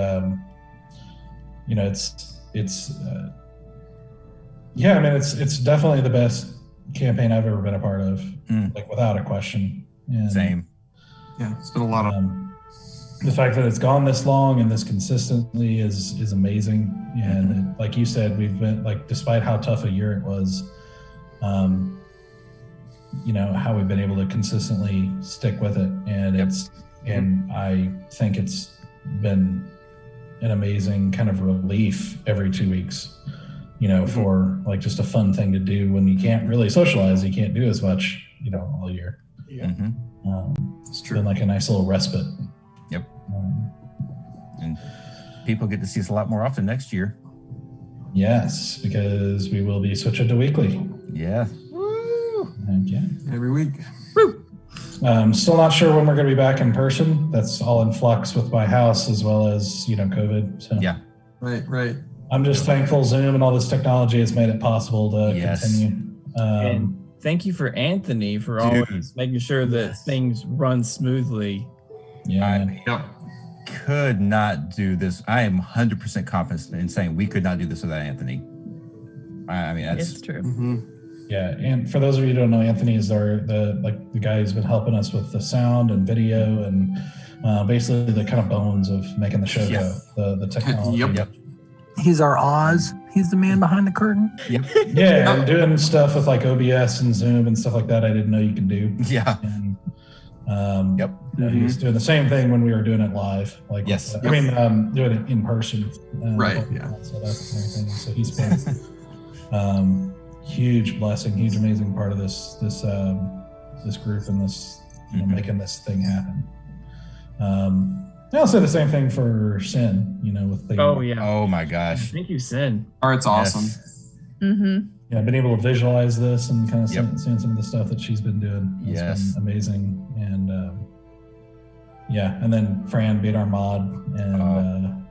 [SPEAKER 9] it's definitely the best campaign I've ever been a part of, without a question. And,
[SPEAKER 5] same.
[SPEAKER 7] Yeah, it's been a lot of.
[SPEAKER 9] The fact that it's gone this long and this consistently is amazing. And like you said, we've been despite how tough a year it was, how we've been able to consistently stick with it. And and I think it's been an amazing kind of relief every 2 weeks, for just a fun thing to do when you can't really socialize. You can't do as much, all year.
[SPEAKER 7] Yeah.
[SPEAKER 9] It's true. Been a nice little respite.
[SPEAKER 5] Yep. And people get to see us a lot more often next year.
[SPEAKER 9] Yes, because we will be switching to weekly.
[SPEAKER 5] Yeah.
[SPEAKER 9] Yeah.
[SPEAKER 7] Every week.
[SPEAKER 9] Still not sure when we're going to be back in person. That's all in flux with my house as well as, COVID. So
[SPEAKER 5] yeah.
[SPEAKER 7] Right.
[SPEAKER 9] I'm just thankful Zoom and all this technology has made it possible to continue.
[SPEAKER 14] And thank you for Anthony for always making sure that things run smoothly.
[SPEAKER 9] Yeah.
[SPEAKER 5] I could not do this. I am 100% confident in saying we could not do this without Anthony. I mean, that's
[SPEAKER 4] it's true.
[SPEAKER 9] Yeah, and for those of you who don't know, Anthony is the guy who's been helping us with the sound and video and basically the kind of bones of making the show go. The technology.
[SPEAKER 7] Yep.
[SPEAKER 6] He's our Oz. He's the man behind the curtain.
[SPEAKER 5] Yep.
[SPEAKER 9] Yeah, and doing stuff with OBS and Zoom and stuff like that I didn't know you could do.
[SPEAKER 5] Yeah.
[SPEAKER 9] And, he was doing the same thing when we were doing it live. Doing it in person.
[SPEAKER 7] Right. Yeah.
[SPEAKER 9] So that's the thing. So he's been huge blessing, huge amazing part of this group and this making this thing happen. I'll say the same thing for Cyn, with the
[SPEAKER 5] oh my gosh,
[SPEAKER 14] thank you, Cyn.
[SPEAKER 7] Art's awesome.
[SPEAKER 9] Yeah, I've been able to visualize this and kind of seeing some of the stuff that she's been doing. It's been amazing. And and then Fran being our mod and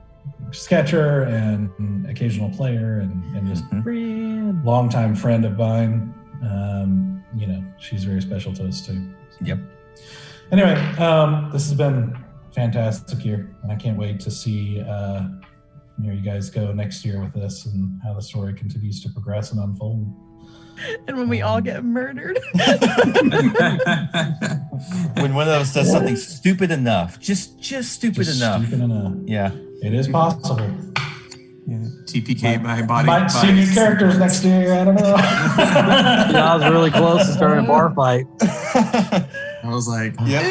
[SPEAKER 9] sketcher and occasional player and just longtime friend of mine. She's very special to us too.
[SPEAKER 5] Yep.
[SPEAKER 9] Anyway, this has been fantastic year, and I can't wait to see you guys go next year with this and how the story continues to progress and unfold.
[SPEAKER 4] And when we all get murdered.
[SPEAKER 5] When one of us does something stupid enough, just stupid enough.
[SPEAKER 9] Stupid enough.
[SPEAKER 5] Yeah.
[SPEAKER 9] It is possible.
[SPEAKER 7] Yeah. TPK my body.
[SPEAKER 9] Might see new characters next to you. I don't know.
[SPEAKER 6] I was really close to starting a bar fight.
[SPEAKER 7] I was like, yep.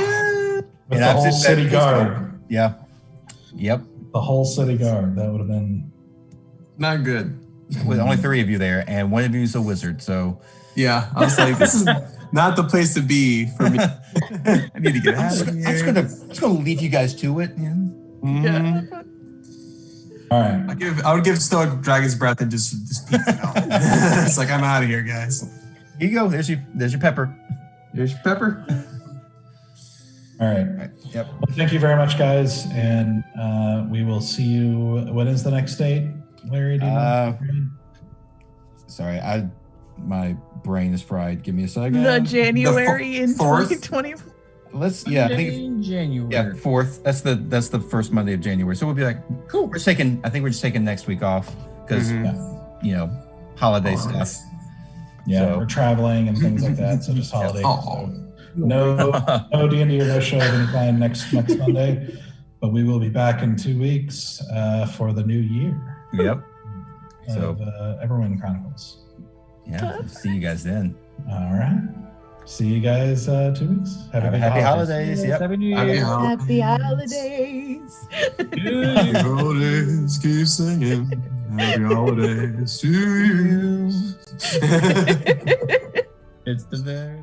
[SPEAKER 9] With the whole city guard.
[SPEAKER 5] Yeah. Yep.
[SPEAKER 9] The whole city guard. That would have been
[SPEAKER 7] Not good.
[SPEAKER 5] With only 3 of you there, and one of you is a wizard, so.
[SPEAKER 7] Yeah. I was like, this is not the place to be for me.
[SPEAKER 5] I need to get out of here. I'm just gonna leave you guys to it. Yeah.
[SPEAKER 4] Yeah.
[SPEAKER 9] all right.
[SPEAKER 7] I would give Stoic Dragon's Breath and just peace out. It's like, I'm out of here, guys.
[SPEAKER 5] Here you go. There's your pepper.
[SPEAKER 7] Here's your pepper.
[SPEAKER 9] All right.
[SPEAKER 5] Yep.
[SPEAKER 9] Well, thank you very much, guys, and we will see you. When is the next date, Larry? Do you know?
[SPEAKER 5] Sorry, my brain is fried. Give me a second.
[SPEAKER 4] The January in
[SPEAKER 7] 4th?
[SPEAKER 4] 2020.
[SPEAKER 5] Let's I think
[SPEAKER 14] In January.
[SPEAKER 5] yeah, 4th. That's the first Monday of January. So we'll be like, cool. I think we're just taking next week off because you know, holiday stuff.
[SPEAKER 9] Yeah,
[SPEAKER 5] So-
[SPEAKER 9] we're traveling and things like that, so just holidays.
[SPEAKER 7] Oh.
[SPEAKER 9] So no D&D or no show of any kind next Monday, but we will be back in 2 weeks for the new year
[SPEAKER 5] Yep. So
[SPEAKER 9] of Everwind Chronicles.
[SPEAKER 5] yeah, we'll see you guys then.
[SPEAKER 9] All right. See you guys 2 weeks. Have a good
[SPEAKER 5] Happy
[SPEAKER 9] holidays.
[SPEAKER 5] holidays. Yep.
[SPEAKER 14] Happy New
[SPEAKER 7] Happy
[SPEAKER 14] Year.
[SPEAKER 4] Happy holidays.
[SPEAKER 7] Happy holidays. Keep singing. Happy holidays to you.
[SPEAKER 14] It's the very